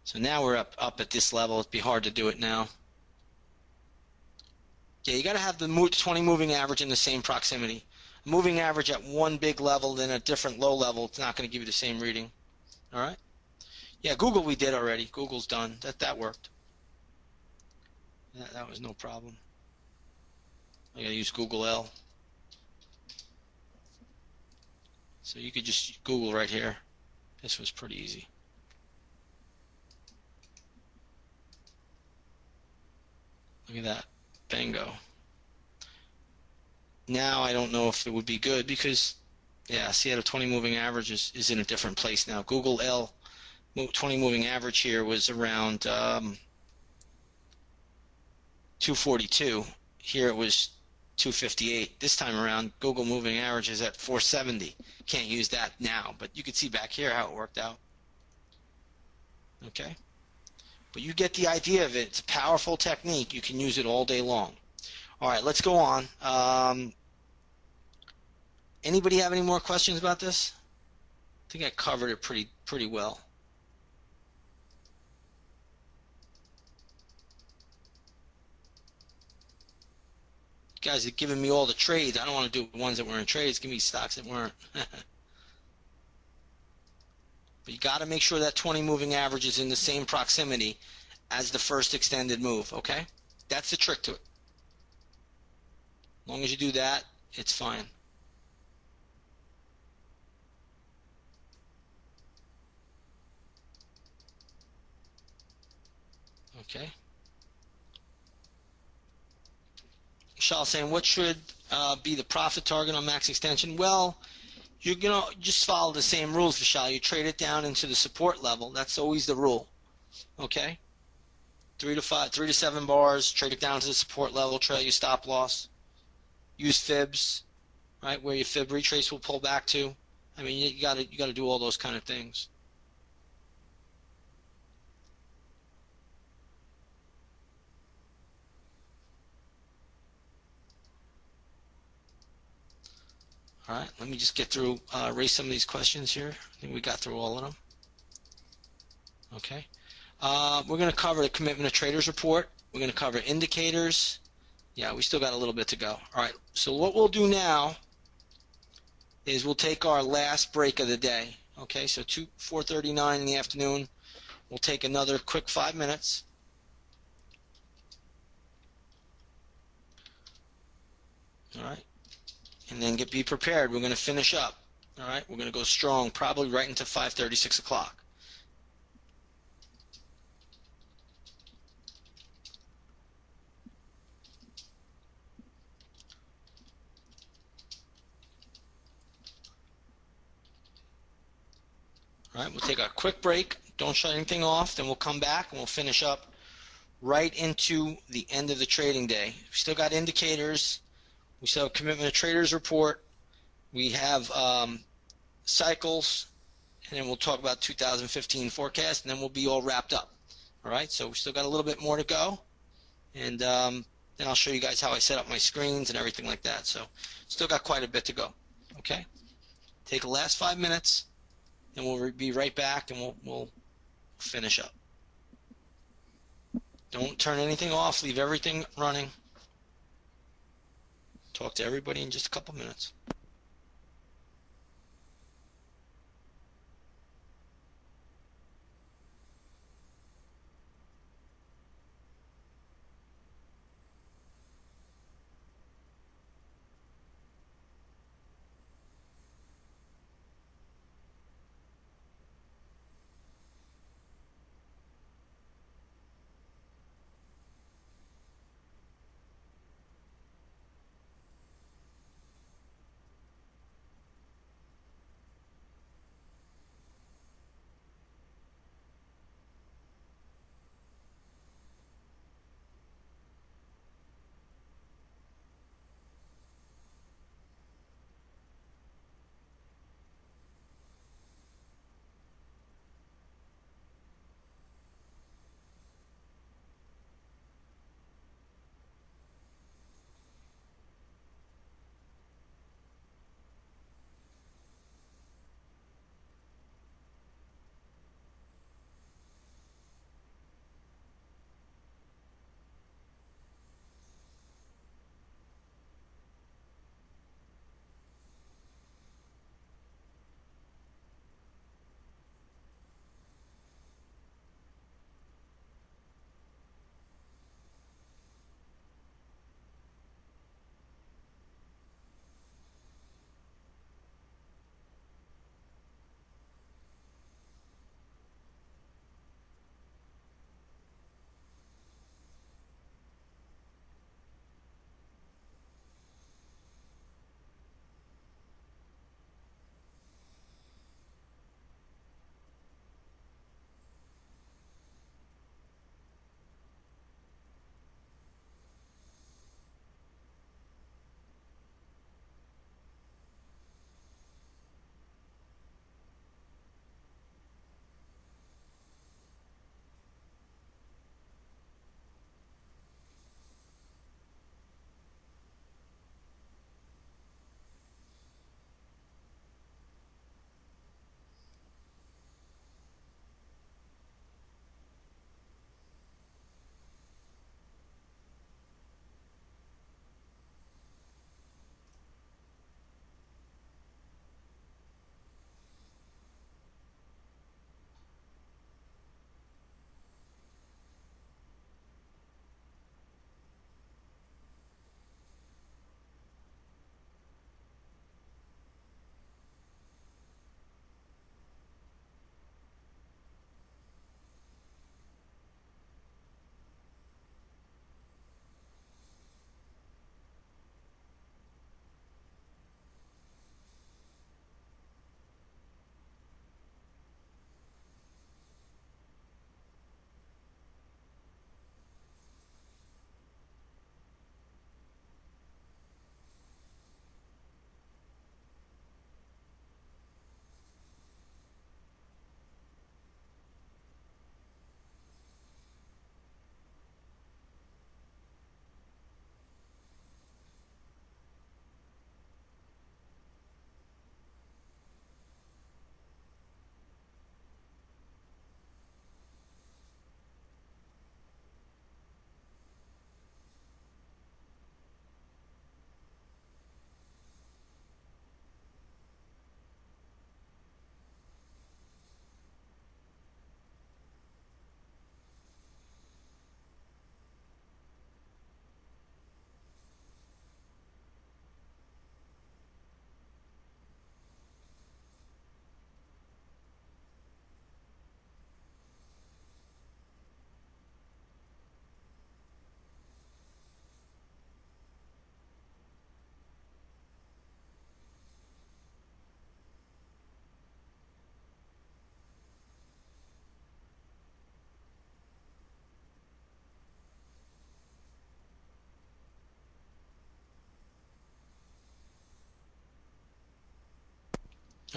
So now we're up at this level. It'd be hard to do it now. Yeah, you got to have the 20 moving average in the same proximity. Moving average at one big level, then a different low level, it's not going to give you the same reading. All right? Yeah, Google we did already. Google's done. That worked. That was no problem. I got to use Google L. So you could just Google right here. This was pretty easy. Look at that. Bingo. Now I don't know if it would be good because, yeah, see how the 20 moving average is in a different place now. Google L 20 moving average here was around 242. Here it was 258. This time around, Google moving average is at 470. Can't use that now, but you can see back here how it worked out. Okay? But you get the idea of it. It's a powerful technique. You can use it all day long. All right, let's go on. Anybody have any more questions about this? I think I covered it pretty well. You guys are giving me all the trades. I don't want to do ones that were in trades. Give me stocks that weren't. But you got to make sure that 20 moving average is in the same proximity as the first extended move, okay? That's the trick to it. As long as you do that, it's fine. Okay. Michelle saying, what should be the profit target on max extension? Well, you're going to just follow the same rules, Vishal. You trade it down into the support level. That's always the rule. Okay? 3 to 7 bars, trade it down to the support level, trail your stop loss. Use fibs, right, where your fib retrace will pull back to. I mean, you got to do all those kind of things. All right, let me just get through, erase some of these questions here. I think we got through all of them. Okay. We're going to cover the commitment of traders report. We're going to cover indicators. Yeah, we still got a little bit to go. All right, so what we'll do now is we'll take our last break of the day. Okay, so 4:39 in the afternoon. We'll take another quick 5 minutes. All right. And then be prepared. We're going to finish up. All right. We're going to go strong, probably right into 5:30, 6 o'clock. All right. We'll take a quick break. Don't shut anything off. Then we'll come back and we'll finish up right into the end of the trading day. We still got indicators. We still have commitment of traders report. We have cycles, and then we'll talk about 2015 forecast, and then we'll be all wrapped up. All right, so we still got a little bit more to go, and then I'll show you guys how I set up my screens and everything like that. So still got quite a bit to go. Okay, take the last 5 minutes, and we'll be right back, and we'll finish up. Don't turn anything off. Leave everything running. Talk to everybody in just a couple minutes.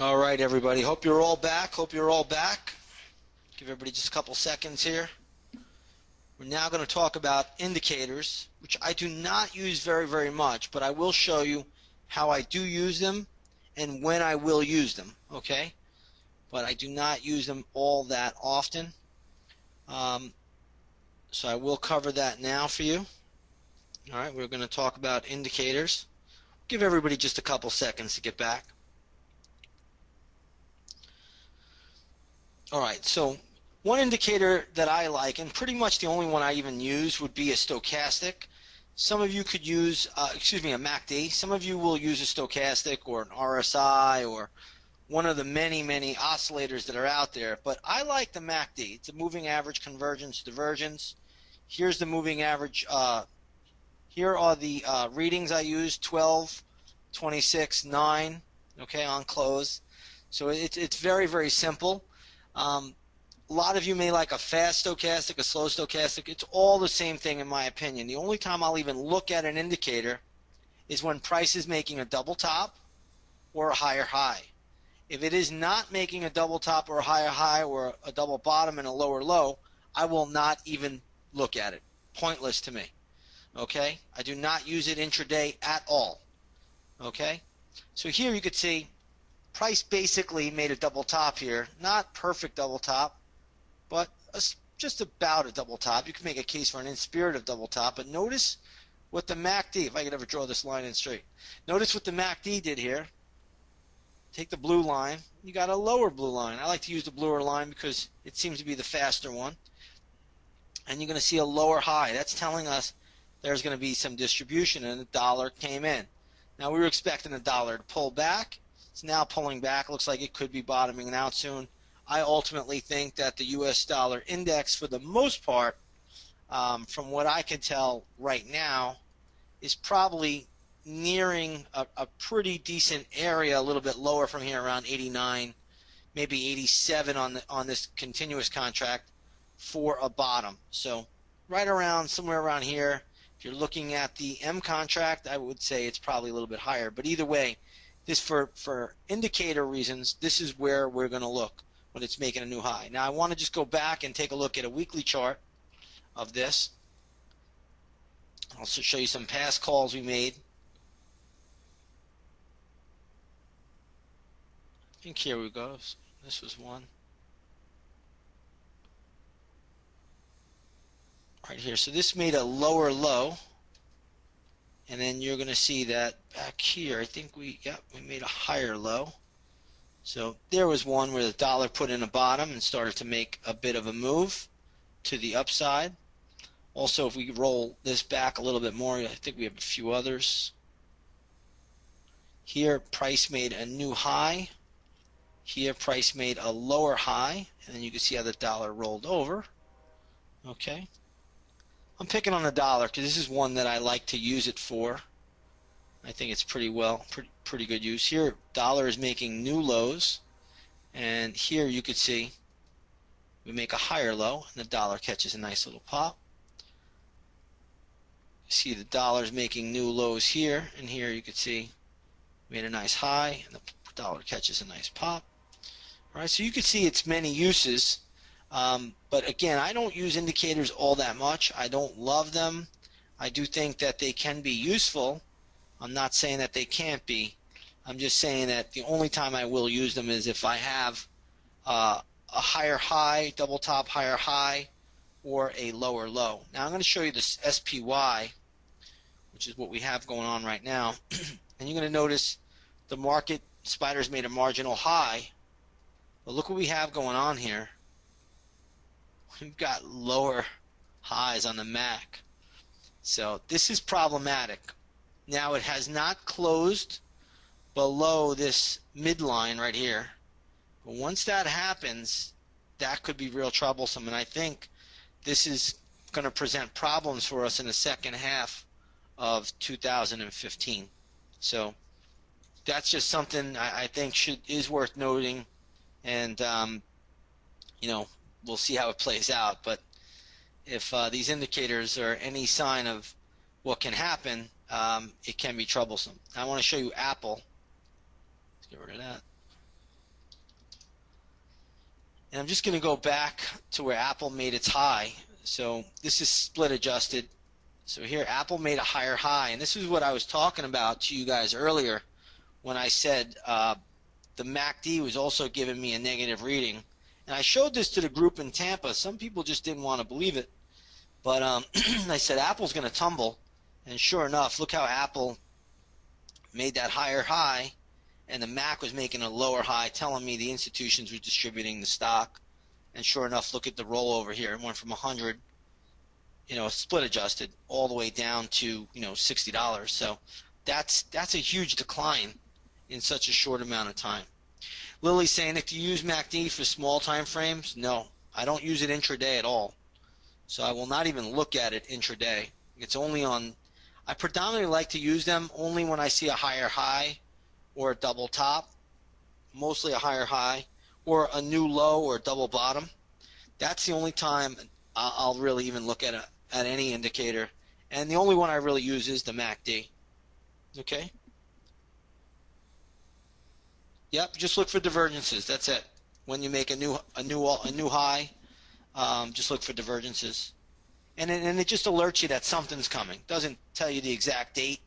All right, everybody. Hope you're all back. Hope you're all back. Give everybody just a couple seconds here. We're now going to talk about indicators, which I do not use very, very much, but I will show you how I do use them and when I will use them, okay? But I do not use them all that often. Um, So I will cover that now for you. All right, we're going to talk about indicators. Give everybody just a couple seconds to get back. All right, so one indicator that I like, and pretty much the only one I even use, would be a stochastic. Some of you could use, a MACD. Some of you will use a stochastic or an RSI or one of the many oscillators that are out there. But I like the MACD. It's a moving average convergence divergence. Here's the moving average. Here are the readings I use: 12, 26, 9. Okay, on close. So it's very simple. A lot of you may like a fast stochastic, a slow stochastic. It's all the same thing in my opinion. The only time I'll even look at an indicator is when price is making a double top or a higher high. If it is not making a double top or a higher high or a double bottom and a lower low, I will not even look at it. Pointless to me. Okay? I do not use it intraday at all. Okay? So here you could see price basically made a double top here. Not perfect double top, but just about a double top. You can make a case for an in-spirit double top, but notice what the MACD, if I could ever draw this line in straight, notice what the MACD did here. Take the blue line, you got a lower blue line. I like to use the bluer line because it seems to be the faster one. And you're going to see a lower high. That's telling us there's going to be some distribution, and the dollar came in. Now we were expecting the dollar to pull back. It's now pulling back. Looks like it could be bottoming out soon. I ultimately think that the U.S. dollar index, for the most part, from what I can tell right now, is probably nearing a pretty decent area, a little bit lower from here, around 89, maybe 87 on this continuous contract for a bottom. So right around, somewhere around here. If you're looking at the M contract, I would say it's probably a little bit higher. But either way, this for indicator reasons, this is where we're going to look when it's making a new high. Now I want to just go back and take a look at a weekly chart of this. I'll also show you some past calls we made. I think here we go. This was one. Right here. So this made a lower low. And then you're going to see that back here, I think we made a higher low. So there was one where the dollar put in a bottom and started to make a bit of a move to the upside. Also, if we roll this back a little bit more, I think we have a few others. Here, price made a new high. Here, price made a lower high. And then you can see how the dollar rolled over. Okay. I'm picking on the dollar because this is one that I like to use it for. I think it's pretty good use. Here, dollar is making new lows, and here you could see we make a higher low, and the dollar catches a nice little pop. See the dollar's making new lows here, and here you could see made a nice high, and the dollar catches a nice pop. All right, so you could see its many uses. But again, I don't use indicators all that much. I don't love them. I do think that they can be useful. I'm not saying that they can't be. I'm just saying that the only time I will use them is if I have a higher high, double top higher high, or a lower low. Now I'm going to show you this SPY, which is what we have going on right now. And you're going to notice the market, Spider's made a marginal high. But look what we have going on here. We've got lower highs on the MAC. So this is problematic. Now it has not closed below this midline right here. But once that happens, that could be real troublesome. And I think this is going to present problems for us in the second half of 2015. So that's just something I think is worth noting. And, we'll see how it plays out. But if these indicators are any sign of what can happen, it can be troublesome. I want to show you Apple. Let's get rid of that. And I'm just going to go back to where Apple made its high. So this is split adjusted. So here Apple made a higher high. And this is what I was talking about to you guys earlier when I said the MACD was also giving me a negative reading. And I showed this to the group in Tampa. Some people just didn't want to believe it. But I said Apple's going to tumble, and sure enough, look how Apple made that higher high, and the Mac was making a lower high, telling me the institutions were distributing the stock. And sure enough, look at the rollover here. It went from 100, split adjusted, all the way down to $60. So that's a huge decline in such a short amount of time. Lily's saying, if you use MACD for small time frames, no, I don't use it intraday at all. So I will not even look at it intraday. It's only on, I predominantly like to use them only when I see a higher high or a double top, mostly a higher high, or a new low or a double bottom. That's the only time I'll really even look at any indicator. And the only one I really use is the MACD. Okay? Yep, just look for divergences. That's it. When you make a new high, just look for divergences. And it just alerts you that something's coming. Doesn't tell you the exact date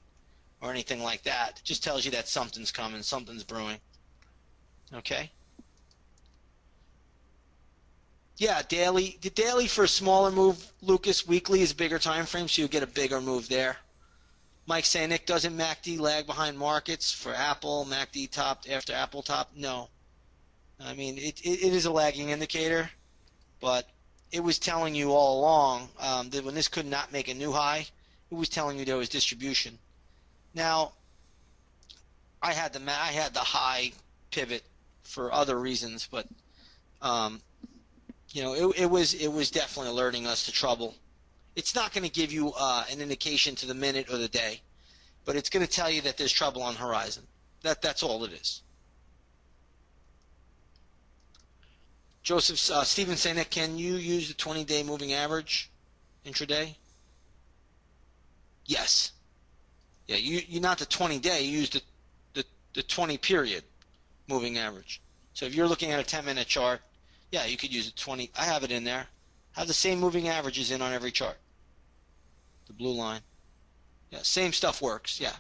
or anything like that. It just tells you that something's coming, something's brewing. Okay? Yeah, daily. The daily for a smaller move, Lucas. Weekly is a bigger time frame, so you'll get a bigger move there. Mike saying, Nick, doesn't MACD lag behind markets for Apple? MACD topped after Apple top? No. I mean, it is a lagging indicator, but it was telling you all along that when this could not make a new high, it was telling you there was distribution. Now, I had the high pivot for other reasons, but it was definitely alerting us to trouble. It's not going to give you an indication to the minute or the day, but it's going to tell you that there's trouble on the horizon. That's all it is. Joseph Stephen saying that, can you use the 20-day moving average intraday? Yes. Yeah, you not the 20-day, you use the 20 period moving average. So if you're looking at a 10-minute chart, yeah, you could use a 20. I have it in there. Have the same moving averages in on every chart. The blue line. Yeah, same stuff works. Yeah.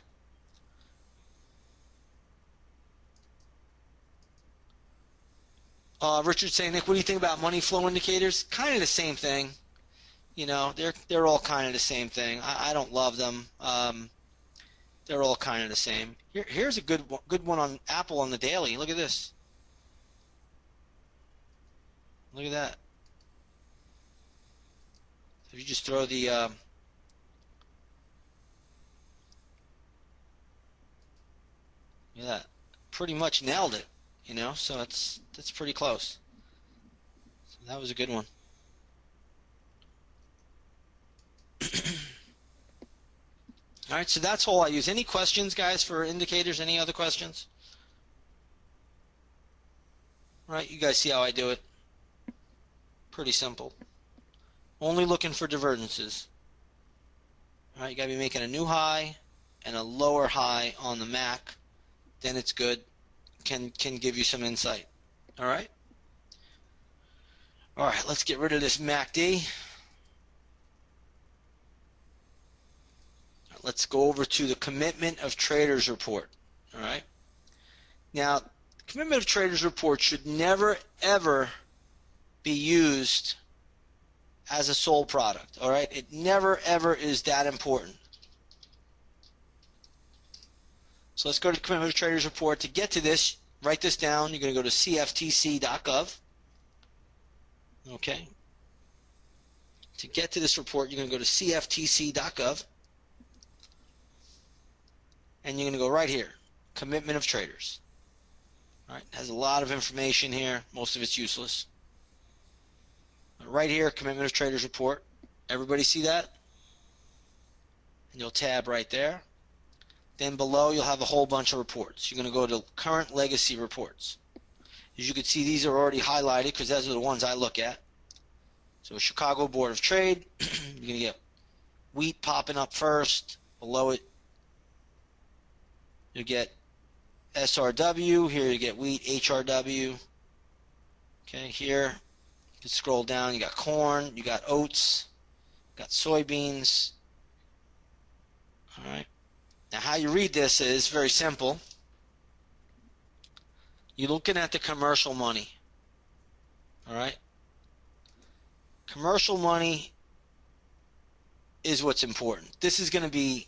Richard saying, Nick, what do you think about money flow indicators? Kind of the same thing. They're all kind of the same thing. I don't love them. They're all kind of the same. Here's a good one on Apple on the daily. Look at this. Look at that. If you just throw the look at that, pretty much nailed it. So that's pretty close. So that was a good one. All right, so that's all I use. Any questions, guys, for indicators? Any other questions? All right, you guys see how I do it. Pretty simple. Only looking for divergences. All right, you got to be making a new high and a lower high on the Mac. Then it's good. Can give you some insight. All right? All right, let's get rid of this MACD. Let's go over to the Commitment of Traders report. All right? Now, the Commitment of Traders report should never, ever be used as a sole product. All right? It never, ever is that important. So let's go to the Commitment of Traders report. To get to this, write this down. You're going to go to cftc.gov. Okay? To get to this report, you're going to go to cftc.gov. And you're going to go right here, Commitment of Traders. All right, it has a lot of information here. Most of it's useless. Right here, Commitment of Traders report. Everybody see that? And you'll tab right there. Then below, you'll have a whole bunch of reports. You're going to go to Current Legacy Reports. As you can see, these are already highlighted because those are the ones I look at. So Chicago Board of Trade, you're going to get wheat popping up first. Below it, you get SRW. Here you get wheat, HRW. Okay, here you can scroll down. You got corn, you got oats, you got soybeans. All right. Now, how you read this is very simple. You're looking at the commercial money. All right. Commercial money is what's important. This is going to be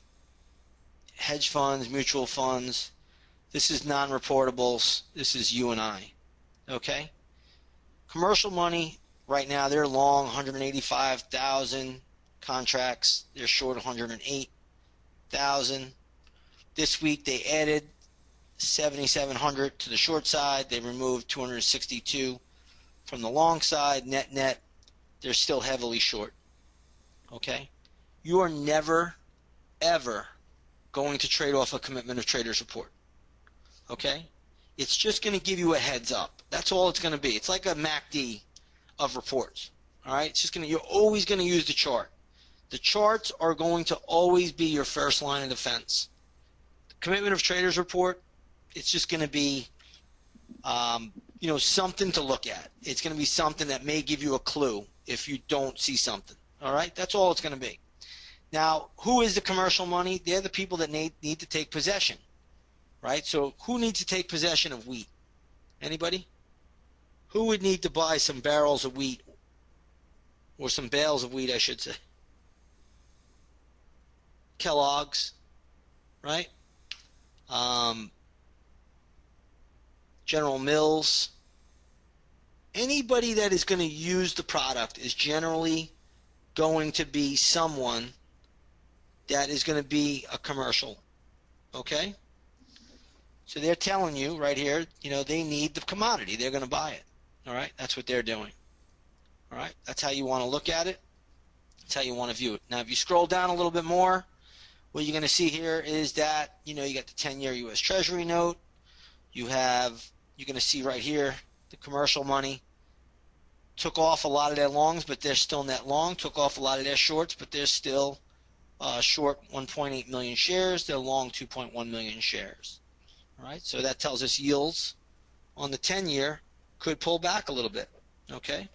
hedge funds, mutual funds. This is non-reportables. This is you and I. Okay? Commercial money, right now, they're long 185,000 contracts. They're short 108,000. This week, they added 7,700 to the short side. They removed 262 from the long side. Net, they're still heavily short. Okay? You are never, ever going to trade off a commitment of traders report. Okay? It's just going to give you a heads up. That's all it's going to be. It's like a MACD of reports. All right? It's just going to, you're always going to use the chart. The charts are going to always be your first line of defense. The commitment of traders report, it's just going to be something to look at. It's going to be something that may give you a clue if you don't see something. All right? That's all it's going to be. Now, who is the commercial money? They're the people that need to take possession. Right? So who needs to take possession of wheat? Anybody? Who would need to buy some barrels of wheat? Or some bales of wheat, I should say. Kellogg's. Right? General Mills. Anybody that is going to use the product is generally going to be someone that is going to be a commercial. Okay? So they're telling you right here, they need the commodity. They're going to buy it. All right? That's what they're doing. All right? That's how you want to look at it. That's how you want to view it. Now, if you scroll down a little bit more, what you're going to see here is that, you got the 10-year U.S. Treasury note. You're going to see right here the commercial money took off a lot of their longs, but they're still net long. Took off a lot of their shorts, but they're still short 1.8 million shares. They're long 2.1 million shares. All right, so that tells us yields on the 10-year could pull back a little bit. Okay,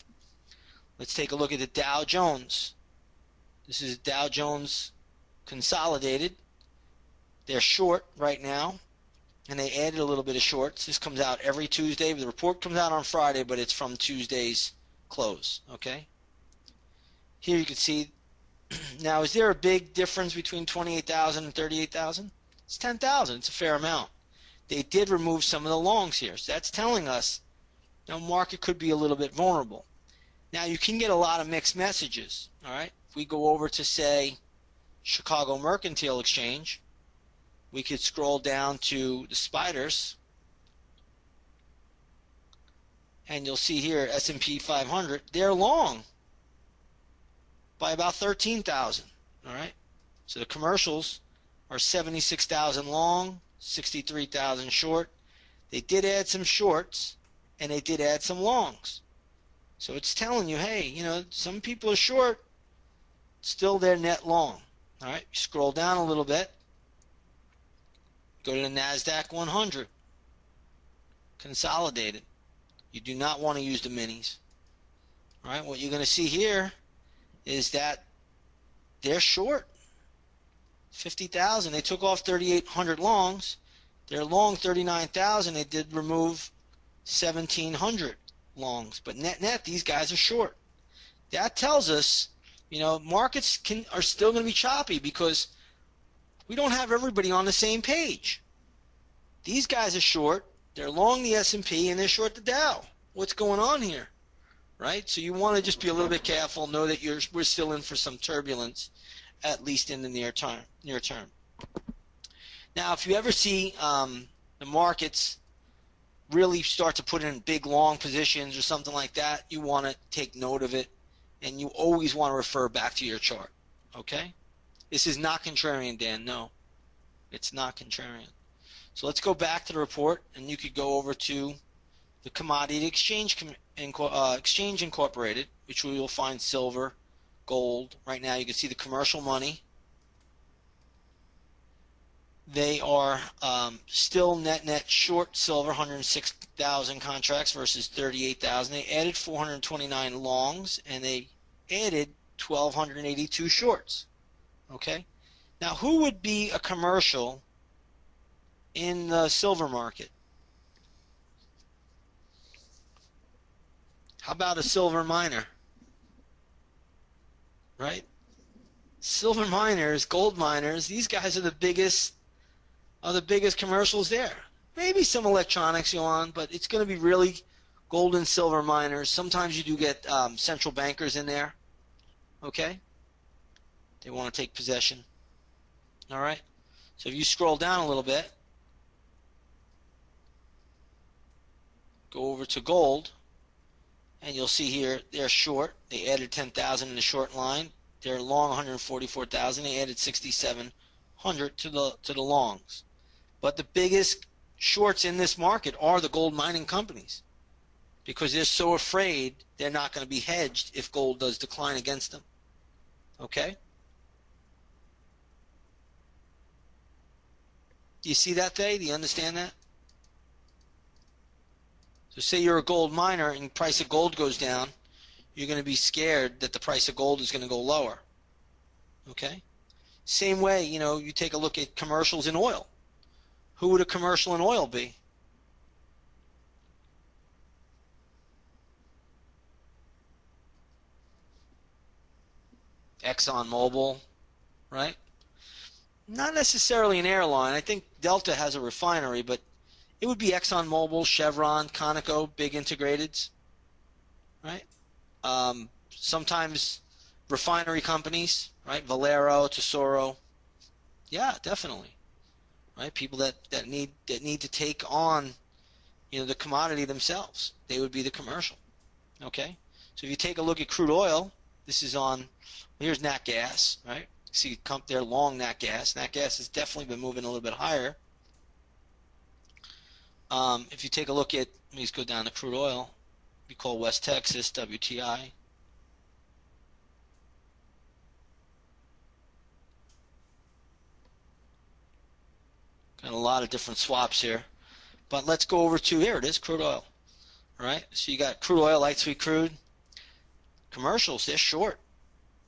let's take a look at the Dow Jones. This is Dow Jones consolidated. They're short right now, and they added a little bit of shorts. This comes out every Tuesday. The report comes out on Friday, but it's from Tuesday's close. Okay, here you can see. Now, is there a big difference between 28,000 and 38,000? It's 10,000. It's a fair amount. They did remove some of the longs here, so that's telling us the market could be a little bit vulnerable. Now, you can get a lot of mixed messages. All right, if we go over to, say, Chicago Mercantile Exchange, we could scroll down to the spiders, and you'll see here S&P 500. They're long by about 13,000. All right, so the commercials are 76,000 long, 63,000 short. They did add some shorts, and they did add some longs. So it's telling you, hey, some people are short, still they're net long. All right, you scroll down a little bit, go to the NASDAQ 100, consolidated. You do not want to use the minis. All right, what you're going to see here is that they're short 50,000. They took off 3,800 longs. They're long 39,000. They did remove 1,700 longs. But net, these guys are short. That tells us, markets are still going to be choppy because we don't have everybody on the same page. These guys are short. They're long the S&P and they're short the Dow. What's going on here? Right? So you want to just be a little bit careful. Know that we're still in for some turbulence, at least in the near term. Now, if you ever see the markets really start to put in big long positions or something like that, you want to take note of it, and you always want to refer back to your chart. Okay? This is not contrarian, Dan. No, it's not contrarian. So let's go back to the report, and you could go over to the Commodity Exchange Incorporated, which we will find silver, gold. Right now you can see the commercial money. They are still net short silver, 106,000 contracts versus 38,000. They added 429 longs, and they added 1,282 shorts. Okay? Now, who would be a commercial in the silver market? How about a silver miner? Right? silver miners, gold miners, these guys are the biggest commercials there. Maybe some electronics you on, but it's going to be really gold and silver miners. Sometimes you do get central bankers in there. Okay, they want to take possession. All right. So if you scroll down a little bit, go over to gold, and you'll see here they're short. They added 10,000 in the short line. They're long 144,000. They added 6,700 to the longs. But the biggest shorts in this market are the gold mining companies because they're so afraid they're not going to be hedged if gold does decline against them. Okay? Do you see that, Thay? Do you understand that? So say you're a gold miner and the price of gold goes down, you're going to be scared that the price of gold is going to go lower. Okay? Same way, you take a look at commercials in oil. Who would a commercial in oil be? ExxonMobil, right? Not necessarily an airline. I think Delta has a refinery, but it would be ExxonMobil, Chevron, Conoco, big integrateds, right? Sometimes refinery companies, right? Valero, Tesoro. Yeah, definitely, right? People that need to take on, the commodity themselves. They would be the commercial. Okay, so if you take a look at crude oil, this is on. Here's nat gas, right? See, they're long nat gas. Nat gas has definitely been moving a little bit higher. If you take a look at, let me just go down to crude oil. We call West Texas WTI. Got a lot of different swaps here, but let's go over to here. It is crude oil. All right. So you got crude oil, light sweet crude. Commercials, they're short.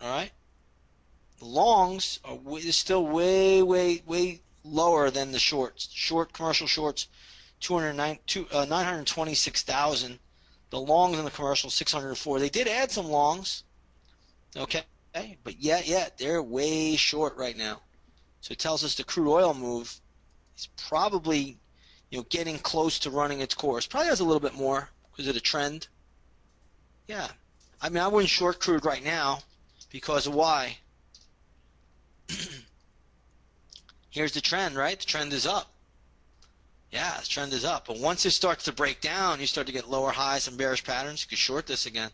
All right. The longs are still way, way, way lower than the shorts. Short commercial shorts, 926,000. The longs in the commercial, 604. They did add some longs, okay, but yeah, they're way short right now. So it tells us the crude oil move is probably, getting close to running its course. Probably has a little bit more because of the trend. Yeah, I mean, I wouldn't short crude right now because of why? Here's the trend, right? The trend is up. Yeah, the trend is up. But once it starts to break down, you start to get lower highs and bearish patterns. You can short this again.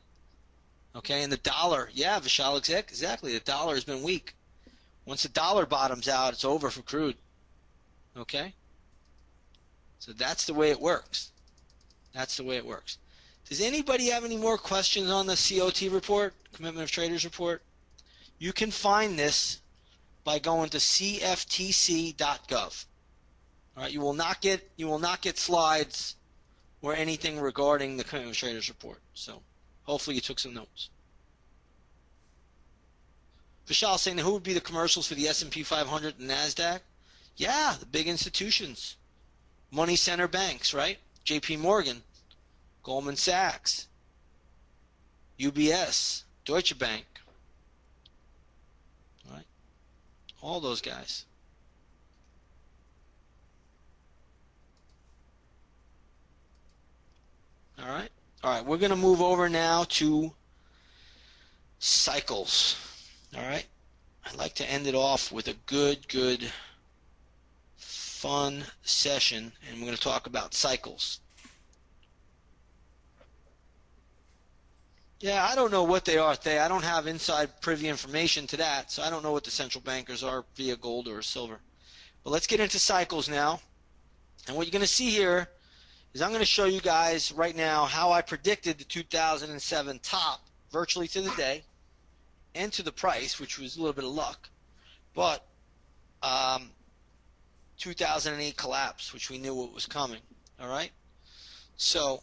Okay, and the dollar, yeah, Vishal, exactly. The dollar has been weak. Once the dollar bottoms out, it's over for crude. Okay? So that's the way it works. That's the way it works. Does anybody have any more questions on the COT report, Commitment of Traders report? You can find this by going to cftc.gov. All right, you will not get slides or anything regarding the Commitment of Traders report. So hopefully you took some notes. Vishal saying, who would be the commercials for the S&P 500 and NASDAQ? Yeah, the big institutions. Money center banks, right? JP Morgan, Goldman Sachs, UBS, Deutsche Bank. All right? All those guys. All right, we're going to move over now to cycles. All right, I'd like to end it off with a good, fun session, and we're going to talk about cycles. Yeah, I don't know what they are, Thay. I don't have inside privy information to that, so I don't know what the central bankers are via gold or silver. But let's get into cycles now. And what you're going to see here is I'm going to show you guys right now how I predicted the 2007 top virtually to the day and to the price, which was a little bit of luck, but 2008 collapse, which we knew what was coming. All right, so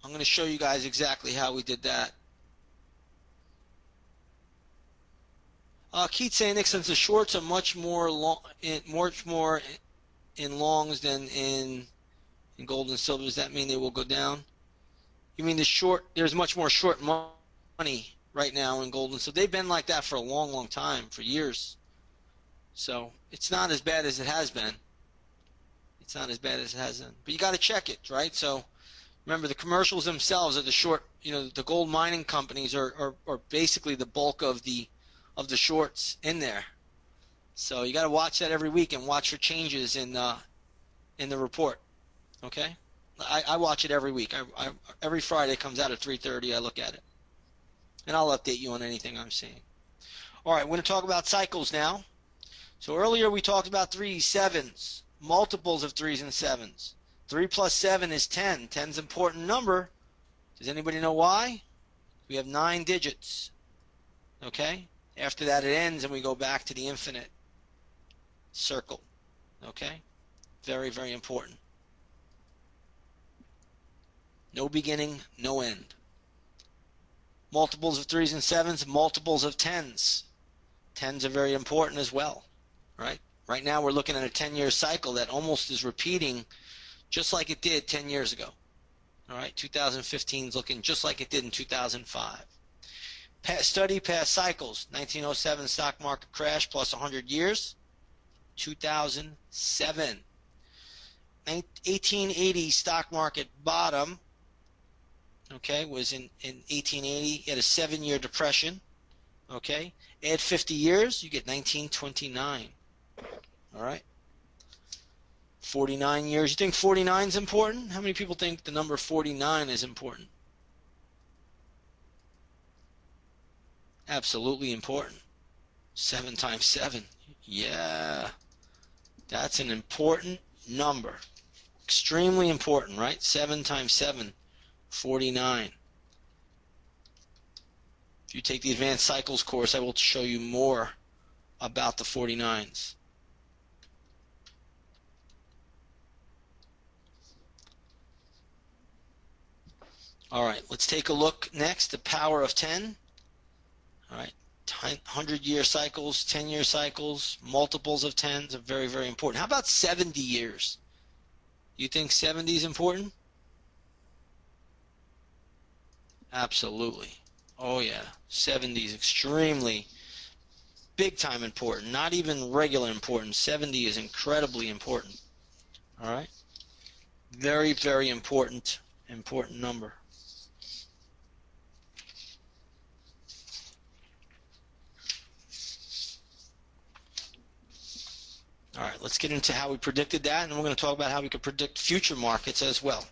I'm going to show you guys exactly how we did that. Keith saying, Nick, since the shorts are much more in longs than in gold and silver, does that mean they will go down? You mean there's much more short money, right now in gold. And so they've been like that for a long, long time, for years. So it's not as bad as it has been. It's not as bad as it has been. But you got to check it, right? So remember, the commercials themselves are the short, the gold mining companies are basically the bulk of the shorts in there. So you got to watch that every week and watch for changes in the report. Okay? I watch it every week. Every Friday it comes out at 3:30. I look at it. And I'll update you on anything I'm seeing. All right, we're going to talk about cycles now. So earlier we talked about 3s, 7s, multiples of 3s and 7s. 3 plus 7 is 10. 10 is an important number. Does anybody know why? We have 9 digits. Okay? After that it ends and we go back to the infinite circle. Okay? Very, very important. No beginning, no end. Multiples of 3s and 7s, multiples of 10s. 10s are very important as well, right? Right now we're looking at a 10-year cycle that almost is repeating just like it did 10 years ago. All right, 2015 is looking just like it did in 2005. Study past cycles. 1907 stock market crash plus 100 years. 2007. 1880 stock market bottom, okay, was in 1880. You had a 7-year depression. Okay, add 50 years, you get 1929. All right, 49 years. You think 49 is important? How many people think the number 49 is important? Absolutely important. 7 times 7. Yeah, that's an important number. Extremely important, right? 7 times 7, 49. If you take the Advanced Cycles course, I will show you more about the 49s. All right, let's take a look next. The power of 10. All right, 100-year cycles, 10-year cycles, multiples of 10s are very, very important. How about 70 years? You think 70 is important? Absolutely. Oh yeah, 70 is extremely big time important, not even regular important. 70 is incredibly important. All right? Very, very important number. All right, let's get into how we predicted that, and we're going to talk about how we could predict future markets as well.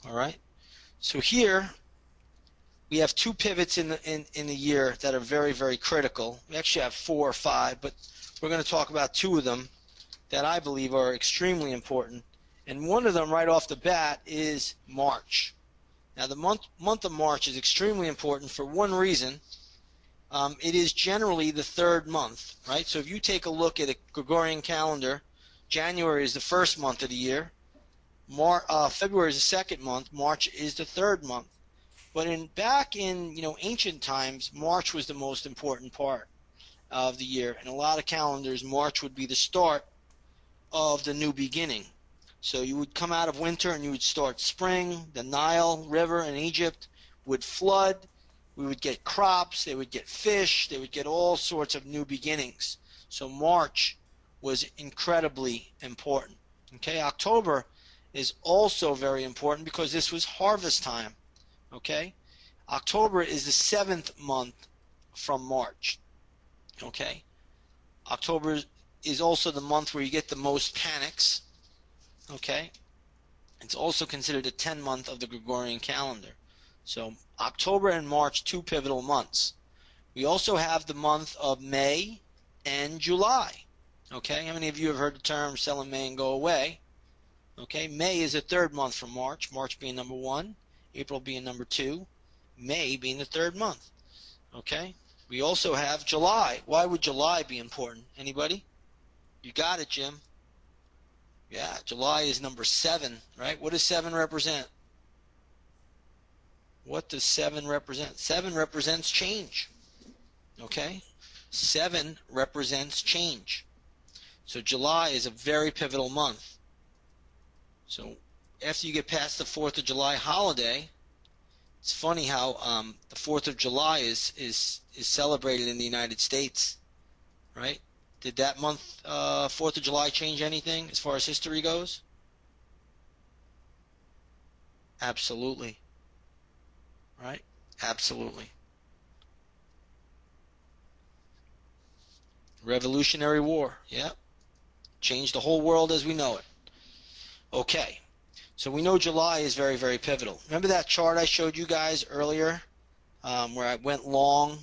All right? So here we have 2 pivots in the year that are very, very critical. We actually have 4 or 5, but we're going to talk about 2 of them that I believe are extremely important. And one of them right off the bat is March. Now the month of March is extremely important for one reason. It is generally the 3rd month, right? So if you take a look at a Gregorian calendar, January is the 1st month of the year. February is the 2nd month. March is the 3rd month. But back in ancient times, March was the most important part of the year. In a lot of calendars, March would be the start of the new beginning. So you would come out of winter and you would start spring. The Nile River in Egypt would flood. We would get crops. They would get fish. They would get all sorts of new beginnings. So March was incredibly important. Okay, October is also very important because this was harvest time. Okay, October is the 7th month from March. Okay, October is also the month where you get the most panics. Okay, it's also considered a 10 month of the Gregorian calendar. So October and March, 2 pivotal months. We also have the month of May and July. Okay, how many of you have heard the term sell in May and go away? Okay, May is the 3rd month from March, March being number 1, April being number 2, May being the 3rd month. Okay, we also have July. Why would July be important? Anybody? You got it, Jim. Yeah, July is number 7, right? What does 7 represent? What does 7 represent? 7 represents change. Okay? 7 represents change. So July is a very pivotal month. So after you get past the 4th of July holiday, It's funny how the 4th of July is celebrated in the United States, right? Did that month, 4th of July, change anything as far as history goes? Absolutely, right? Absolutely. Revolutionary War, yeah. Changed the whole world as we know it. Okay, so we know July is very, very pivotal. Remember that chart I showed you guys earlier, where I went long?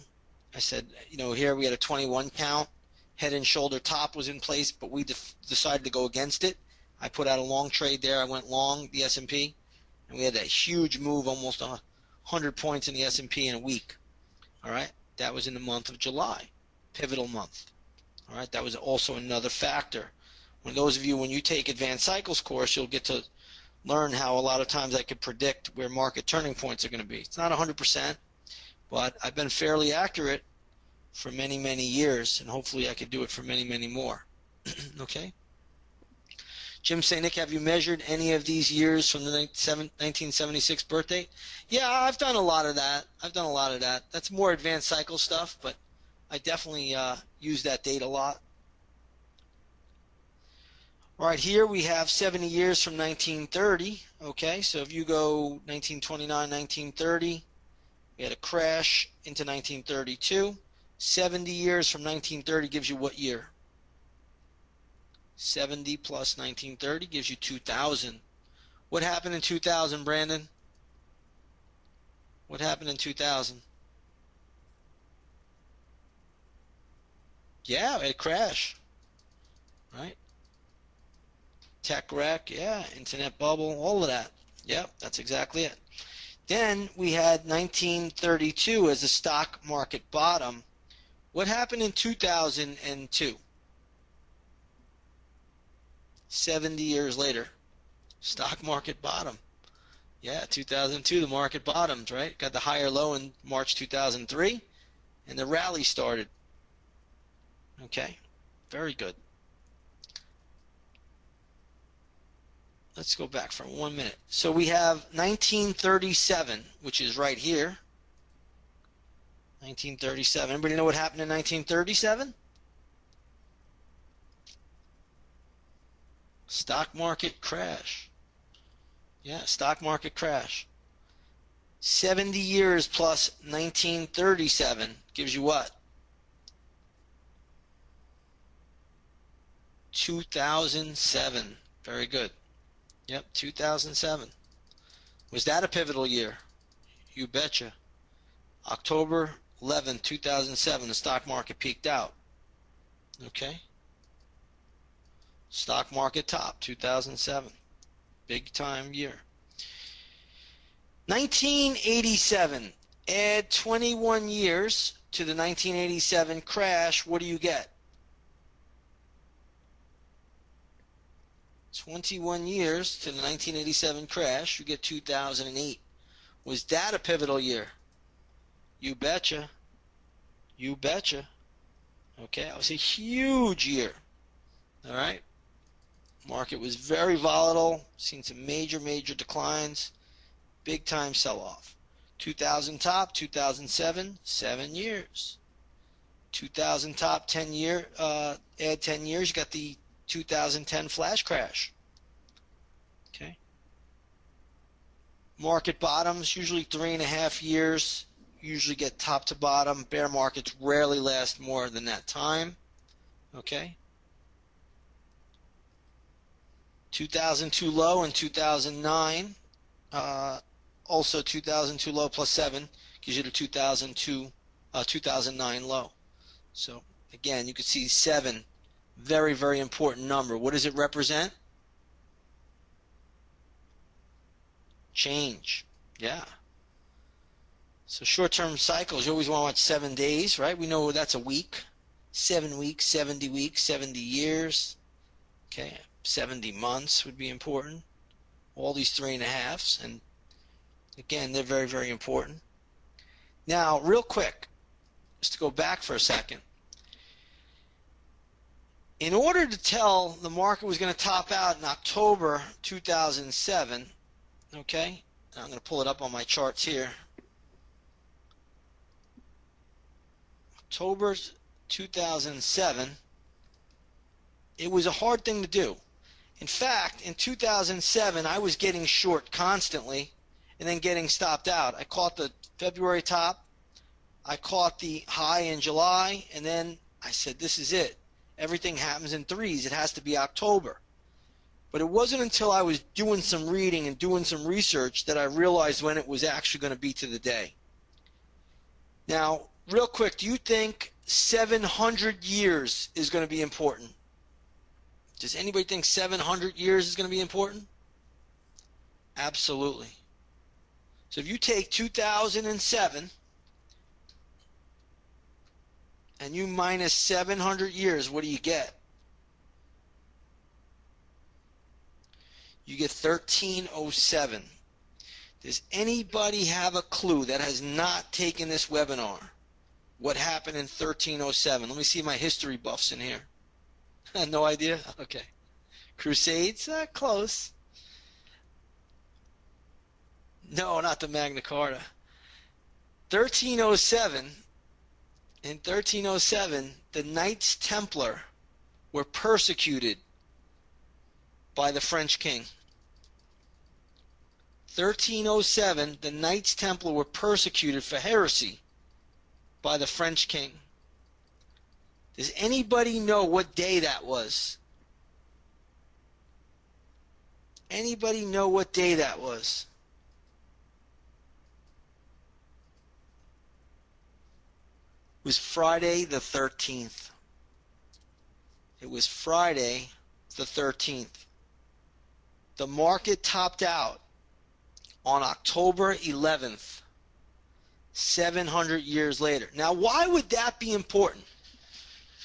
I said, here we had a 21 count. Head and shoulder top was in place, but we decided to go against it. I put out a long trade there. I went long the S&P, and we had that huge move, almost 100 points in the S&P in a week. All right, that was in the month of July, pivotal month. All right, that was also another factor. When you take advanced cycles course, you'll get to learn how a lot of times I could predict where market turning points are going to be. It's not 100%, but I've been fairly accurate for many, many years, and hopefully I could do it for many, many more. Okay? Jim say, Nick, have you measured any of these years from the 1976 birth date? Yeah, I've done a lot of that. That's more advanced cycle stuff, but I definitely use that date a lot. All right, here we have 70 years from 1930. Okay, so if you go 1929, 1930, we had a crash into 1932. 70 years from 1930 gives you what year? 70 plus 1930 gives you 2000. What happened in 2000, Brandon? What happened in 2000? Yeah, it crashed, right? Tech wreck, yeah, internet bubble, all of that. Yep, that's exactly it. Then we had 1932 as the stock market bottom. What happened in 2002? 70 years later, stock market bottom. Yeah, 2002, the market bottomed, right? Got the higher low in March 2003, and the rally started. Okay, very good. Let's go back for 1 minute. So we have 1937, which is right here. 1937. Anybody know what happened in 1937? Stock market crash. Yeah, stock market crash. 70 years plus 1937 gives you what? 2007. Very good. Yep, 2007. Was that a pivotal year? You betcha. October 11th, 2007, the stock market peaked out. Okay. Stock market top, 2007. Big time year. 1987. Add 21 years to the 1987 crash. What do you get? 21 years to the 1987 crash, you get 2008. Was that a pivotal year? You betcha. You betcha. Okay, it was a huge year. All right. Market was very volatile, seen some major, major declines, big time sell-off. 2000 top, 2007, 7 years. 2000 top, 10 year, add 10 years, you got the 2010 flash crash. Okay. Market bottoms, usually 3.5 years, usually get top to bottom. Bear markets rarely last more than that time. Okay. 2002 low and 2009. Also 2002 low plus 7 gives you the 2009 low. So again, you can see 7, very, very important number. What does it represent? Change. Yeah. So short-term cycles, you always want to watch 7 days, right? We know that's a week. 7 weeks, 70 weeks, 70 years. Okay. 70 months would be important. All these 3.5s, and again, they're very, very important. Now, real quick, just to go back for a second. In order to tell the market was going to top out in October 2007, okay, I'm going to pull it up on my charts here. October 2007, it was a hard thing to do. In fact, in 2007, I was getting short constantly and then getting stopped out. I caught the February top, I caught the high in July, and then I said, this is it. Everything happens in threes. It has to be October. But it wasn't until I was doing some reading and doing some research that I realized when it was actually going to be to the day. Now, real quick, do you think 700 years is going to be important? Does anybody think 700 years is going to be important? Absolutely. So if you take 2007 and you minus 700 years, what do you get? You get 1307. Does anybody have a clue that has not taken this webinar? What happened in 1307? Let me see my history buffs in here. No idea? Okay. Crusades? Close. No, not the Magna Carta. 1307. In 1307, the Knights Templar were persecuted by the French king. 1307, the Knights Templar were persecuted for heresy by the French king. Does anybody know what day that was? Anybody know what day that was? It was Friday the 13th. It was Friday the 13th. The market topped out on October 11th, 700 years later. Now, why would that be important?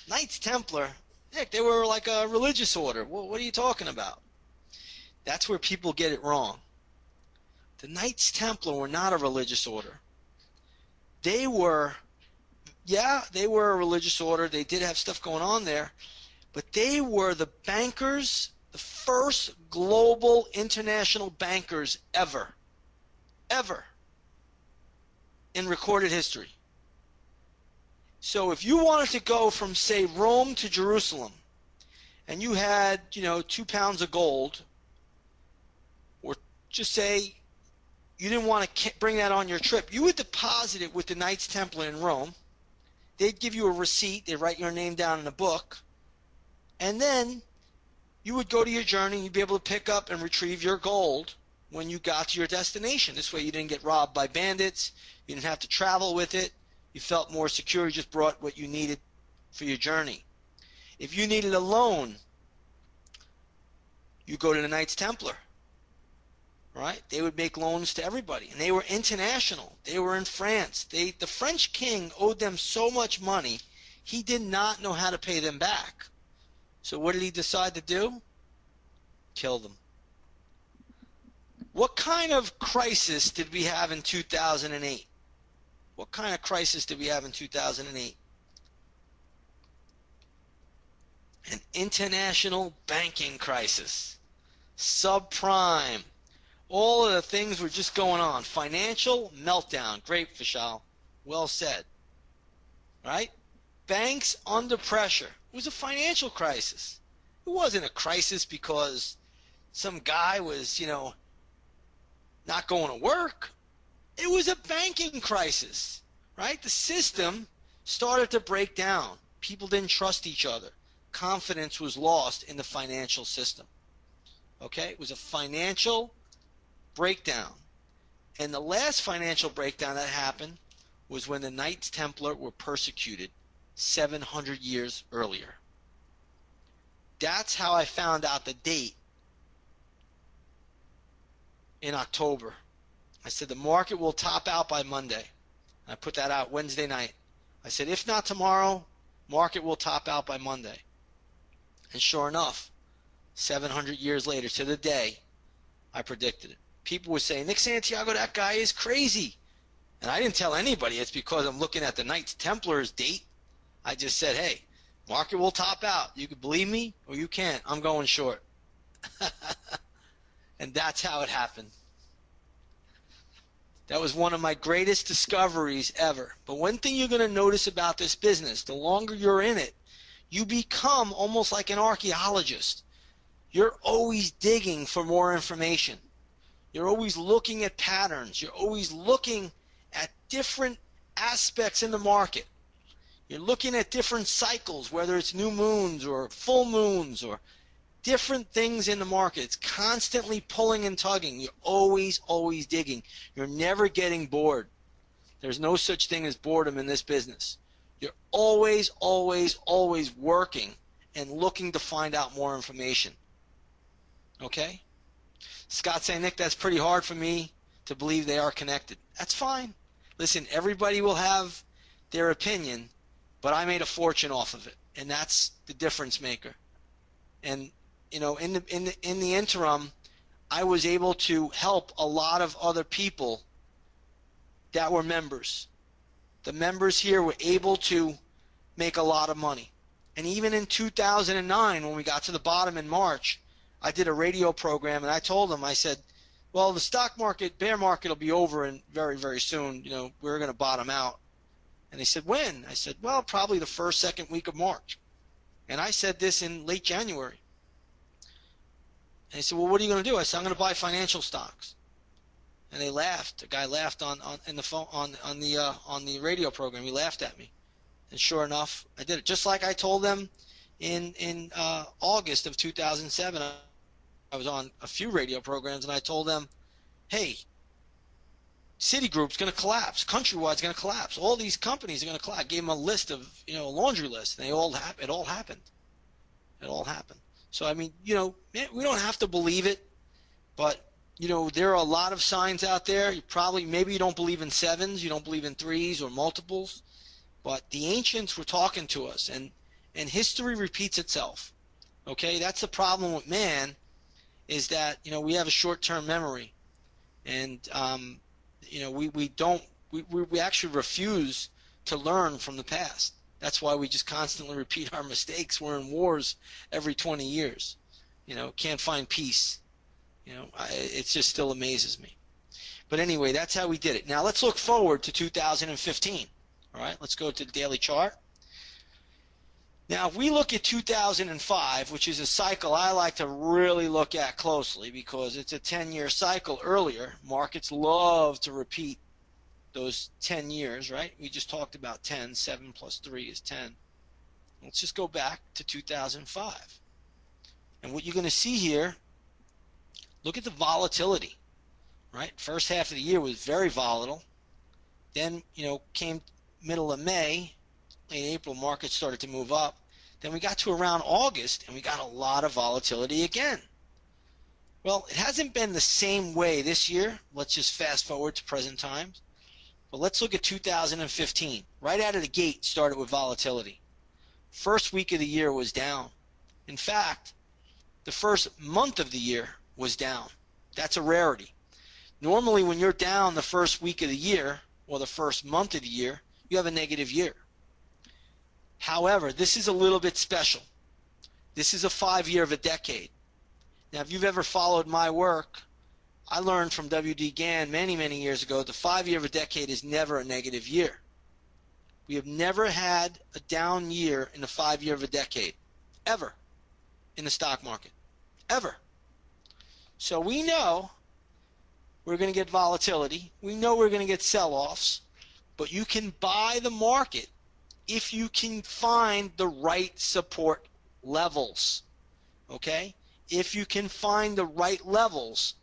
Knights Templar, heck, they were like a religious order. What are you talking about? That's where people get it wrong. The Knights Templar were not a religious order. They were a religious order. They did have stuff going on there. But they were the bankers, the first global international bankers ever in recorded history. So if you wanted to go from, say, Rome to Jerusalem, and you had, 2 pounds of gold, or just say you didn't want to bring that on your trip, you would deposit it with the Knights Templar in Rome. They'd give you a receipt. They'd write your name down in a book. And then you would go to your journey and you'd be able to pick up and retrieve your gold when you got to your destination. This way you didn't get robbed by bandits. You didn't have to travel with it. You felt more secure. You just brought what you needed for your journey. If you needed a loan, you go to the Knights Templar. Right? They would make loans to everybody. And they were international. They were in France. The French king owed them so much money, he did not know how to pay them back. So what did he decide to do? Kill them. What kind of crisis did we have in 2008? What kind of crisis did we have in 2008? An international banking crisis. Subprime. All of the things were just going on. Financial meltdown. Great, Vishal. Well said. Right? Banks under pressure. It was a financial crisis. It wasn't a crisis because some guy was, not going to work. It was a banking crisis. Right? The system started to break down. People didn't trust each other. Confidence was lost in the financial system. Okay? It was a financial breakdown. And the last financial breakdown that happened was when the Knights Templar were persecuted 700 years earlier. That's how I found out the date in October. I said the market will top out by Monday. I put that out Wednesday night. I said if not tomorrow, market will top out by Monday. And sure enough, 700 years later to the day, I predicted it. People were saying, Nick Santiago, that guy is crazy. And I didn't tell anybody. It's because I'm looking at the Knights Templar's date. I just said, hey, market will top out. You can believe me or you can't. I'm going short. And that's how it happened. That was one of my greatest discoveries ever. But one thing you're going to notice about this business, the longer you're in it, you become almost like an archaeologist. You're always digging for more information. You're always looking at patterns. You're always looking at different aspects in the market. You're looking at different cycles, whether it's new moons or full moons or different things in the market. It's constantly pulling and tugging. You're always, always digging. You're never getting bored. There's no such thing as boredom in this business. You're always, always, always working and looking to find out more information. Okay? Scott saying, Nick, that's pretty hard for me to believe they are connected. That's fine. Listen, everybody will have their opinion, but I made a fortune off of it, and that's the difference maker. And you know, in the interim, I was able to help a lot of other people that were members. The members here were able to make a lot of money. And even in 2009, when we got to the bottom in March, I did a radio program, and I told them, I said, well, the stock market, bear market will be over in very, very soon. You know, we're going to bottom out. And they said, when? I said, well, probably the first, second week of March. And I said this in late January. And they said, well, what are you going to do? I said, I'm going to buy financial stocks. And they laughed. The guy laughed on the phone on the radio program. He laughed at me. And sure enough, I did it. Just like I told them in August of 2007. I was on a few radio programs, and I told them, hey, Citigroup's going to collapse. Countrywide's going to collapse. All these companies are going to collapse. I gave them a list of, you know, a laundry list, and it all happened. It all happened. So, I mean, you know, we don't have to believe it, but, you know, there are a lot of signs out there. Maybe you don't believe in sevens, you don't believe in threes or multiples, but the ancients were talking to us, and history repeats itself. Okay, that's the problem with man, is that, you know, we have a short-term memory, and you know, we actually refuse to learn from the past. That's why we just constantly repeat our mistakes. We're in wars every 20 years. You know, can't find peace. You know, it just still amazes me. But anyway, that's how we did it. Now let's look forward to 2015. All right, let's go to the daily chart. Now, if we look at 2005, which is a cycle I like to really look at closely because it's a 10-year cycle earlier. Markets love to repeat those 10 years, right? We just talked about 10. 7 plus 3 is 10. Let's just go back to 2005. And what you're going to see here, look at the volatility, right? First half of the year was very volatile. Then, you know, came middle of May, late April, markets started to move up. Then we got to around August, and we got a lot of volatility again. Well, it hasn't been the same way this year. Let's just fast forward to present times. But let's look at 2015. Right out of the gate, started with volatility. First week of the year was down. In fact, the first month of the year was down. That's a rarity. Normally, when you're down the first week of the year, or the first month of the year, you have a negative year. However, this is a little bit special. This is a 5-year of a decade. Now, if you've ever followed my work, I learned from W.D. Gann many, many years ago that the 5-year of a decade is never a negative year. We have never had a down year in the 5-year of a decade, ever, in the stock market, ever. So we know we're going to get volatility. We know we're going to get sell-offs, but you can buy the market if you can find the right support levels, okay? If you can find the right levels,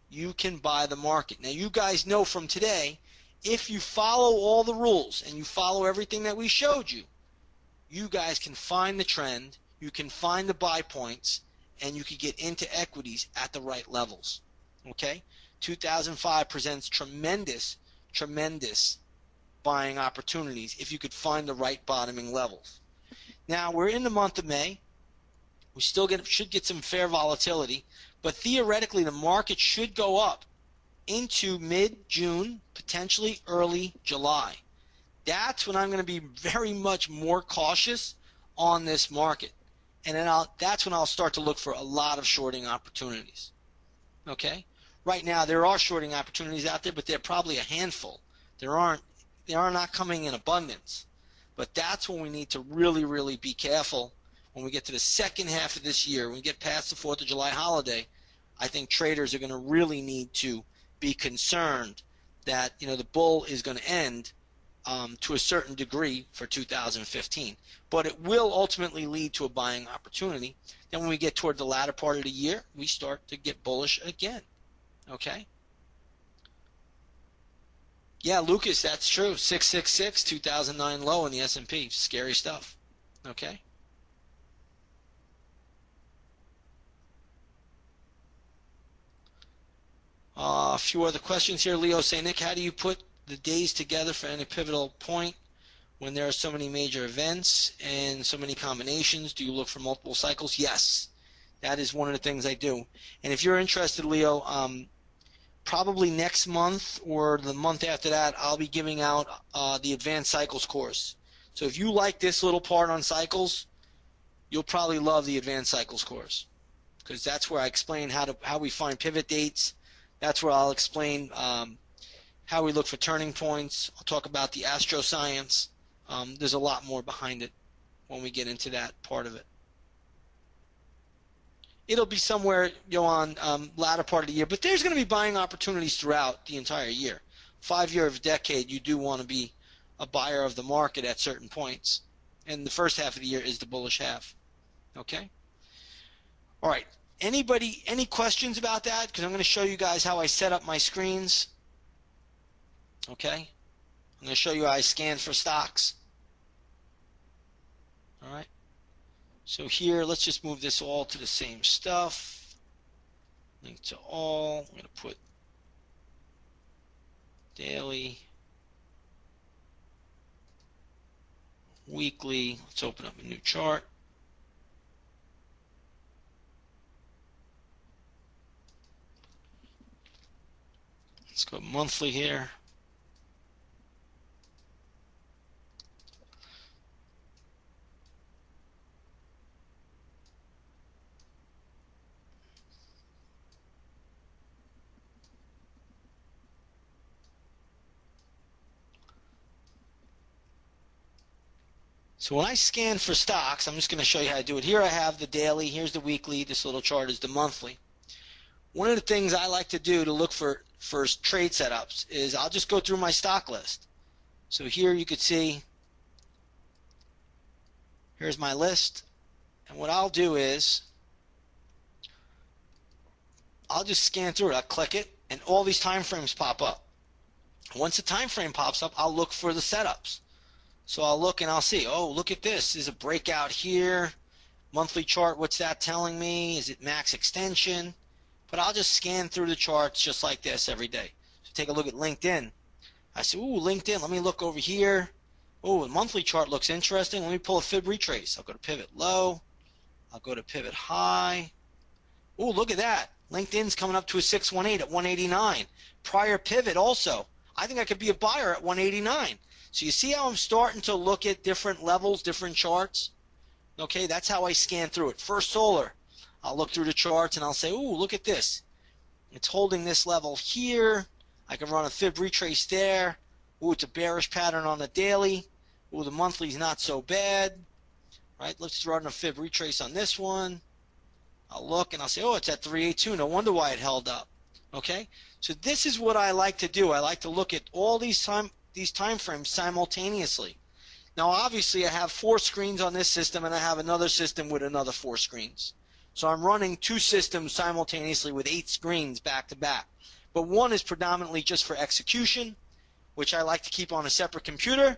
you can buy the market. Now, you guys know from today, if you follow all the rules and you follow everything that we showed you, you guys can find the trend, you can find the buy points, and you can get into equities at the right levels, okay? 2005 presents tremendous, tremendous buying opportunities if you could find the right bottoming levels. Now, we're in the month of May. We still should get some fair volatility, but theoretically the market should go up into mid-June, potentially early July. That's when I'm going to be very much more cautious on this market. And then that's when I'll start to look for a lot of shorting opportunities. Okay? right now there are shorting opportunities out there, but they're probably a handful. They are not coming in abundance. But that's when we need to really, really be careful. When we get to the second half of this year, when we get past the 4th of July holiday, I think traders are going to really need to be concerned that the bull is going to end to a certain degree for 2015. But it will ultimately lead to a buying opportunity. Then when we get toward the latter part of the year, we start to get bullish again. Okay? Yeah, Lucas, that's true. 666, 2009 low in the S&P. Scary stuff. Okay? A few other questions here. Leo say, Nick, how do you put the days together for any pivotal point when there are so many major events and so many combinations? Do you look for multiple cycles? Yes. That is one of the things I do. And if you're interested, Leo, probably next month or the month after that, I'll be giving out the Advanced Cycles course. So if you like this little part on cycles, you'll probably love the Advanced Cycles course, because that's where I explain how we find pivot dates. That's where I'll explain how we look for turning points. I'll talk about the astroscience. There's a lot more behind it when we get into that part of it. It'll be somewhere on latter part of the year, but there's going to be buying opportunities throughout the entire year. 5 year of decade, you do want to be a buyer of the market at certain points, and the first half of the year is the bullish half. Okay? All right. Anybody, any questions about that? Because I'm going to show you guys how I set up my screens. Okay? I'm going to show you how I scan for stocks. All right? So here, let's just move this all to the same stuff. Link to all. I'm going to put daily, weekly. Let's open up a new chart. Let's go monthly here. So when I scan for stocks, I'm just going to show you how to do it. Here I have the daily, here's the weekly, this little chart is the monthly. One of the things I like to do to look for trade setups is I'll just go through my stock list. So here you could see, here's my list. And what I'll do is, I'll just scan through it. I'll click it, and all these time frames pop up. Once the time frame pops up, I'll look for the setups. So I'll look and I'll see, oh, look at this. There's a breakout here. Monthly chart, what's that telling me? Is it max extension? But I'll just scan through the charts just like this every day. So take a look at LinkedIn. I say, ooh, LinkedIn, let me look over here. Oh, the monthly chart looks interesting. Let me pull a fib retrace. I'll go to pivot low. I'll go to pivot high. Ooh, look at that. LinkedIn's coming up to a 618 at 189. Prior pivot also. I think I could be a buyer at 189. So you see how I'm starting to look at different levels, different charts? Okay, that's how I scan through it. First Solar, I'll look through the charts and I'll say, ooh, look at this. It's holding this level here. I can run a fib retrace there. Ooh, it's a bearish pattern on the daily. Ooh, the monthly's not so bad. Right, let's run a fib retrace on this one. I'll look and I'll say, oh, it's at 382. No wonder why it held up. Okay, so this is what I like to do. I like to look at all these time frames simultaneously. Now obviously I have 4 screens on this system and I have another system with another 4 screens. So I'm running 2 systems simultaneously with 8 screens back to back. But one is predominantly just for execution, which I like to keep on a separate computer.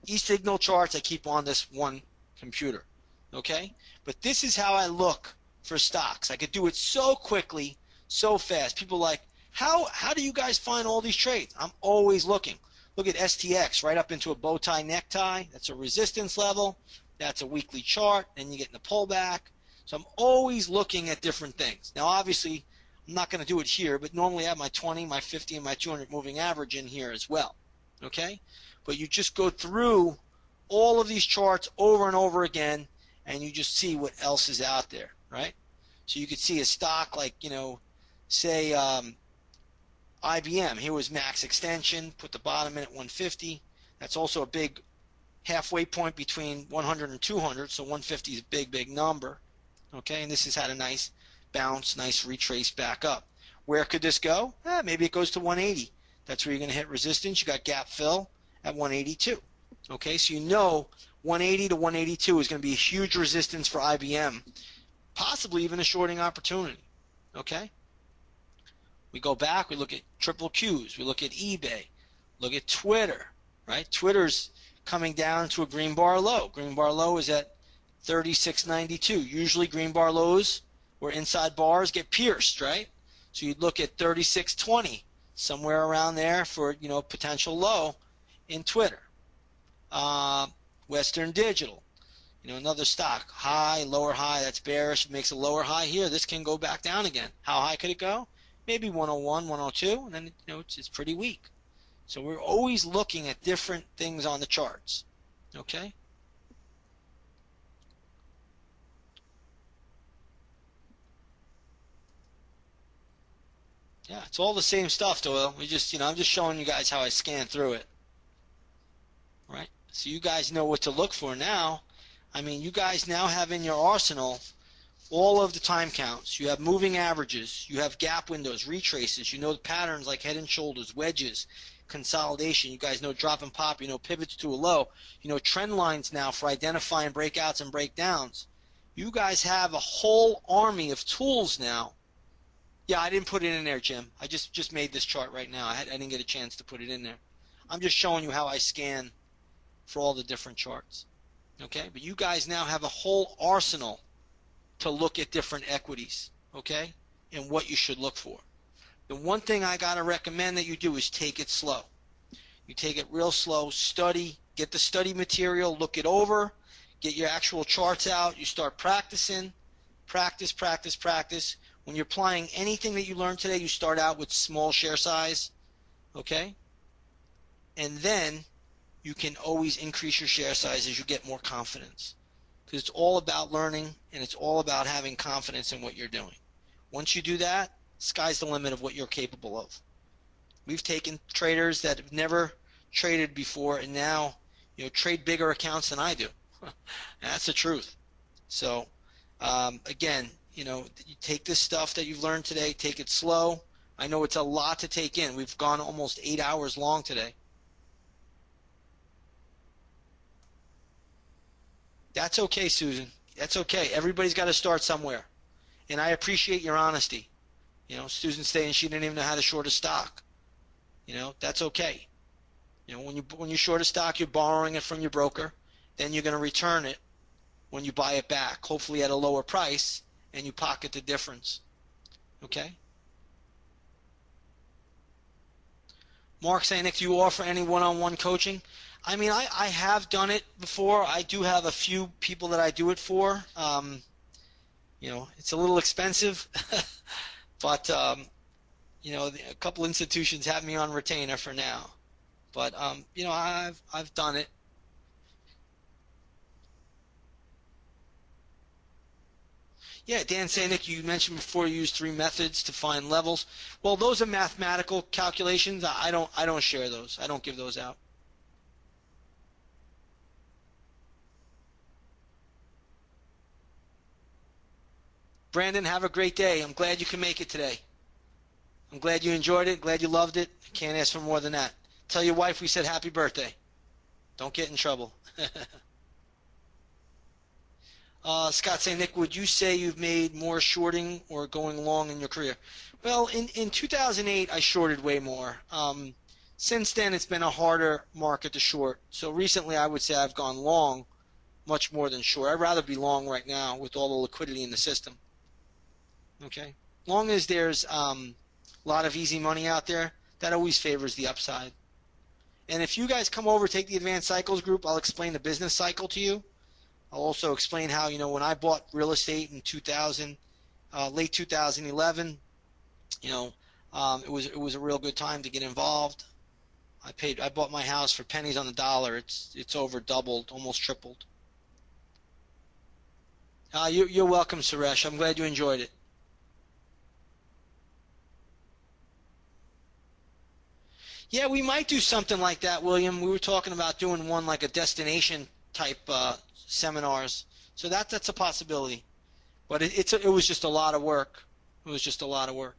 E-signal charts I keep on this one computer. Okay? But this is how I look for stocks. I could do it so quickly, so fast. People are like, how do you guys find all these trades? I'm always looking. Look at STX, right up into a bow tie necktie. That's a resistance level. That's a weekly chart. Then you get in the pullback. So I'm always looking at different things. Now, obviously, I'm not going to do it here, but normally I have my 20, my 50, and my 200 moving average in here as well. Okay? But you just go through all of these charts over and over again, and you just see what else is out there, right? So you could see a stock like, say, IBM, here was max extension, put the bottom in at 150. That's also a big halfway point between 100 and 200, so 150 is a big, big number. Okay, and this has had a nice bounce, nice retrace back up. Where could this go? Maybe it goes to 180. That's where you're going to hit resistance. You got gap fill at 182. Okay, so you know 180 to 182 is going to be a huge resistance for IBM, possibly even a shorting opportunity. Okay, we go back, we look at triple Qs, we look at eBay, look at Twitter, right? Twitter's coming down to a green bar low. Green bar low is at 36.92. Usually green bar lows where inside bars get pierced, right? So you'd look at 36.20, somewhere around there for, potential low in Twitter. Western Digital, another stock, high, lower high, that's bearish, makes a lower high here. This can go back down again. How high could it go? Maybe 101, 102, and then, it's pretty weak. So we're always looking at different things on the charts. Okay? Yeah, it's all the same stuff, Doyle. I'm just showing you guys how I scan through it. Right? So you guys know what to look for now. I mean, you guys now have in your arsenal all of the time counts. You have moving averages. You have gap windows, retraces. You know the patterns like head and shoulders, wedges, consolidation. You guys know drop and pop. You know pivots to a low. You know trend lines now for identifying breakouts and breakdowns. You guys have a whole army of tools now. Yeah, I didn't put it in there, Jim. I just made this chart right now. I didn't get a chance to put it in there. I'm just showing you how I scan for all the different charts. Okay? But you guys now have a whole arsenal to look at different equities, okay? And what you should look for. The one thing I got to recommend that you do is take it slow. You take it real slow, study, get the study material, look it over, get your actual charts out, you start practicing, practice, practice, practice. When you're applying anything that you learned today, you start out with small share size, okay? And then you can always increase your share size as you get more confidence. Because it's all about learning and it's all about having confidence in what you're doing. Once you do that, sky's the limit of what you're capable of. We've taken traders that have never traded before and now trade bigger accounts than I do. That's the truth. So again, you take this stuff that you've learned today, take it slow. I know it's a lot to take in. We've gone almost 8 hours long today. That's okay, Susan. That's okay. Everybody's got to start somewhere. And I appreciate your honesty. Susan's saying she didn't even know how to short a stock. That's okay. When you short a stock, you're borrowing it from your broker. Then you're going to return it when you buy it back, hopefully at a lower price, and you pocket the difference. Okay? Mark saying, if you offer any one-on-one coaching, I mean, I have done it before. I do have a few people that I do it for. It's a little expensive, but a couple institutions have me on retainer for now. But I've done it. Yeah, Dan Sanick, you mentioned before you use 3 methods to find levels. Well, those are mathematical calculations. I don't share those. I don't give those out. Brandon, have a great day. I'm glad you can make it today. I'm glad you enjoyed it. Glad you loved it. I can't ask for more than that. Tell your wife we said happy birthday. Don't get in trouble. Scott saying, Nick, would you say you've made more shorting or going long in your career? Well, in 2008, I shorted way more. Since then, it's been a harder market to short. So recently, I would say I've gone long much more than short. I'd rather be long right now with all the liquidity in the system. Okay? Long as there's a lot of easy money out there, that always favors the upside. And if you guys come over, take the Advanced Cycles group, I'll explain the business cycle to you. I'll also explain how, when I bought real estate in 2000, late 2011, it was a real good time to get involved. I bought my house for pennies on the dollar. It's over doubled, almost tripled. You're welcome, Suresh. I'm glad you enjoyed it. Yeah, we might do something like that, William. We were talking about doing one like a destination type seminars. So that's a possibility. But it was just a lot of work. It was just a lot of work.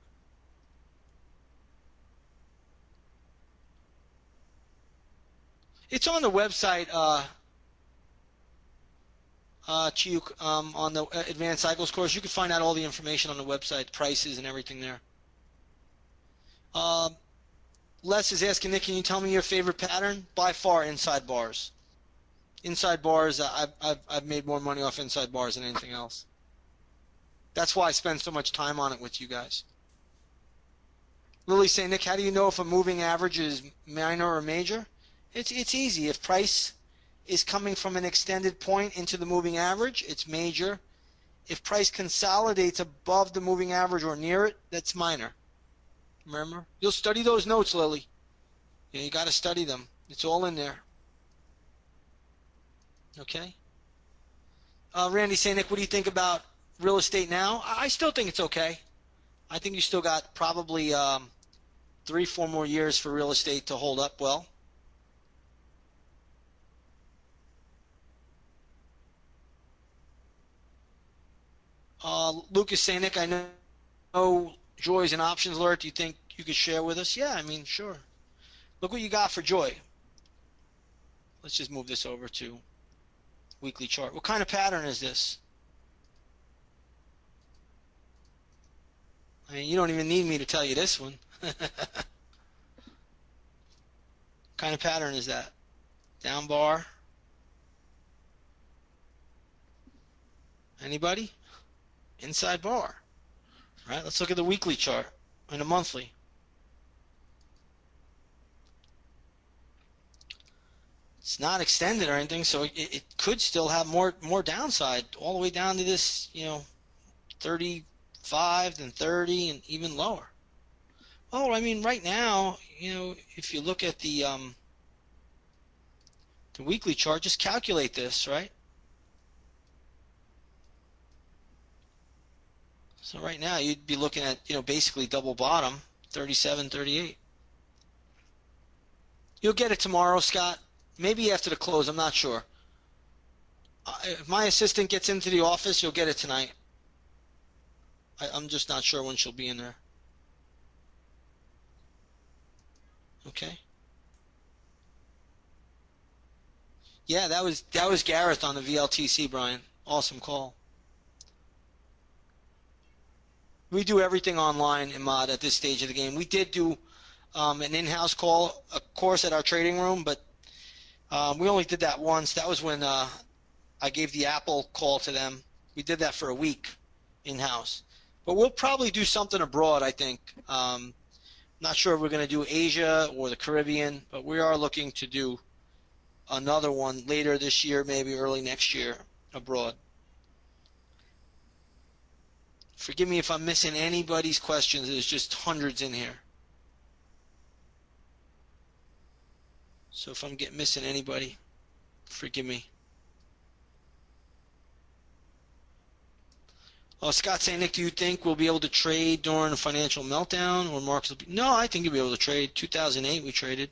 It's on the website, Chiyuk, on the Advanced Cycles course. You can find out all the information on the website, prices and everything there. Uh, Les is asking, Nick, can you tell me your favorite pattern? By far, inside bars. Inside bars, I've made more money off inside bars than anything else. That's why I spend so much time on it with you guys. Lily saying, Nick, how do you know if a moving average is minor or major? It's easy. If price is coming from an extended point into the moving average, it's major. If price consolidates above the moving average or near it, that's minor. Remember? You'll study those notes, Lily. Yeah, you got to study them. It's all in there. Okay? Randy saying, Nick, what do you think about real estate now? I still think it's okay. I think you still got probably 3, 4 more years for real estate to hold up well. Lucas saying, Nick, I know Joy's an options alert. Do you think you could share with us? Yeah, I mean, sure. Look what you got for Joy. Let's just move this over to weekly chart. What kind of pattern is this? I mean, you don't even need me to tell you this one. What kind of pattern is that? Down bar? Anybody? Inside bar. All right, let's look at the weekly chart and a monthly. It's not extended or anything, so it could still have more downside all the way down to this, 35, then 30, and even lower. Oh, I mean, right now, if you look at the weekly chart, just calculate this, right? So right now, you'd be looking at, basically double bottom, 37, 38. You'll get it tomorrow, Scott. Maybe after the close, I'm not sure. If my assistant gets into the office, you'll get it tonight. I'm just not sure when she'll be in there. Okay. Yeah, that was Gareth on the VLTC, Brian. Awesome call. We do everything online, Imad, at this stage of the game. We did do an in-house call, a course at our trading room, but we only did that once. That was when I gave the Apple call to them. We did that for a week in-house. But we'll probably do something abroad, I think. Not sure if we're going to do Asia or the Caribbean, but we are looking to do another one later this year, maybe early next year abroad. Forgive me if I'm missing anybody's questions. There's just hundreds in here. So if I'm missing anybody, forgive me. Oh, Scott saying, Nick, do you think we'll be able to trade during a financial meltdown or markets will be? No, I think you'll be able to trade. 2008 we traded.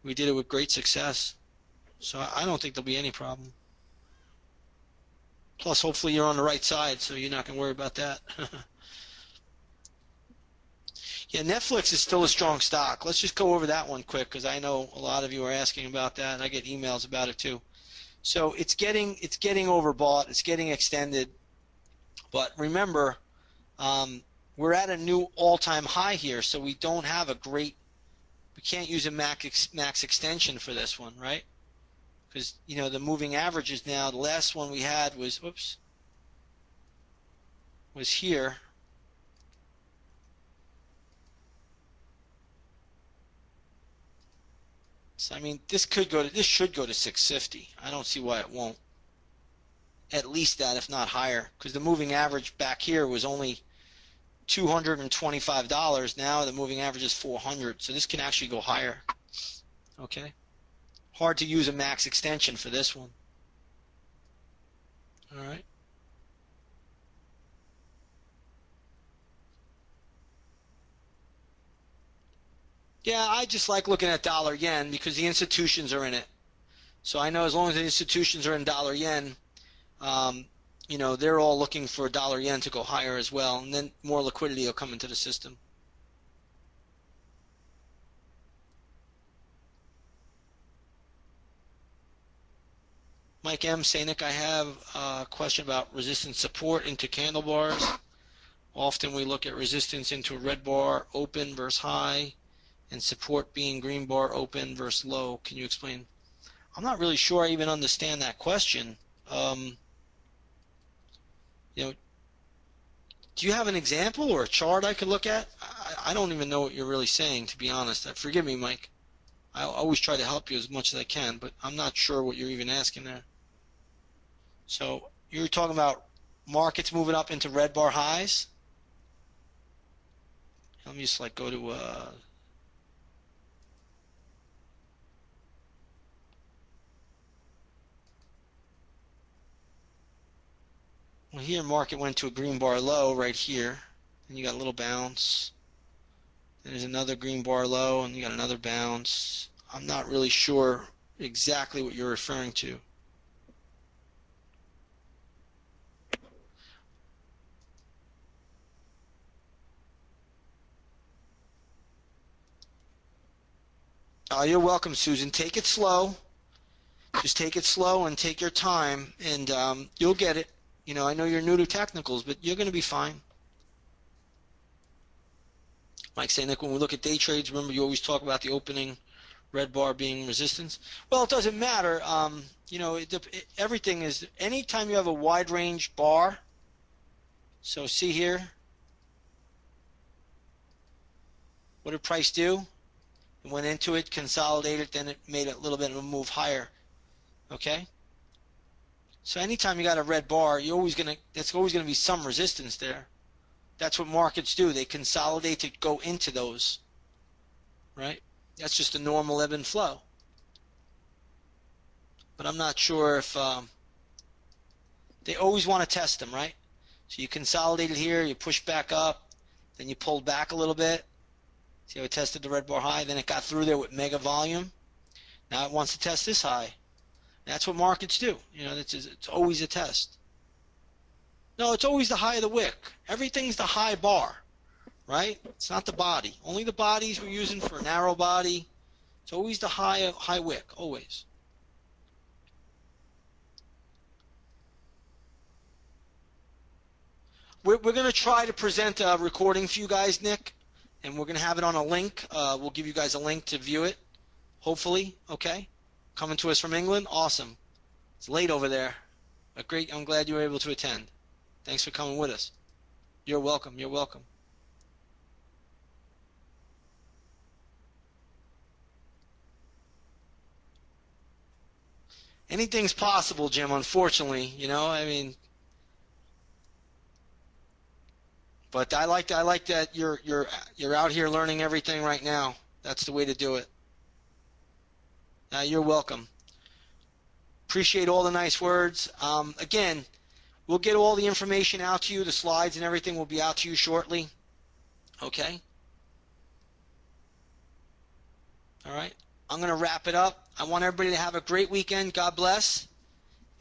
We did it with great success. So I don't think there'll be any problem. Plus, hopefully you're on the right side, so you're not going to worry about that. Yeah, Netflix is still a strong stock. Let's just go over that one quick because I know a lot of you are asking about that, and I get emails about it too. So it's getting overbought. It's getting extended. But remember, we're at a new all-time high here, so we don't have we can't use a max extension for this one, right? Because, the moving averages now, the last one we had was here. So, I mean, this should go to 650. I don't see why it won't. At least that, if not higher, because the moving average back here was only $225. Now the moving average is 400, so this can actually go higher. Okay. Hard to use a max extension for this one. All right. Yeah, I just like looking at dollar yen because the institutions are in it. So I know as long as the institutions are in dollar yen, um, they're all looking for dollar yen to go higher as well, and then more liquidity will come into the system. Mike M. saying, Nick, I have a question about resistance support into candle bars. Often we look at resistance into a red bar open versus high, and support being green bar open versus low. Can you explain? I'm not really sure I even understand that question. Um, you know, do you have an example or a chart I could look at? I don't even know what you're really saying, to be honest. Forgive me, Mike. I always try to help you as much as I can, but I'm not sure what you're even asking there. So you're talking about markets moving up into red bar highs? Let me just go to well, here market went to a green bar low right here, and you got a little bounce. There's another green bar low, and you got another bounce. I'm not really sure exactly what you're referring to. You're welcome, Susan. Take it slow. Just take it slow and take your time, and you'll get it. I know you're new to technicals, but you're going to be fine. Mike saying, Nick, when we look at day trades, remember you always talk about the opening red bar being resistance. Well, it doesn't matter. Everything is, anytime you have a wide range bar, so see here, what did price do? It went into it, consolidated, then it made a little bit of a move higher. Okay? So anytime you got a red bar, that's always gonna be some resistance there. That's what markets do. They consolidate to go into those. Right? That's just a normal ebb and flow. But I'm not sure if they always want to test them, right? So you consolidated here, you push back up, then you pulled back a little bit. See how it tested the red bar high? Then it got through there with mega volume. Now it wants to test this high. That's what markets do. It's always a test. No, it's always the high of the wick. Everything's the high bar, right? It's not the body. Only the bodies we're using for a narrow body. It's always the high wick, always. We're going to try to present a recording for you guys, Nick, and we're going to have it on a link. We'll give you guys a link to view it, hopefully, okay? Coming to us from England, awesome. It's late over there, but great. I'm glad you were able to attend. Thanks for coming with us. You're welcome. You're welcome. Anything's possible, Jim, unfortunately, but I like that you're out here learning everything right now. That's the way to do it. You're welcome. Appreciate all the nice words. Again, we'll get all the information out to you. The slides and everything will be out to you shortly. Okay? All right. I'm going to wrap it up. I want everybody to have a great weekend. God bless.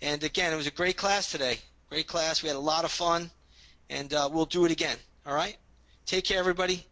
And again, it was a great class today. Great class. We had a lot of fun. And we'll do it again. All right? Take care, everybody.